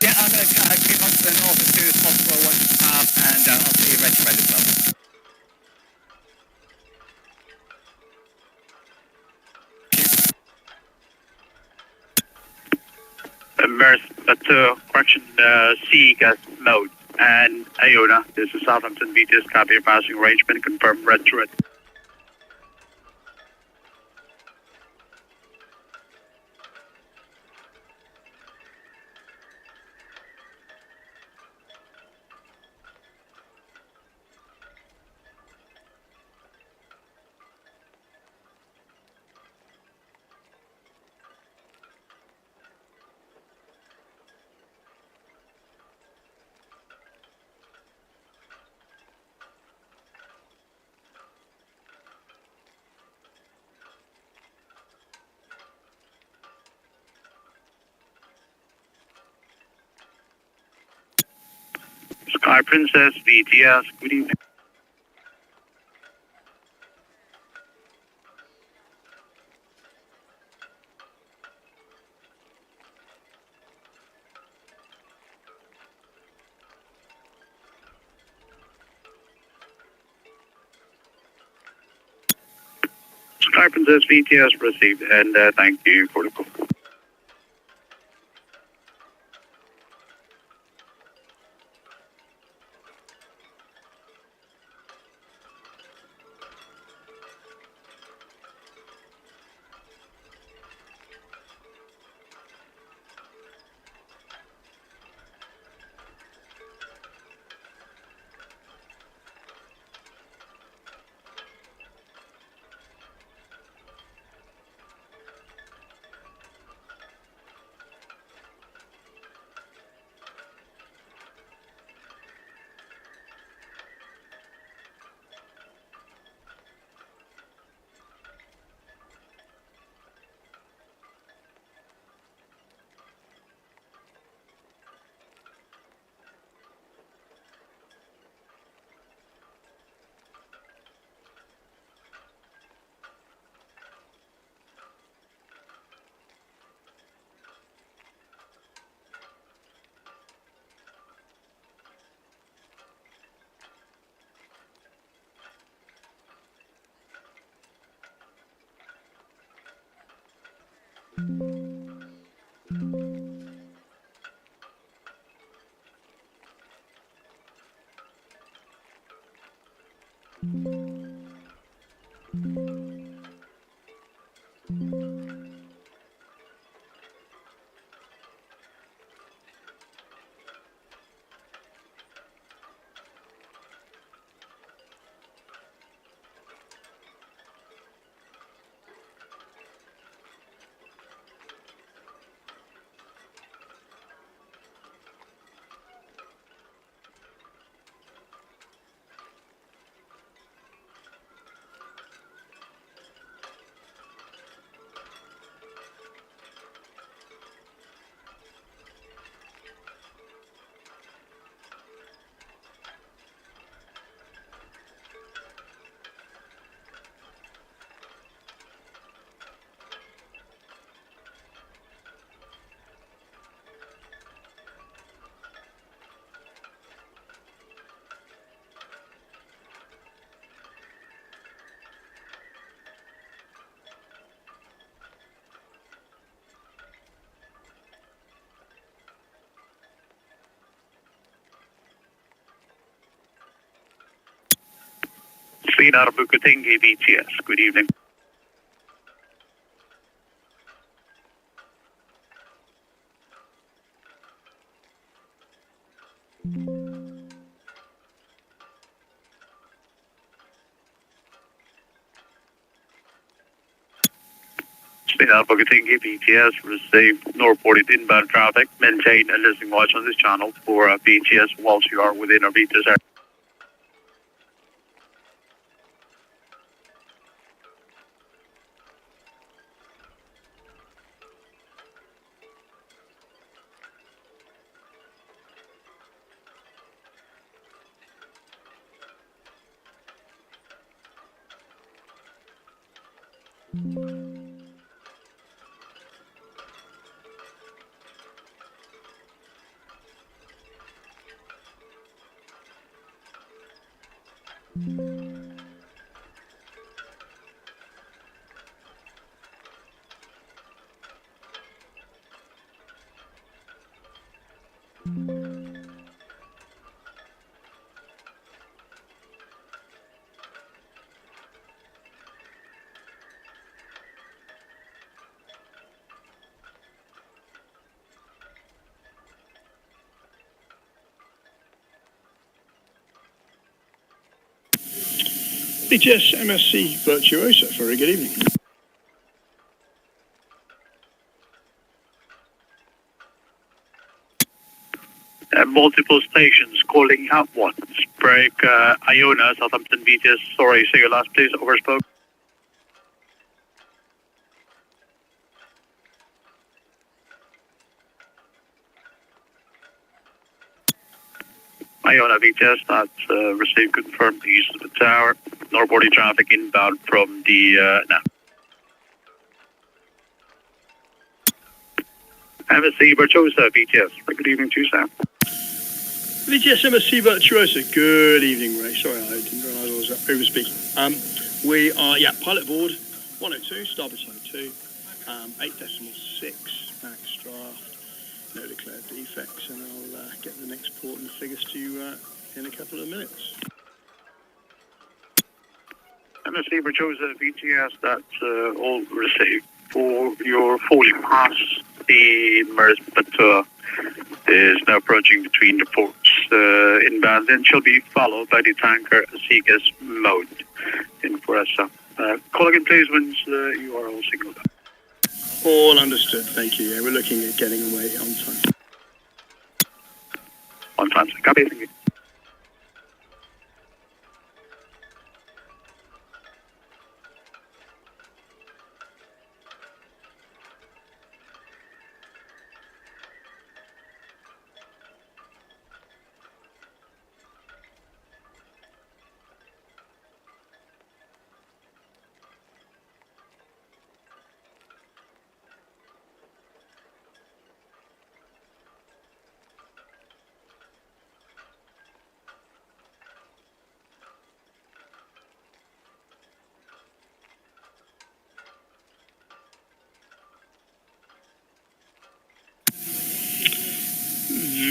Yeah, I'm going to keep on to the north as soon as possible once it's passed, and I'll see you retrograde as well. Correction, C gas mode. And Iona, this is Southampton, BTS, copy your passing arrangement, confirm red to red. Sky Princess, BTS, good evening. Sky Princess VTS received, and thank you for the call. Sridhar Bukatingi VTS, good evening. Sridhar Bukatingi VTS received no reported inbound traffic. Maintain a listening watch on this channel for VTS whilst you are within our VTS area. BTS MSC Virtuosa, very good evening. Multiple stations calling out once. Break Iona, Southampton VTS. Sorry, say your last please, overspoke. Iona VTS, that's received confirmed the use of the tower. Northboarding traffic inbound from the now. MSC Virtuosa VTS, good evening to you, Sam. VTS MSC Virtuosa, good evening, Ray. Sorry, I didn't realise I was over speaking. We are, pilot board, 102, starboard side 2, 8.6 max draft, no declared defects, and I'll get the next port and the figures to you in a couple of minutes. MSC Virtuosa VTS, that's all received. For your forwarding pass, the Ventura is now approaching between the ports inbound and shall be followed by the tanker Seagas mode in Foressa. Call again, please, once you are all signaled up. All understood, thank you. Yeah, we're looking at getting away on time. On time, sir. Copy, thank you.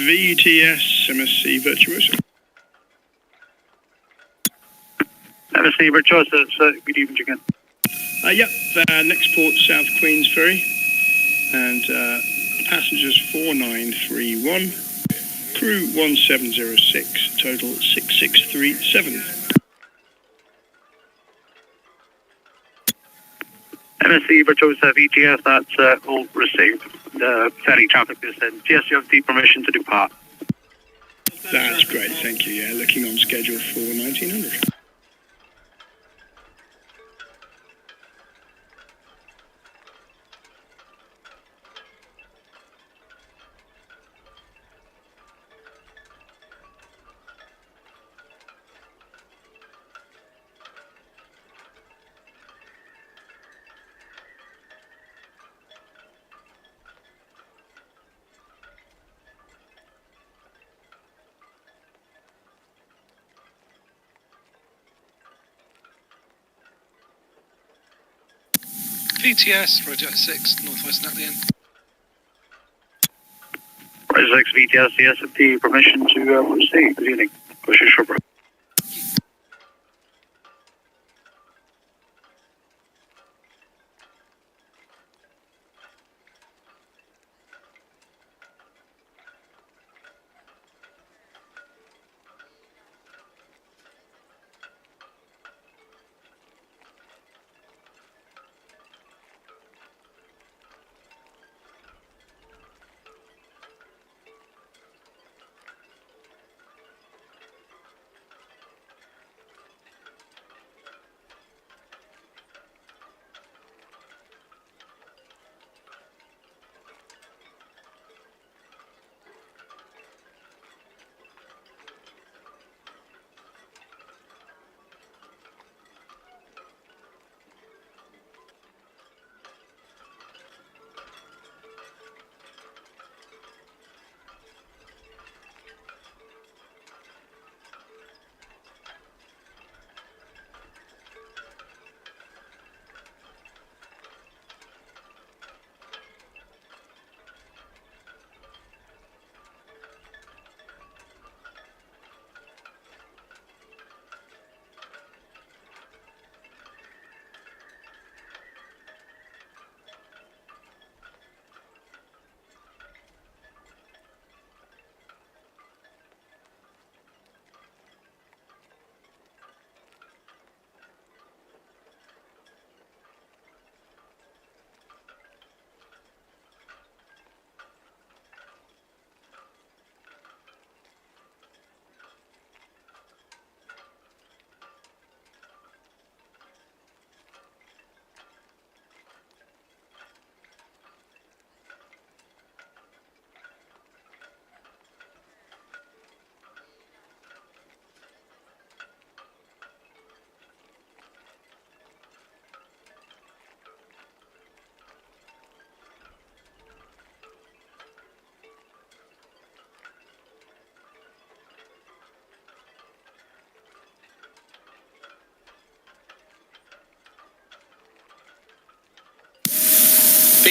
VTS MSC Virtuosa. MSC Virtuosa, sir, good evening again. Yep, next port South Queens Ferry, and passengers 4931, crew 1706, total 6637. MSC Virtuosa VTS, that's all received. The ferry traffic is in. Yes, you have the permission to depart. That's great, thank you. Yeah, looking on schedule for 1900. VTS, Roger 6, Northwest Natlian. Roger 6 VTS, yes, have the permission to proceed. Good evening. Bush Shopper.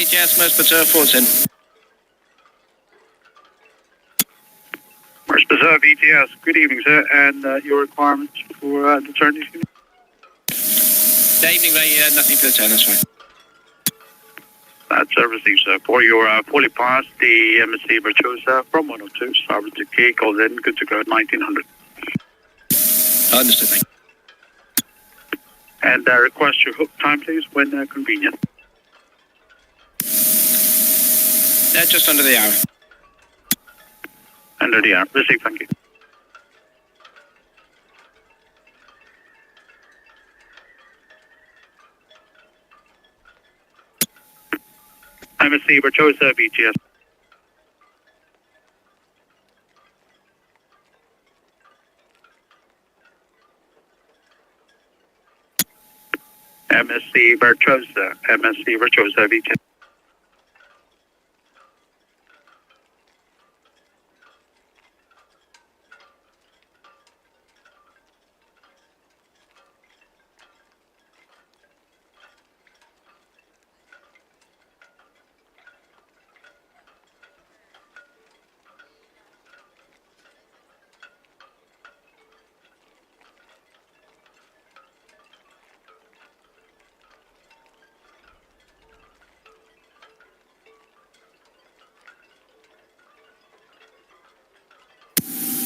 VTS, most Ventura, forwards in. First Reserve ETS, good evening, sir, and your requirements for the turn. Good evening, mate. Nothing for the turn, that's fine. That's received, sir. For your poly pass, the MSC Virtuosa from 102, starboard to Quay, calls in, good to go at 1900. Understood, mate. And request your hook time, please, when convenient. Just under the hour. Under the hour. Received, thank you. MSC Virtuosa, VTS. MSC Virtuosa, VTS.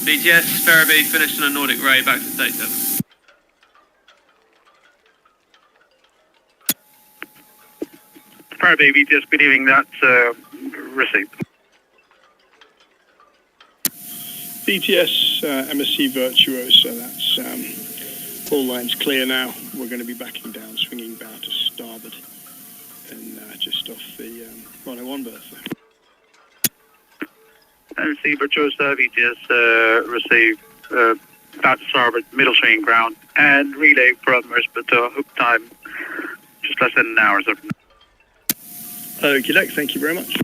BTS, Ferriby, finished on a Nordic Ray, back to State 7. Ferriby, VTS, good evening, that's received. VTS, MSC Virtuosa, that's all lines clear now. We're going to be backing down, swinging bow to starboard, and just off the 101 berth there. MSC Virtuosa, VTS, received about to starboard, middle swinging ground, and relay from Respiratory hook time, just less than an hour. Okay, thank you very much.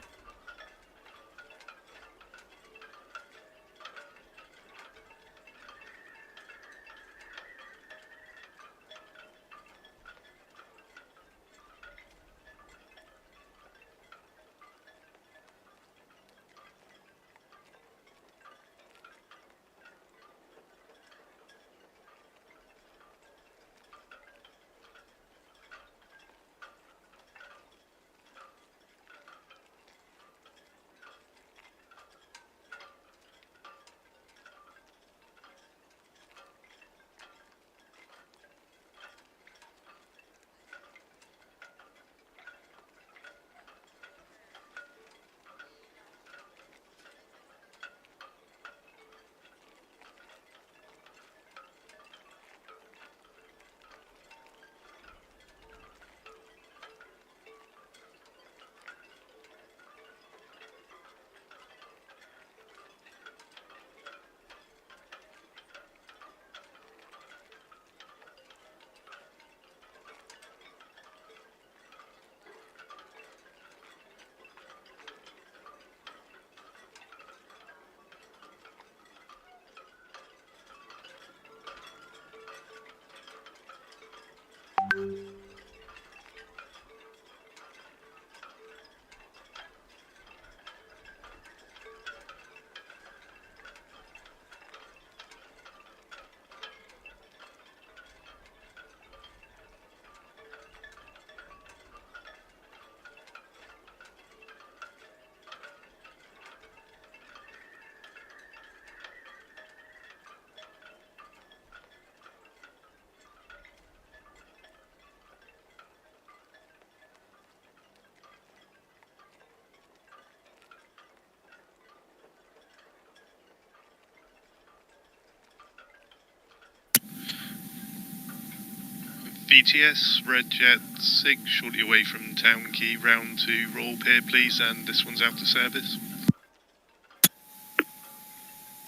VTS, Red Jet 6, shortly away from Town Quay, round to Royal Pier, please, and this one's out to service.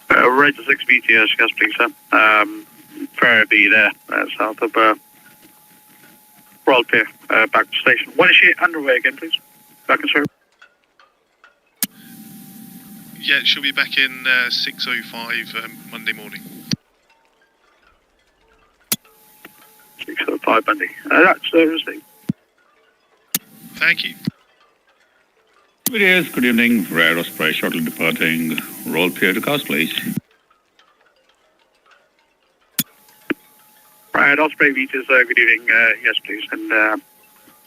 Red Jet 6 VTS, yes, please, sir. Ferriby there, south of Royal Pier, back to station. When is she underway again, please? Back in service. Yeah, she'll be back in 6:05 Monday morning. 6:05 Monday. That's received. Thank you. Yes, good evening. Rare Osprey shuttle departing. Roll pier to cast, please. Right, Osprey Vitas, good evening. Yes, please. And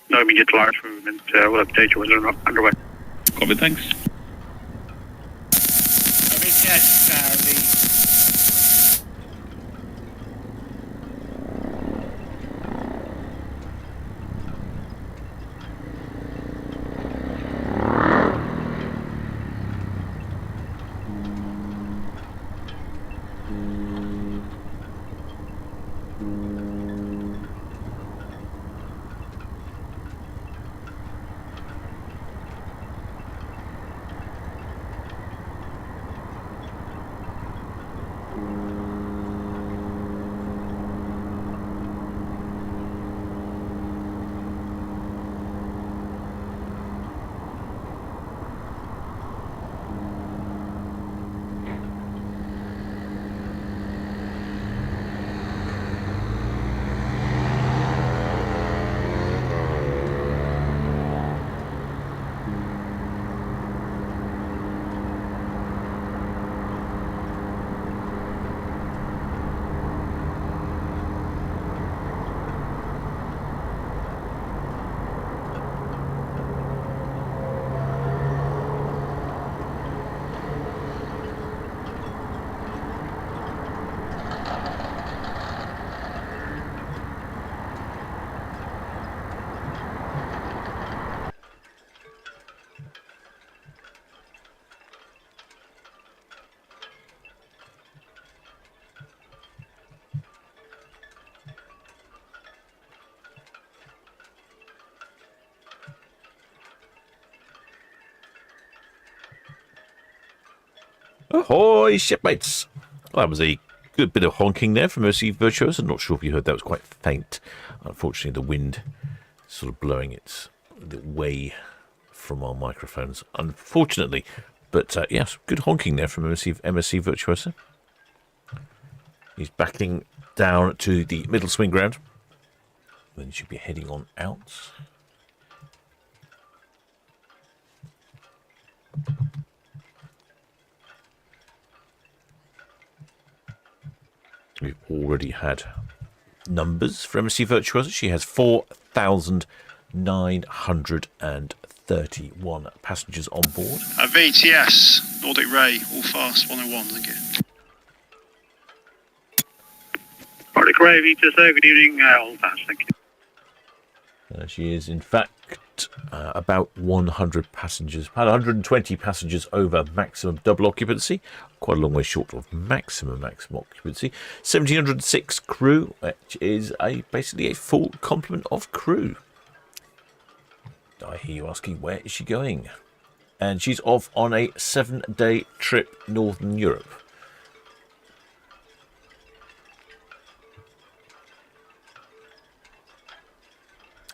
no immediate large movement. We'll update you when they're underway. Copy, thanks. VTS, the Ahoy, shipmates! Well, that was a good bit of honking there from MSC Virtuosa. I'm not sure if you heard that, was quite faint. Unfortunately, the wind sort of blowing it way from our microphones, unfortunately. But yes, good honking there from MSC Virtuosa. He's backing down to the middle swing ground. Then should be heading on out. We've already had numbers for MSC Virtuosa. She has 4,931 passengers on board. VTS, Nordic Ray, all fast, 101, thank you. Nordic Ray, Vitas, good evening. All fast, thank you. She is, in fact, about 100 passengers, about 120 passengers over maximum double occupancy. Quite a long way short of maximum occupancy. 1,706 crew, which is basically a full complement of crew. I hear you asking, where is she going? And she's off on a 7-day trip Northern Europe.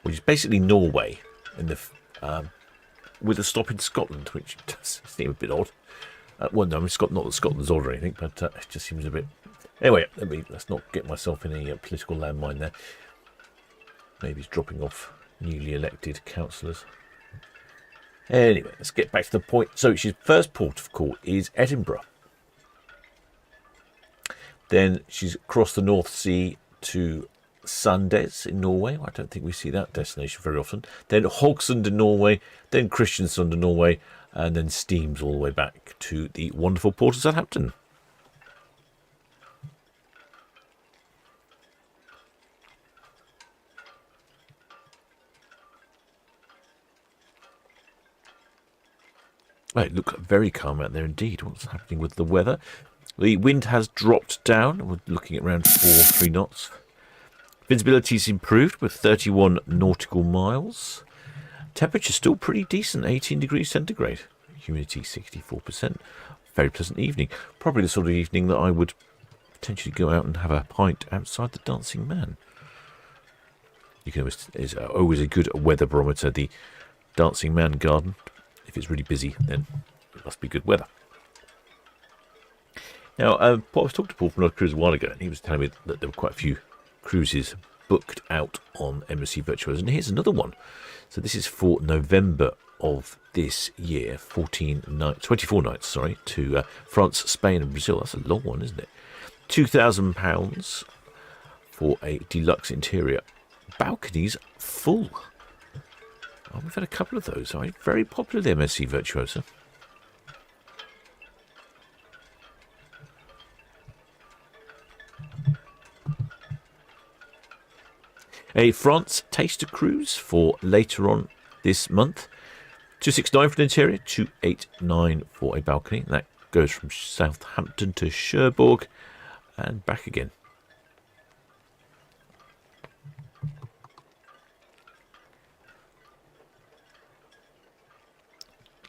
Which is basically Norway, in the with a stop in Scotland, which does seem a bit odd. Well, no, not that Scotland's odd or anything, but it just seems a bit... Anyway, let's not get myself in a political landmine there. Maybe he's dropping off newly elected councillors. Anyway, let's get back to the point. So, she's first port of call is Edinburgh. Then she's across the North Sea to Sandnes in Norway. I don't think we see that destination very often. Then Haugesund in Norway, then Kristiansund in Norway, and then steams all the way back to the wonderful port of Southampton. Right, look very calm out there indeed. What's happening with the weather? The wind has dropped down. We're looking at around 4-3 knots. Visibility's improved with 31 nautical miles. Temperature still pretty decent, 18 degrees centigrade. Humidity 64%. Very pleasant evening. Probably the sort of evening that I would potentially go out and have a pint outside the Dancing Man. You can is always a good weather barometer, the Dancing Man Garden. If it's really busy, then it must be good weather. Now, I was talking to Paul from North Cruise a while ago, and he was telling me that there were quite a few cruises booked out on MSC Virtuosa, and here's another one. So this is for November of this year, 24 nights, to France, Spain and Brazil. That's a long one, isn't it? £2,000 for a deluxe interior. Balconies full. Oh, we've had a couple of those. Very popular, the MSC Virtuosa. A France taster cruise for later on this month. 269 for an interior, 289 for a balcony. That goes from Southampton to Cherbourg and back again.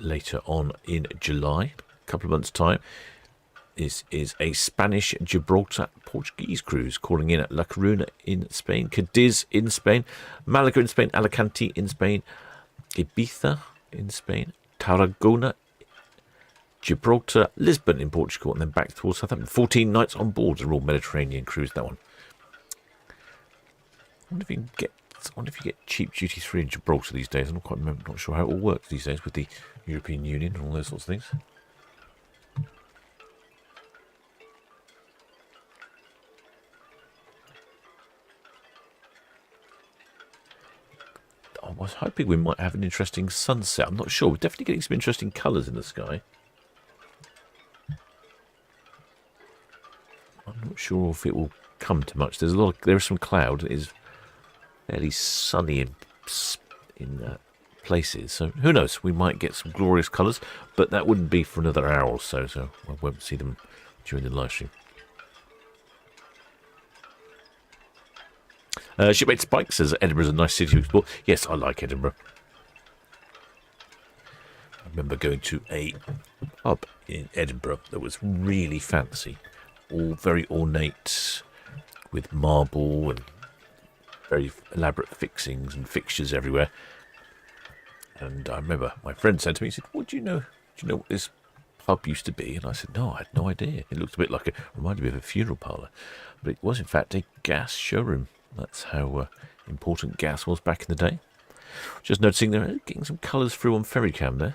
Later on in July, a couple of months' time, this is a Spanish Gibraltar Portuguese cruise calling in at La Coruna in Spain, Cadiz in Spain, Malaga in Spain, Alicante in Spain, Ibiza in Spain, Tarragona, Gibraltar, Lisbon in Portugal, and then back towards Southampton. 14 nights on board the Royal Mediterranean cruise, that one. I wonder if you get cheap duty free in Gibraltar these days. I'm not sure how it all works these days with the European Union and all those sorts of things. I was hoping we might have an interesting sunset. I'm not sure. We're definitely getting some interesting colours in the sky. I'm not sure if it will come to much. There is some cloud. It is fairly sunny in places. So who knows? We might get some glorious colours, but that wouldn't be for another hour or so. So I won't see them during the live stream. Shipmate Spike says Edinburgh's a nice city to explore. Yes, I like Edinburgh. I remember going to a pub in Edinburgh that was really fancy, all very ornate, with marble and very elaborate fixings and fixtures everywhere. And I remember my friend said to me, he said, "Well, do you know what this pub used to be?" And I said, "No, I had no idea. It looked a bit like reminded me of a funeral parlour, but it was in fact a gas showroom." That's how important gas was back in the day. Just noticing they're getting some colours through on ferry cam there.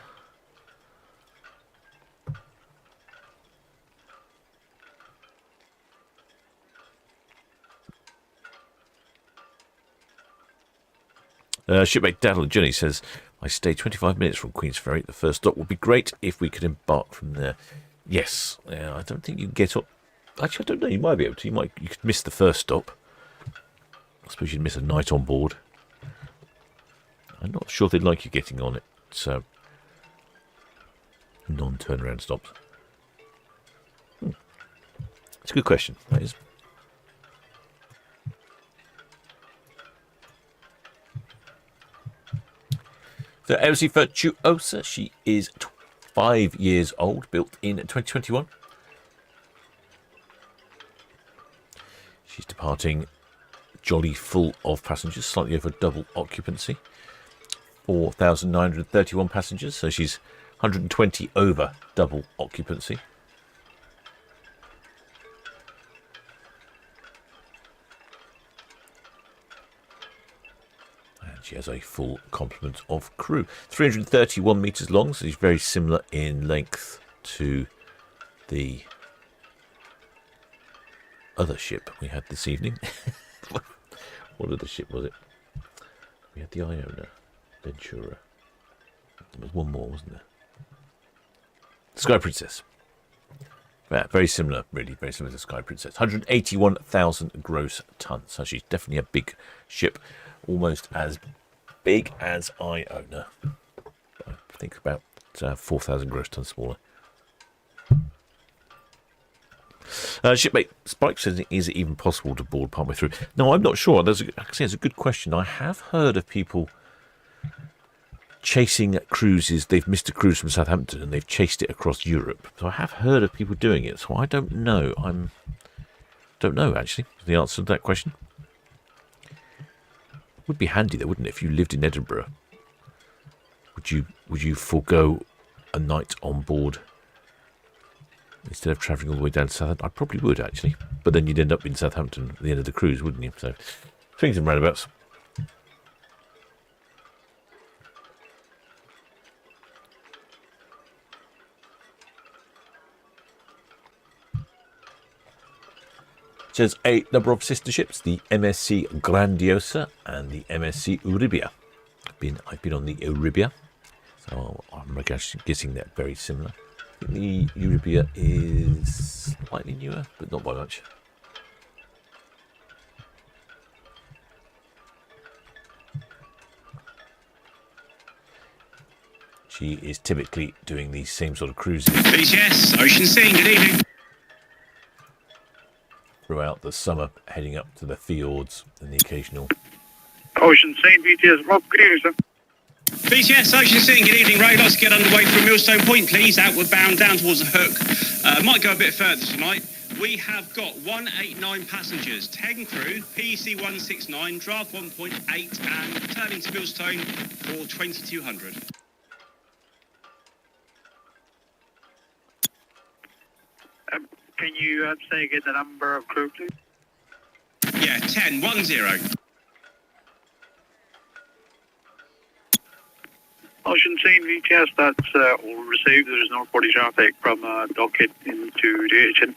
Shipmate Daddle Jenny says, "I stay 25 minutes from Queen's Ferry. The first stop would be great if we could embark from there." Yes, I don't think you can get up. Actually, I don't know. You might be able to. You could miss the first stop. I suppose you'd miss a night on board. I'm not sure they'd like you getting on it. So, non-turnaround stops. It's a good question, that is. So, MSC Virtuosa, she is 5 years old, built in 2021. She's departing jolly full of passengers, slightly over double occupancy. 4,931 passengers, so she's 120 over double occupancy. And she has a full complement of crew. 331 metres long, so she's very similar in length to the other ship we had this evening. What other ship was it? We had the Iona, Ventura. There was one more, wasn't there? Sky Princess. Yeah, very similar, really, very similar to Sky Princess. 181,000 gross tons. So she's definitely a big ship, almost as big as Iona. I think about 4,000 gross tons smaller. Shipmate Spike says, "Is it even possible to board partway through?" No, I'm not sure. It's a good question. I have heard of people chasing cruises. They've missed a cruise from Southampton and they've chased it across Europe. So I have heard of people doing it. So I don't know. Don't know actually the answer to that question. It would be handy though, wouldn't it? If you lived in Edinburgh, would you forego a night on board instead of travelling all the way down to Southampton? I probably would, actually. But then you'd end up in Southampton at the end of the cruise, wouldn't you? So, swings and roundabouts. She has a number of sister ships, the MSC Grandiosa and the MSC Euribia. I've been on the Euribia, so I'm guessing they're very similar. I think the Euribia is slightly newer, but not by much. She is typically doing the same sort of cruises. BTS, Ocean Scene, good evening. Throughout the summer, heading up to the fjords and the occasional. Ocean Scene, BTS, Rob, good evening, sir. BTS, Ocean Scene, good evening. Ray, let's get underway from Millstone Point, please. Outward bound, down towards the hook. Might go a bit further tonight. We have got 189 passengers, 10 crew, PEC 169, draft 1.8, and turning to Millstone for 2200. Can you say again the number of crew, please? Yeah, 10, 10. Ocean Scene, VTS, that's all received. There's no reported traffic from docket into the ocean.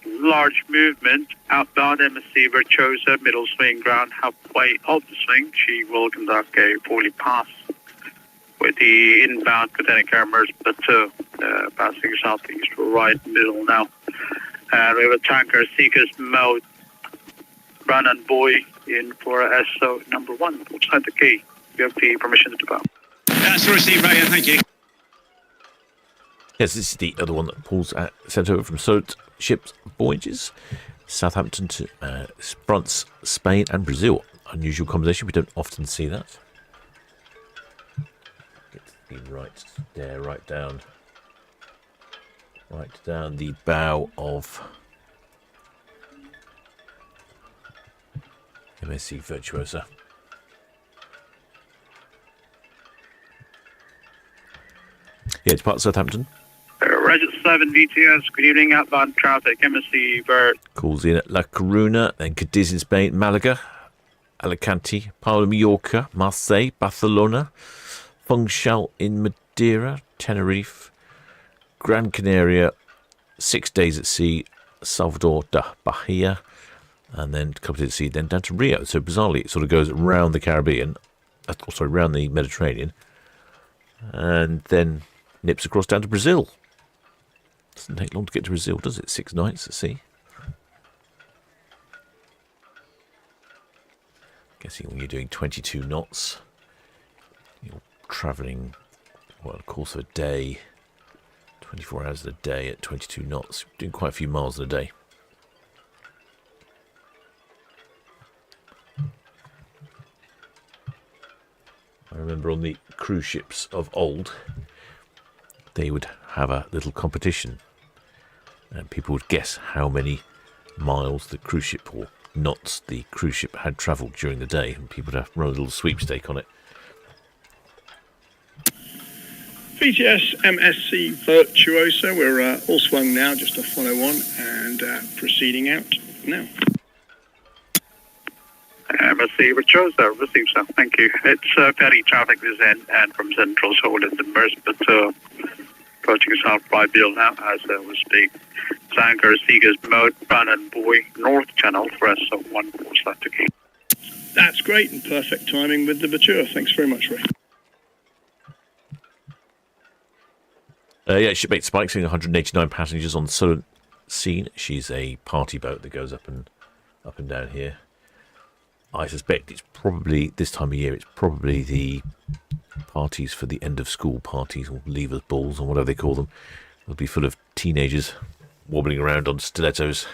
Large movement outbound MSC Virtuosa, middle swing ground, halfway up the swing. She will conduct a 40 pass with the inbound Botanic cameras, but passing southeast to right middle now. We have a tanker Seekers mode, run and buoy in for SO number 1 outside the quay. You have the permission to depart. That's received, Ray, thank you. Yes, this is the other one that pulls sent over from Solent Ships voyages. Southampton to France, Spain and Brazil. Unusual combination, we don't often see that. Get the right there, right down the bow of MSC Virtuosa. Yeah, depart Southampton. Roger 7 VTS, good evening, outbound traffic, MSC Vert. Calls in at La Coruna, then Cadiz in Spain, Malaga, Alicante, Palma Mallorca, Marseille, Barcelona, Funchal in Madeira, Tenerife, Gran Canaria, 6 days at sea, Salvador da Bahia, and then a couple of days at sea, then down to Rio. So bizarrely, it sort of goes around the Caribbean, around the Mediterranean, and then nips across down to Brazil. Doesn't take long to get to Brazil, does it? 6 nights at sea. Guessing when you're doing 22 knots, you're travelling, well, of course, of a day, 24 hours a day at 22 knots, doing quite a few miles in a day. I remember on the cruise ships of old, they would have a little competition and people would guess how many miles the cruise ship or knots the cruise ship had travelled during the day, and people would have run a little sweepstake on it. VTS MSC Virtuosa, we're all swung now, just off 101 and proceeding out now. MSC Virtuosa, received, sir. Thank you. It's ferry traffic this end and from Central Solent and Merce, but approaching South by Bill now as we speak. Tanker Seekers mode, run and buoy, North Channel for SO1 outside the quay. That's great and perfect timing with the Ventura. Thanks very much, Ray. Yeah, shipmate Spike, seeing 189 passengers on the Solent scene. She's a party boat that goes up and down here. I suspect it's probably, this time of year, it's probably the parties for the end of school parties, or leavers balls, or whatever they call them. It'll be full of teenagers wobbling around on stilettos.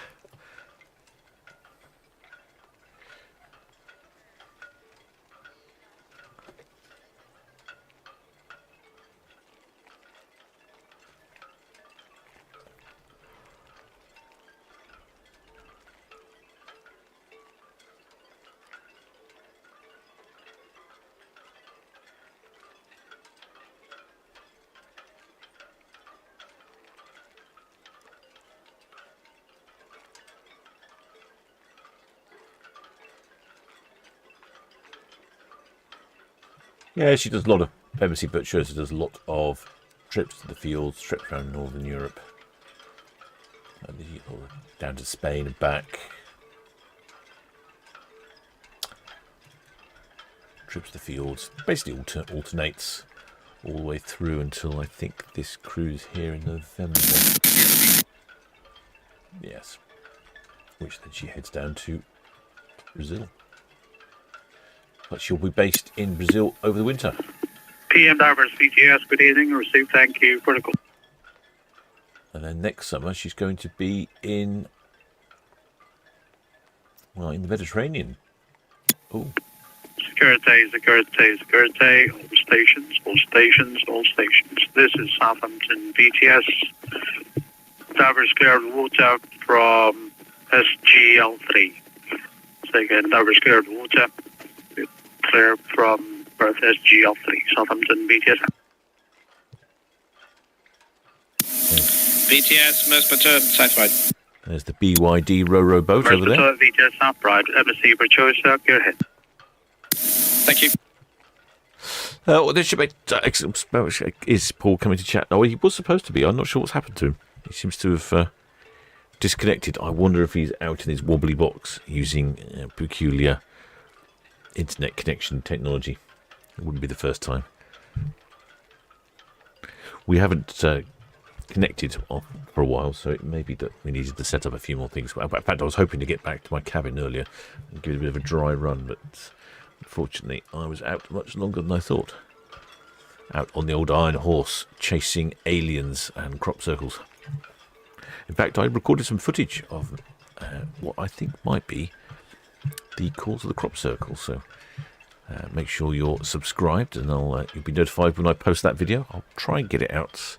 Yeah, she does a lot of, MSC Virtuosa does a lot of trips to the fields, trips around Northern Europe. down to Spain and back. Trips to the fields. Basically alternates all the way through until I think this cruise here in November. Yes. Which then she heads down to Brazil. But she'll be based in Brazil over the winter. PM Divers VTS, good evening. Received, thank you for the call. And then next summer she's going to be in, well, in the Mediterranean. Oh. Security, security, security. All stations, all stations, all stations. This is Southampton VTS. Divers cleared water from SGL3. So again, divers cleared water. Clear from berth SGL3. Southampton VTS. VTS, Merspatern, Southside. There's the BYD Ro-Ro boat over there. VTS Southside, MSC Virtuosa, go ahead. Thank you. Well, this should be, is Paul coming to chat? No, he was supposed to be. I'm not sure what's happened to him. He seems to have disconnected. I wonder if he's out in his wobbly box using peculiar internet connection technology. It wouldn't be the first time. We haven't connected for a while, so it may be that we needed to set up a few more things. In fact, I was hoping to get back to my cabin earlier and give it a bit of a dry run, but unfortunately I was out much longer than I thought. Out on the old iron horse, chasing aliens and crop circles. In fact, I recorded some footage of what I think might be the calls of the crop circle, so make sure you're subscribed and you'll be notified when I post that video. I'll try and get it out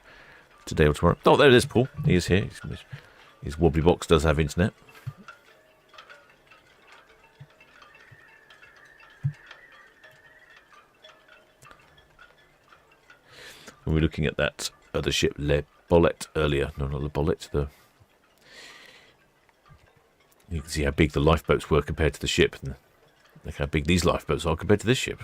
today or tomorrow. Oh, there it is, Paul. He is here. His wobbly box does have internet. We were looking at that other ship, Le Bellot, earlier. No, not Le Bellot. You can see how big the lifeboats were compared to the ship. And look how big these lifeboats are compared to this ship.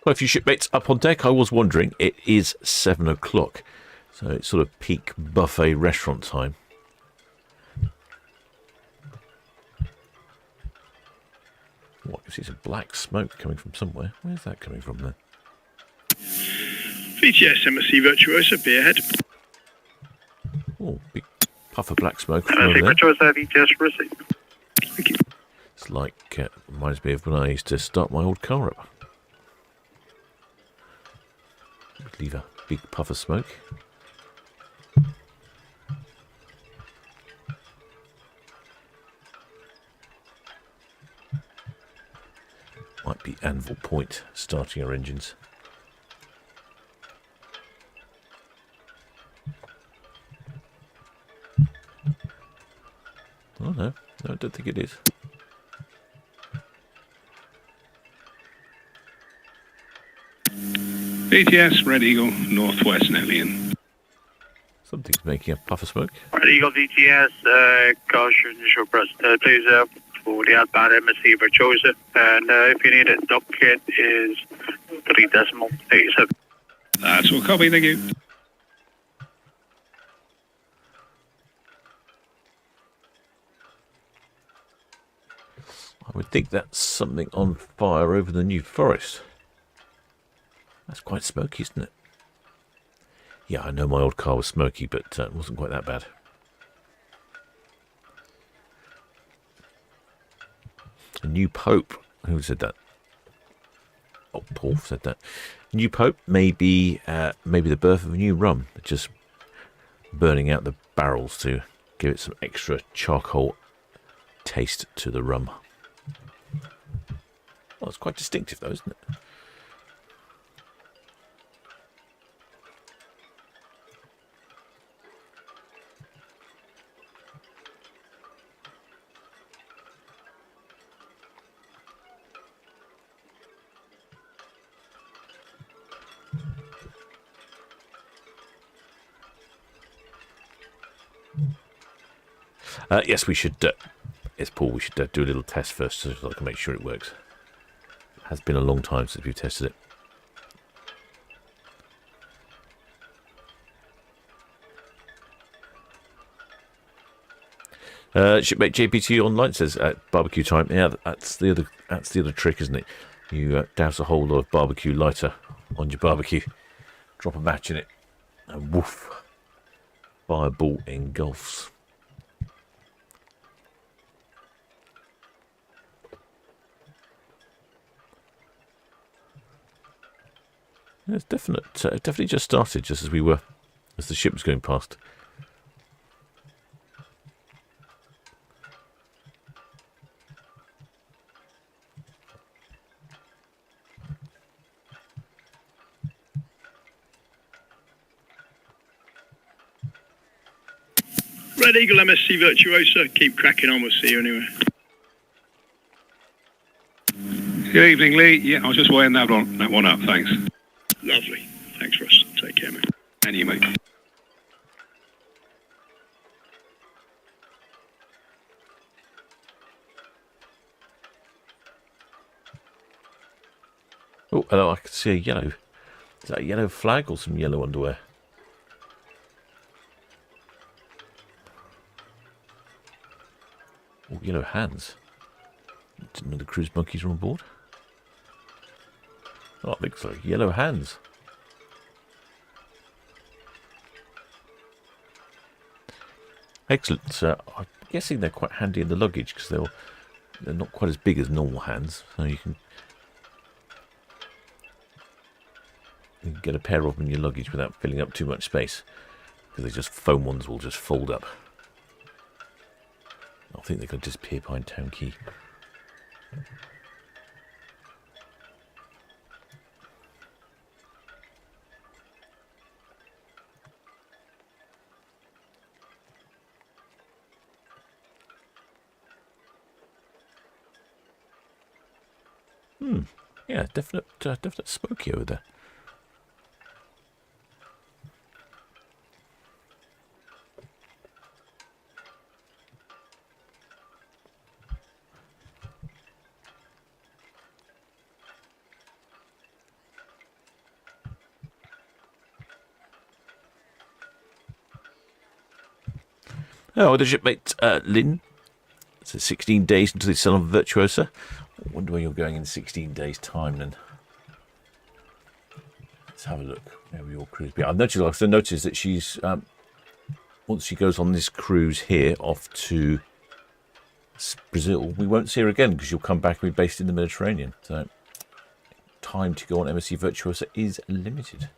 Quite a few shipmates up on deck. I was wondering, it is 7 o'clock, so it's sort of peak buffet restaurant time. What, I see some black smoke coming from somewhere. Where's that coming from then? VTS MSC Virtuosa, be ahead. Oh, big puff of black smoke from over MSC there. Virtuosa, VTS received. Thank you. It's like, reminds me of when I used to start my old car up. Leave a big puff of smoke. Might be Anvil Point starting our engines. Oh no, I don't think it is. VTS, Red Eagle, Northwest Nellian. Something's making a puff of smoke. Red Eagle VTS, caution, short press, please, for the outbound MSC Virtuosa. And if you need it, dock kit is 3.87. That's all copy, thank you. I would think that's something on fire over the New Forest. That's quite smoky, isn't it? Yeah, I know my old car was smoky, but it wasn't quite that bad. A new Pope. Who said that? Oh, Paul said that. New Pope may be maybe the birth of a new rum. Just burning out the barrels to give it some extra charcoal taste to the rum. Well, it's quite distinctive though, isn't it? Yes, we should. Yes, Paul, we should do a little test first so I can make sure it works. It has been a long time since we've tested it. Shipmate JPT online says barbecue time. Yeah, that's the other trick, isn't it? You douse a whole lot of barbecue lighter on your barbecue, drop a match in it, and woof, fireball engulfs. Yeah, it's definitely just started, just as the ship was going past. Red Eagle MSC Virtuosa, keep cracking on, we'll see you anyway. Good evening, Lee. Yeah, I was just weighing that one up, thanks. Lovely. Thanks, Russ. Take care, mate. And you, mate. Oh, hello, I can see a yellow. Is that a yellow flag or some yellow underwear? Oh, yellow hands. Didn't know the cruise monkeys were on board. Oh, it looks like yellow hands. Excellent. I'm guessing they're quite handy in the luggage because they're not quite as big as normal hands, so you can get a pair of them in your luggage without filling up too much space, because they just foam ones will just fold up. I think they're going to disappear behind Town Quay. Yeah, definite smoky over there. Oh, the shipmate Lynn. So 16 days until the Solent Virtuosa. I wonder where you're going in 16 days' time then. Let's have a look. Where will your cruise be? I've noticed that she's once she goes on this cruise here off to Brazil, we won't see her again because she'll come back and be based in the Mediterranean. So time to go on MSC Virtuosa is limited.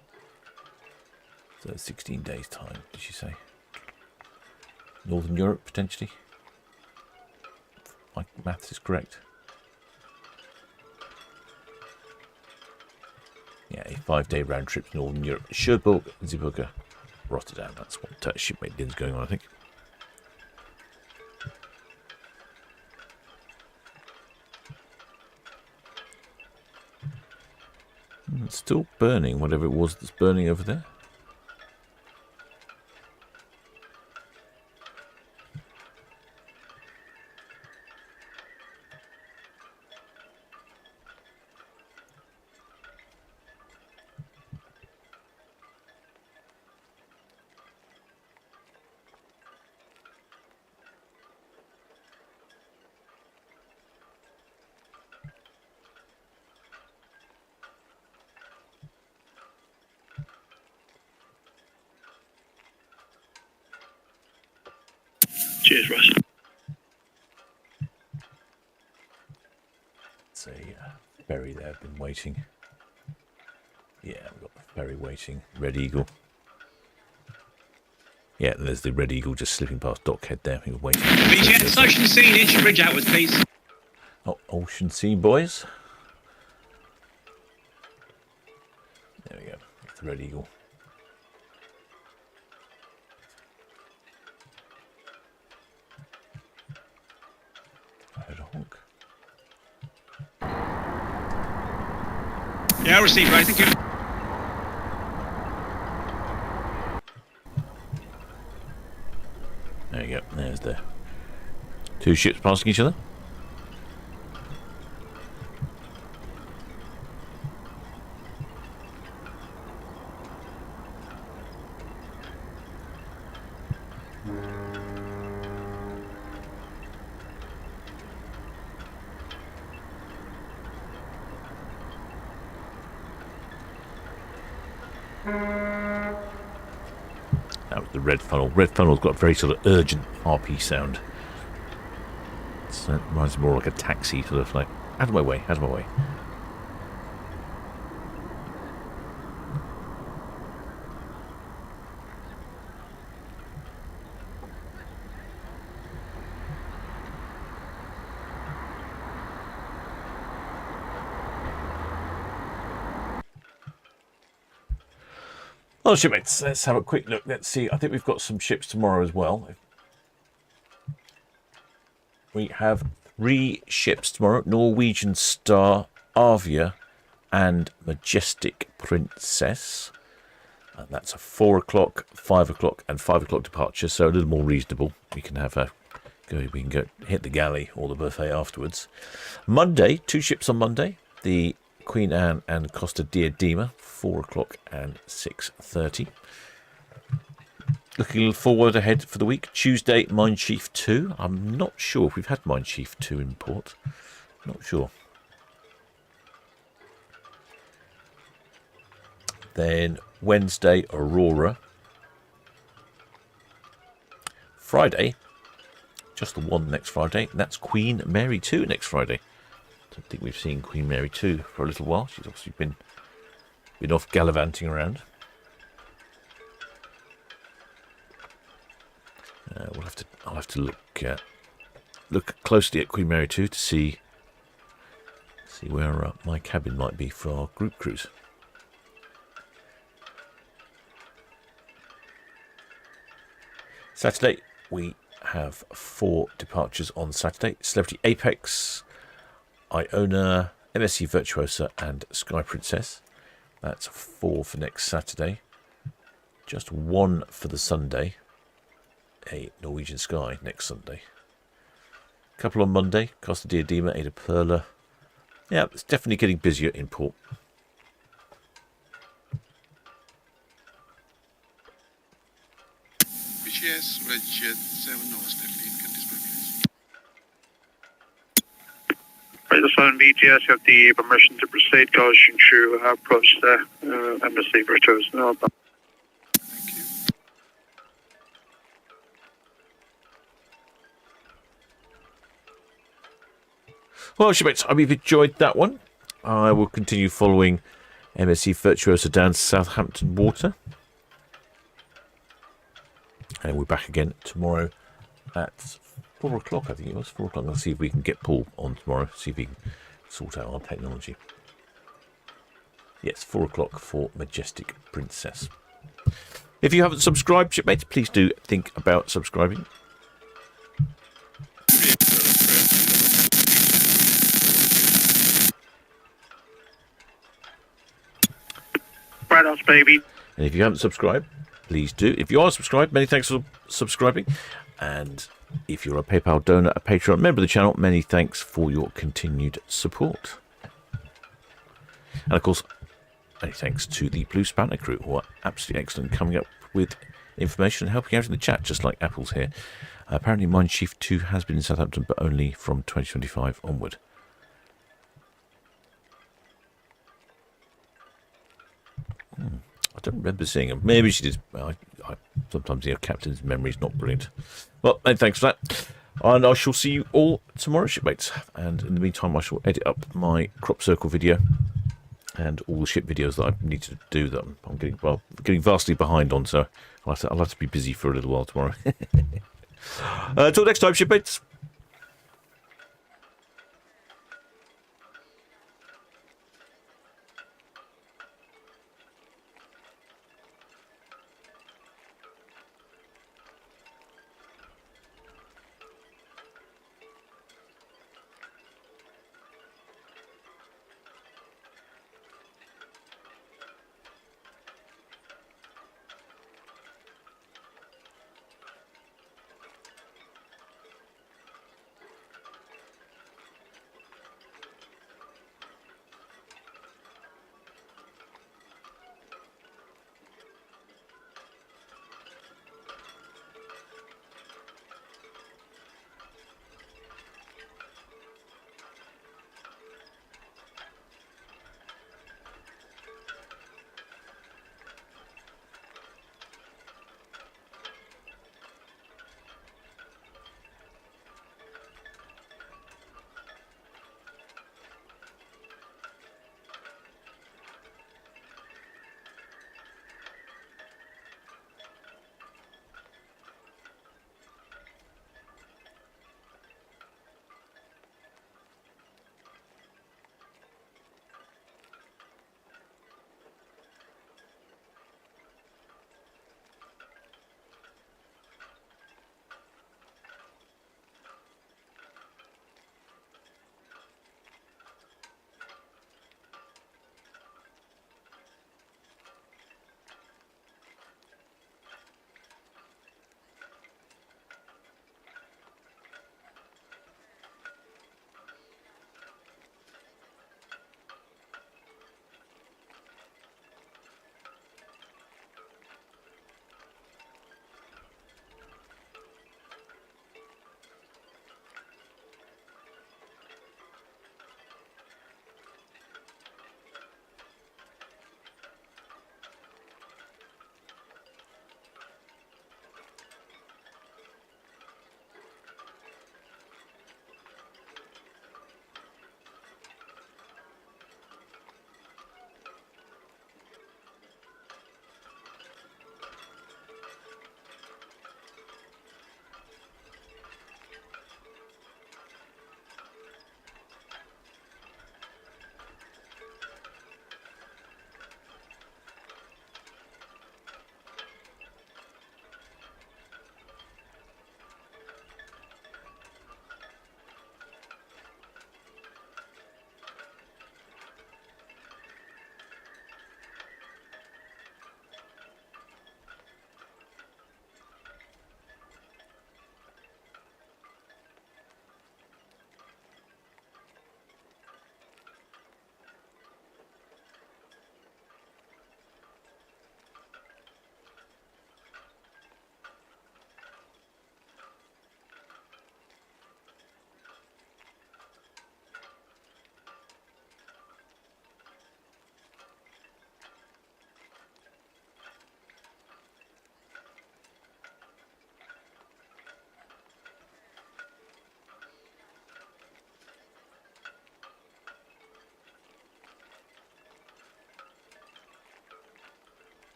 So 16 days' time, did she say? Northern Europe, potentially. My maths is correct. Yeah, a 5-day round trip to Northern Europe. Cherbourg, Zeebrugge, Rotterdam. That's what shipmate Lynn's going on, I think. It's still burning, whatever it was that's burning over there. Cheers, Russ. It's a ferry there, been waiting. Yeah, we've got the ferry waiting. Red Eagle. Yeah, and there's the Red Eagle just slipping past Dockhead there. He was waiting. BGS, Ocean Sea, inch bridge outwards, please. Oh, Ocean Sea, boys. There we go. That's the Red Eagle. I heard a honk. Yeah, I'll receive, right, thank you. There you go. There's the Two ships passing each other. That was the red funnel. Red funnel's got a very sort of urgent harpy sound. So it reminds me more like a taxi, sort of like, out of my way, out of my way. Oh, shipmates, let's have a quick look. Let's see. I think we've got some ships tomorrow as well. We have 3 ships tomorrow. Norwegian Star, Avia, and Majestic Princess. And that's a 4 o'clock, 5 o'clock, and 5 o'clock departure, so a little more reasonable. We can have a go. We can go hit the galley or the buffet afterwards. Monday, 2 ships on Monday. The Queen Anne and Costa Diadema, 4 o'clock and 6:30. Looking forward ahead for the week. Tuesday, Mine Chief 2. I'm not sure if we've had Mine Chief 2 in port. Not sure. Then Wednesday, Aurora. Friday, just the one next Friday. And that's Queen Mary 2 next Friday. Don't think we've seen Queen Mary 2 for a little while. She's obviously been off gallivanting around. I'll have to look closely at Queen Mary 2 to see where my cabin might be for our group cruise. Saturday we have 4 departures on Saturday. Celebrity Apex, Iona, MSC Virtuosa, and Sky Princess. That's 4 for next Saturday. Just 1 for the Sunday. A Norwegian Sky next Sunday. Couple on Monday. Costa Diadema, Ada Perla. Yeah, it's definitely getting busier in port. BGS, Red Jet 7 North, can display, please. Right, the Solent BTS have the permission to proceed. Guys, to approach the MSC Virtuosa. Well, shipmates, I hope you've enjoyed that one. I will continue following MSC Virtuosa down Southampton water. And we're back again tomorrow at 4 o'clock, I think it was. 4 o'clock. I'll see if we can get Paul on tomorrow, see if we can sort out our technology. Yes, 4 o'clock for Majestic Princess. If you haven't subscribed, shipmates, please do think about subscribing. Right on, baby. And if you haven't subscribed, please do. If you are subscribed, many thanks for subscribing. And if you're a PayPal donor, a Patreon member of the channel, many thanks for your continued support. And of course, many thanks to the Blue Spanner crew, who are absolutely excellent, coming up with information and helping out in the chat, just like Apple's here. Apparently, Mine Chief 2 has been in Southampton, but only from 2025 onward. I don't remember seeing her. Maybe she did. Sometimes the captain's memory is not brilliant. Well, many thanks for that. And I shall see you all tomorrow, shipmates. And in the meantime, I shall edit up my crop circle video and all the ship videos that I need to do that I'm getting vastly behind on. So I'll have to be busy for a little while tomorrow. Until next time, shipmates.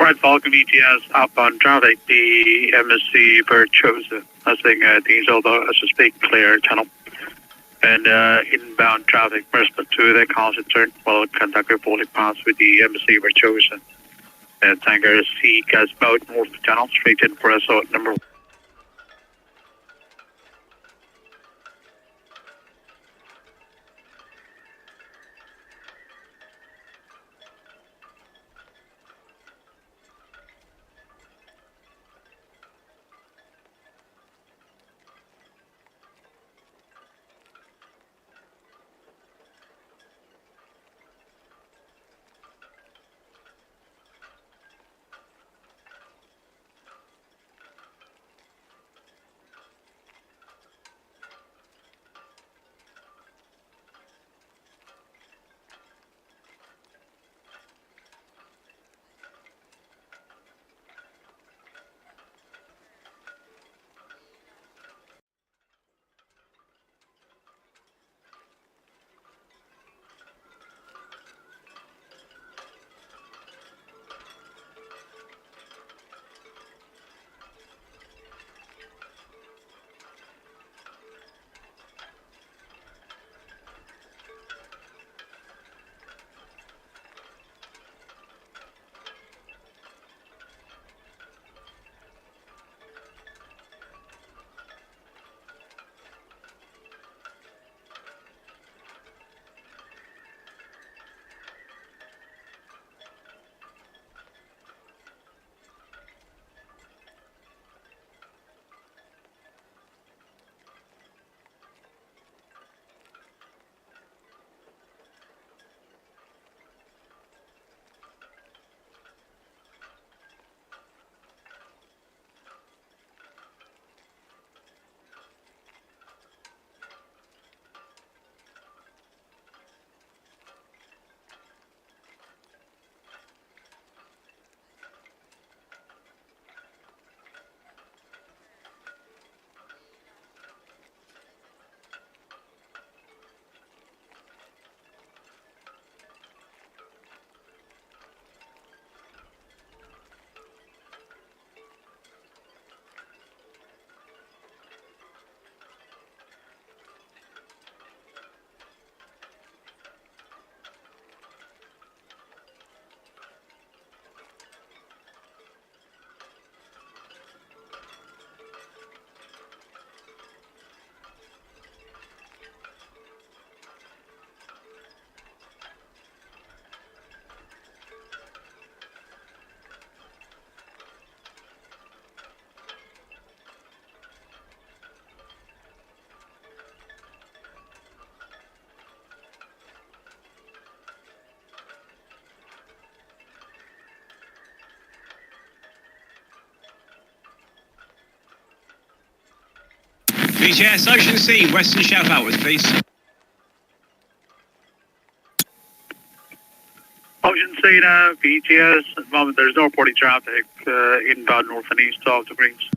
Right, Falcon VTS, outbound traffic, the MSC Virtuosa. I think these are the, as we speak, clear channel. And inbound traffic, Brisbane 2, they concentrate while conduct a boarding pass with the MSC Virtuosa. Tanker C gas boat north channel, straight in for SO number 1. VTS, Ocean Sea, Western Shelf outwards, please. Ocean Sea now, VTS. At the moment, there's no reporting traffic inbound north and east of the Greens.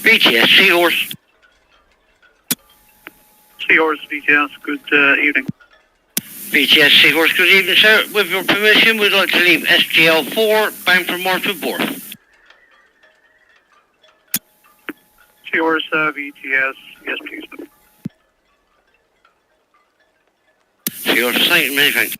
VTS, Seahorse. Seahorse, VTS, good evening. VTS, Seahorse, good evening, sir. With your permission, we'd like to leave SGL4, bound for Martha Borth. Seahorse, VTS, yes please. Seahorse, thank you, many thanks.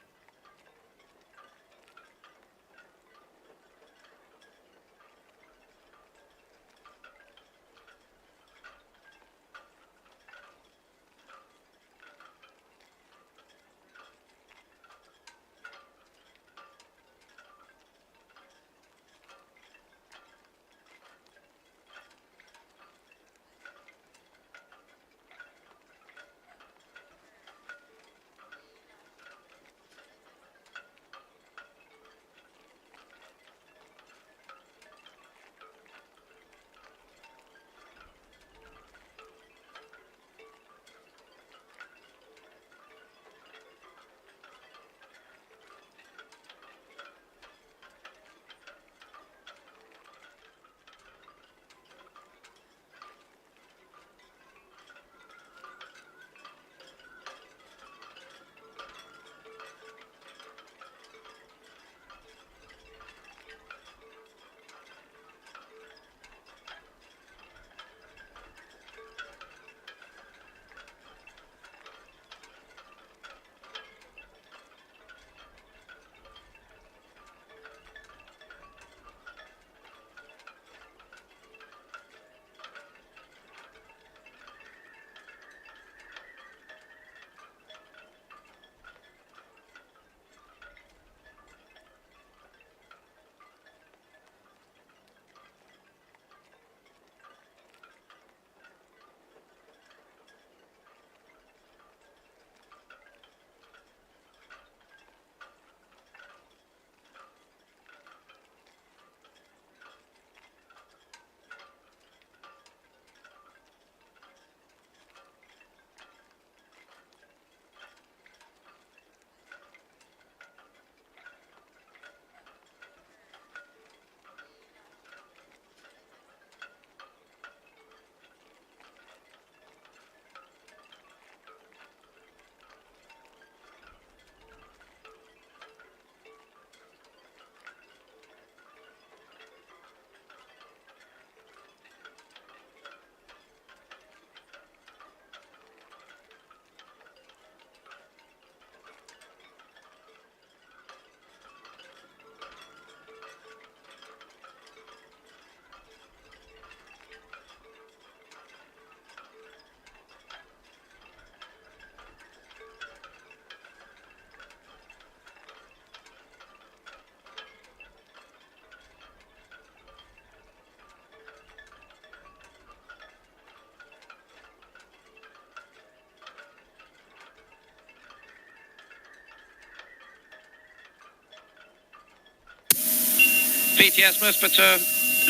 VTS, Merspet,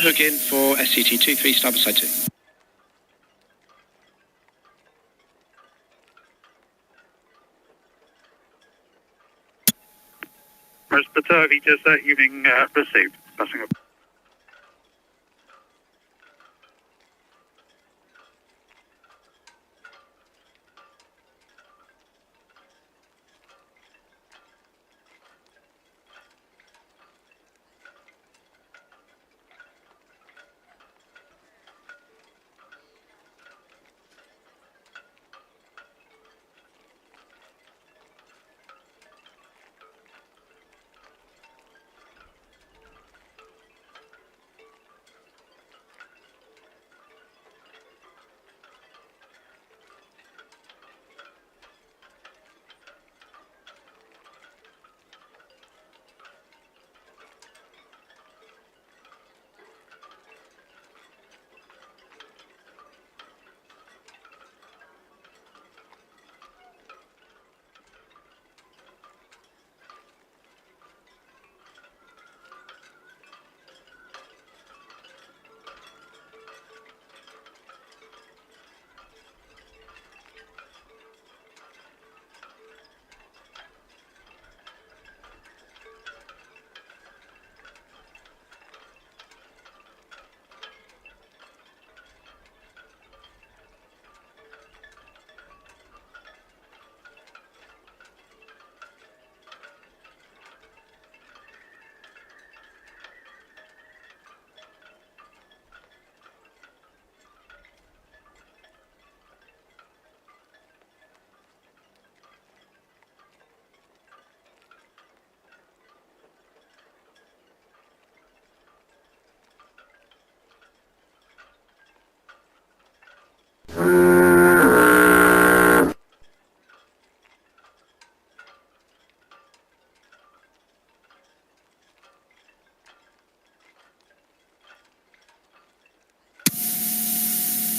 hook in for SCT 23, starboard side 2. Merspet, VTS, evening, received. Passing up.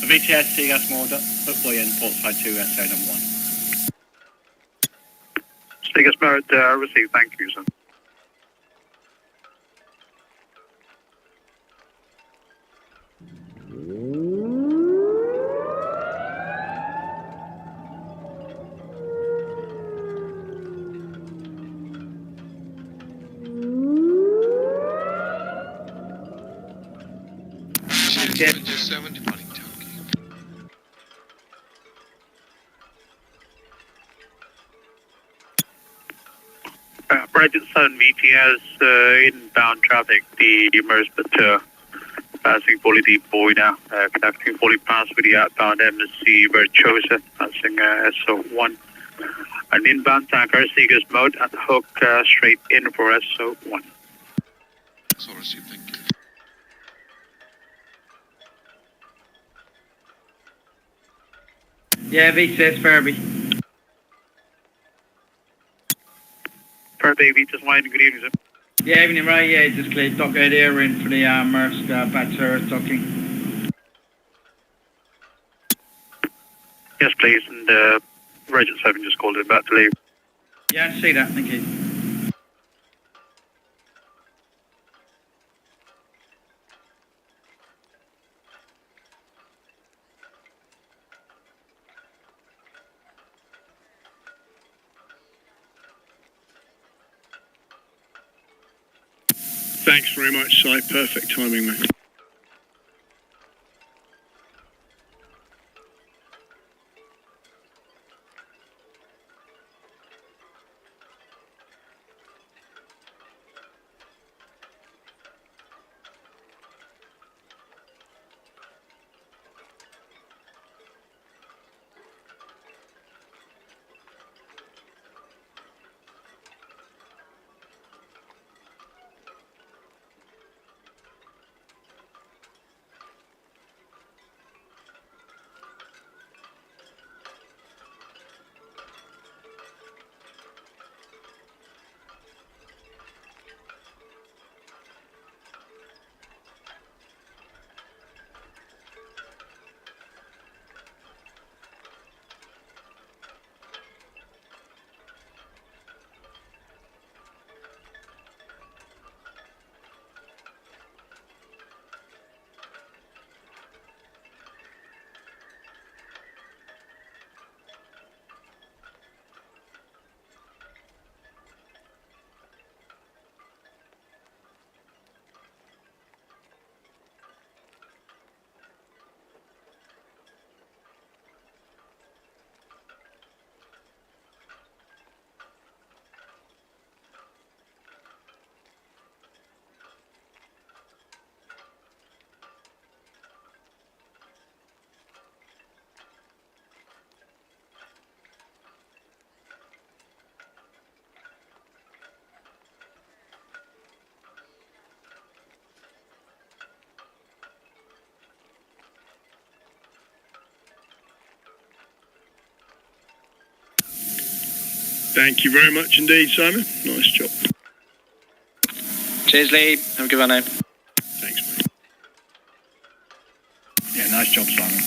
VTS Seagas Mode, Footboy in Portside 2, SA number 1. Seagas Mode, received, thank you, sir. Just 7 departing Town Quay. Bridget 7 VTS, inbound traffic, the Ventura, passing fully deep void now, conducting fully past with the outbound MSC Virtuosa, passing SO1. An inbound tanker, Seagas Mode, at the hook, straight in for SO1. So received, thank you. Yeah, VTS Furby. Furby, VTS Line, good evening, sir. Yeah, evening, right, yeah, just cleared dock out here in for the Maersk Ventura docking. Yes, please, and Regent 7 just called it about to leave. Yeah, I see that, thank you. Thanks very much, Si. Perfect timing, mate. Thank you very much indeed, Simon. Nice job. Cheers, Lee. Have a good one now. Thanks, mate. Yeah, nice job, Simon.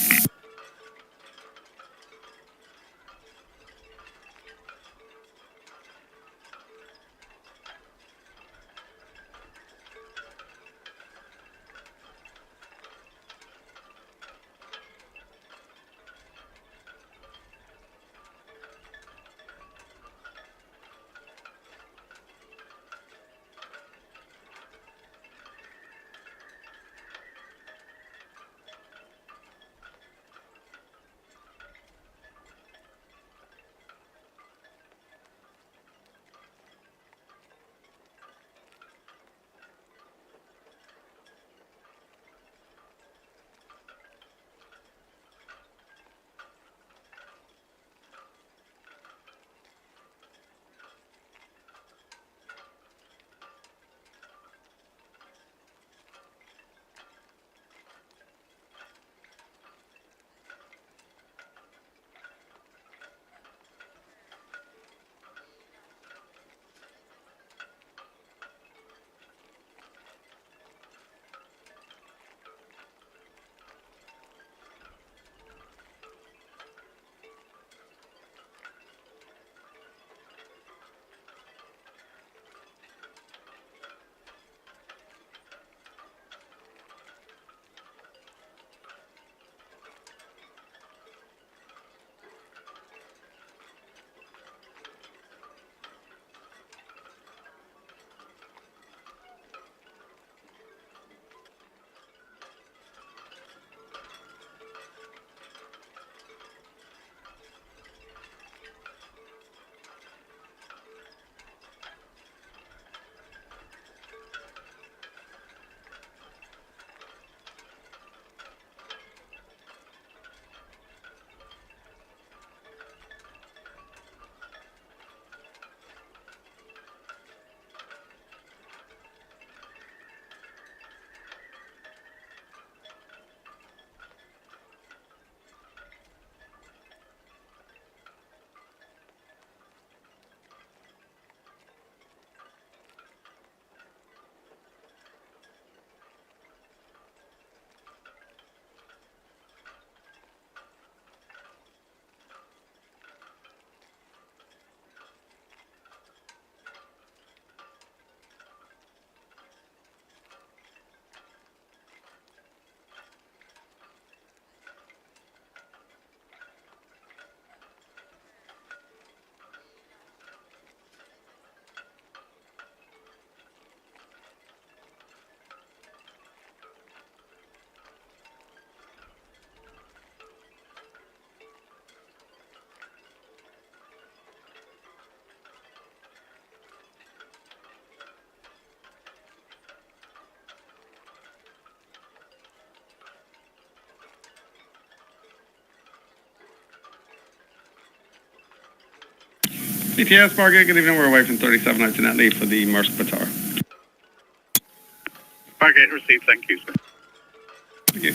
VTS, Margaret, good evening. We're away from 37 out to net lead for the Maersk Batar. Margate received, thank you, sir. Thank you.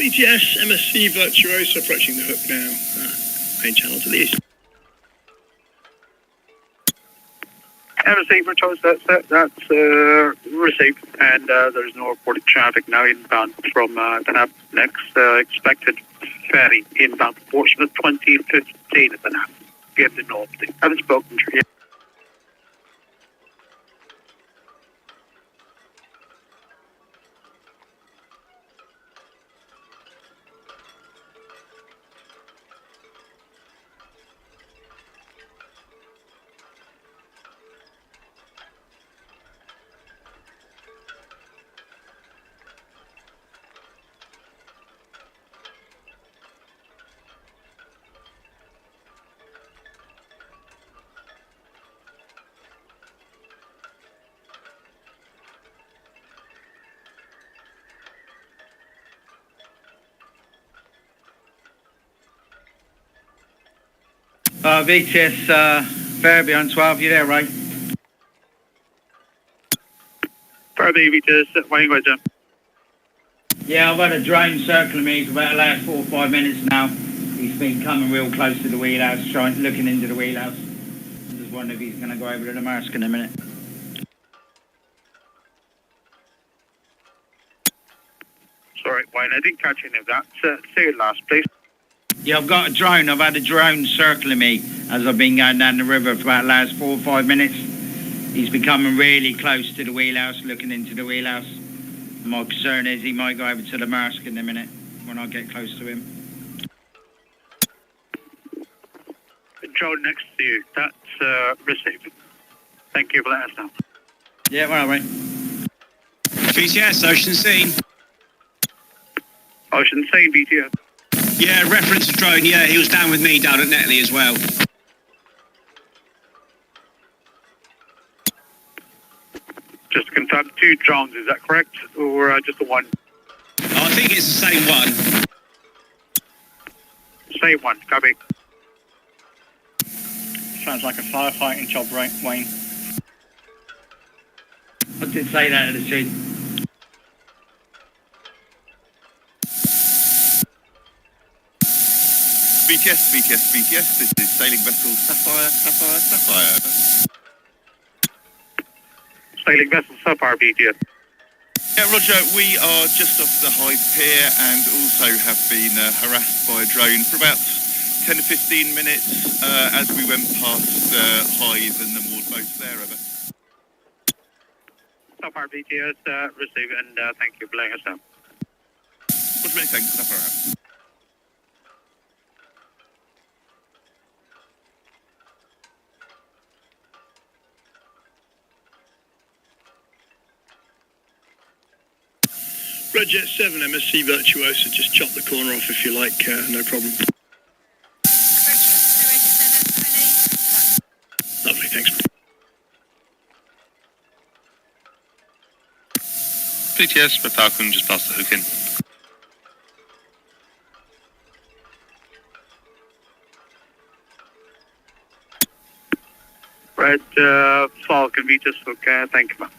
VTS, MSC Virtuosa approaching the hook now. Main channel to the east. MSC Virtuosa, that's received, and there's no reported traffic now inbound from the NAP. Next expected ferry inbound to Portsmouth 2015 at the NAP. Give the north. Haven't spoken to you. VTS, Fairby on 12, you there, right? Fairby, VTS, where you guys doing? Yeah, I've had a drone circling me for about the last 4 or 5 minutes now. He's been coming real close to the wheelhouse, looking into the wheelhouse. I'm just wondering if he's going to go over to the Maersk in a minute. Sorry, Wayne, I didn't catch any of that. Say it last, please. Yeah, I've got a drone. I've had a drone circling me as I've been going down the river for about the last 4 or 5 minutes. He's becoming really close to the wheelhouse, looking into the wheelhouse. My concern is he might go over to the Maersk in a minute when I get close to him. Control next to you. That's received. Thank you for letting us know. Yeah, well, right. VTS, Ocean Scene. Ocean, same BTS. Yeah, reference to drone. Yeah, he was down with me down at Netley as well. Just to confirm, 2 drones, is that correct? Or just the one? I think it's the same one. Same one, copy. Sounds like a firefighting job, right, Wayne? I did say that at the chief. BTS, this is sailing vessel Sapphire. Sailing vessel Sapphire, BTS. Yeah, Roger, we are just off the Hyde Pier and also have been harassed by a drone for about 10 to 15 minutes as we went past Hyde and the moored boats there, over. Sapphire, BTS, receive and thank you for letting us know. Roger, many thanks, Sapphire out. Red Jet 7, MSC Virtuosa, just chop the corner off if you like, no problem. Lovely, thanks. BTS, Red Falcon, just past the hook in. Red Falcon, we just look, thank you, ma'am.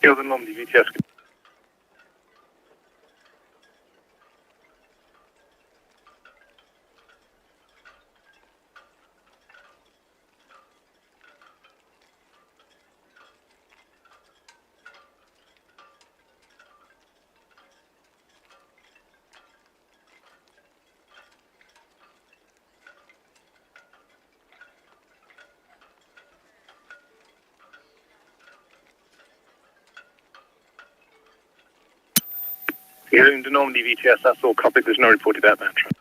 Kilo Normandy VTS. Kilo Normandy VTS, that's all copied. There's no reported outbound traffic.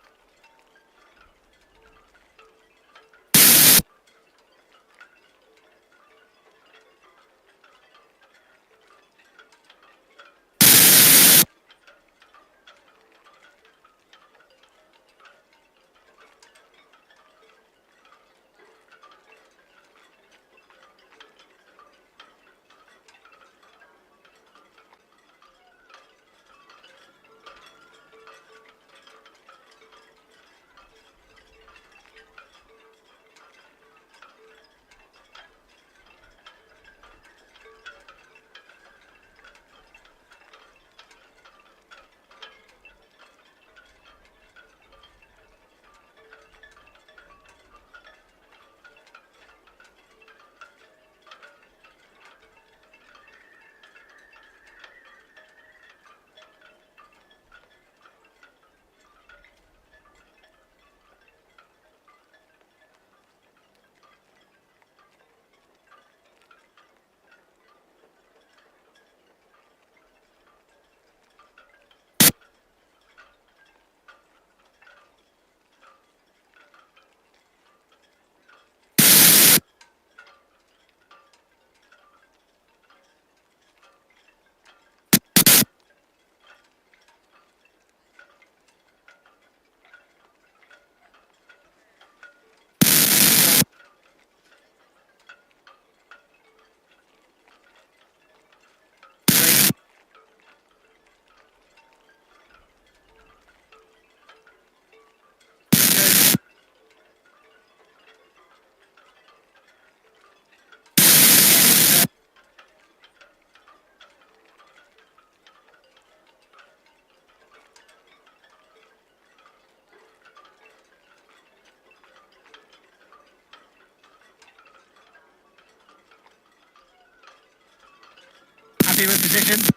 Happy with position?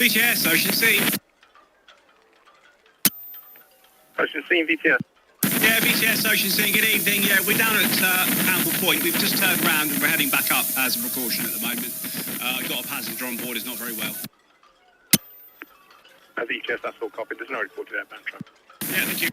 VTS, Ocean Sea. Ocean Sea, VTS. Yeah, VTS, Ocean Sea, good evening. Yeah, we're down at Amble Point. We've just turned around and we're heading back up as a precaution at the moment. I've got a passenger on board, it's not very well. VTS, that's all copied. There's no reported outbound traffic. Yeah, thank you.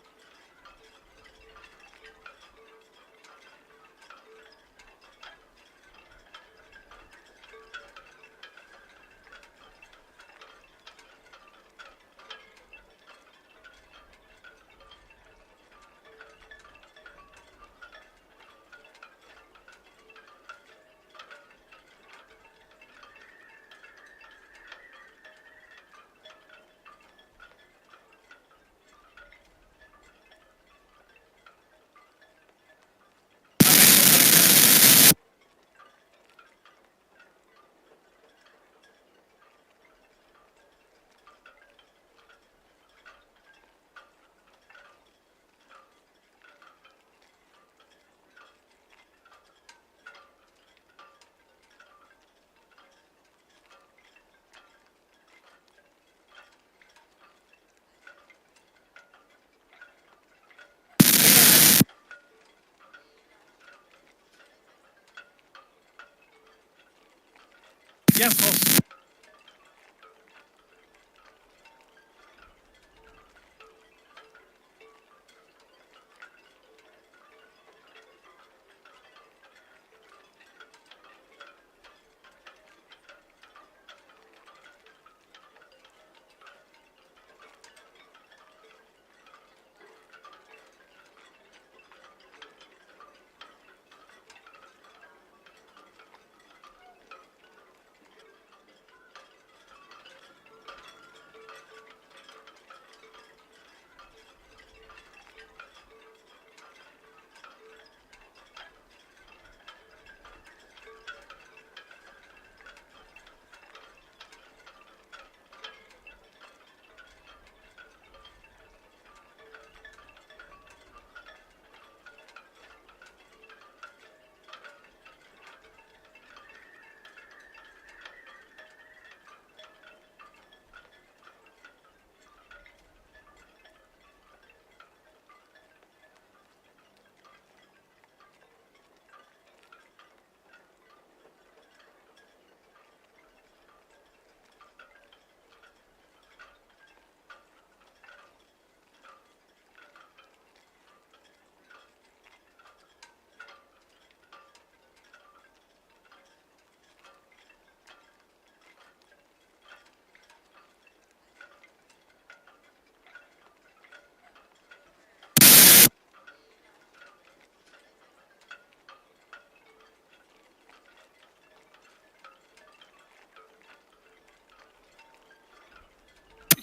Yeah, of course.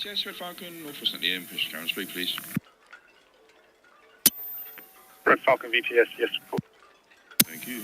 VTS, Red Falcon, Northwest at the end, push Karen speed, please. Red Falcon, VTS, yes, report. Thank you.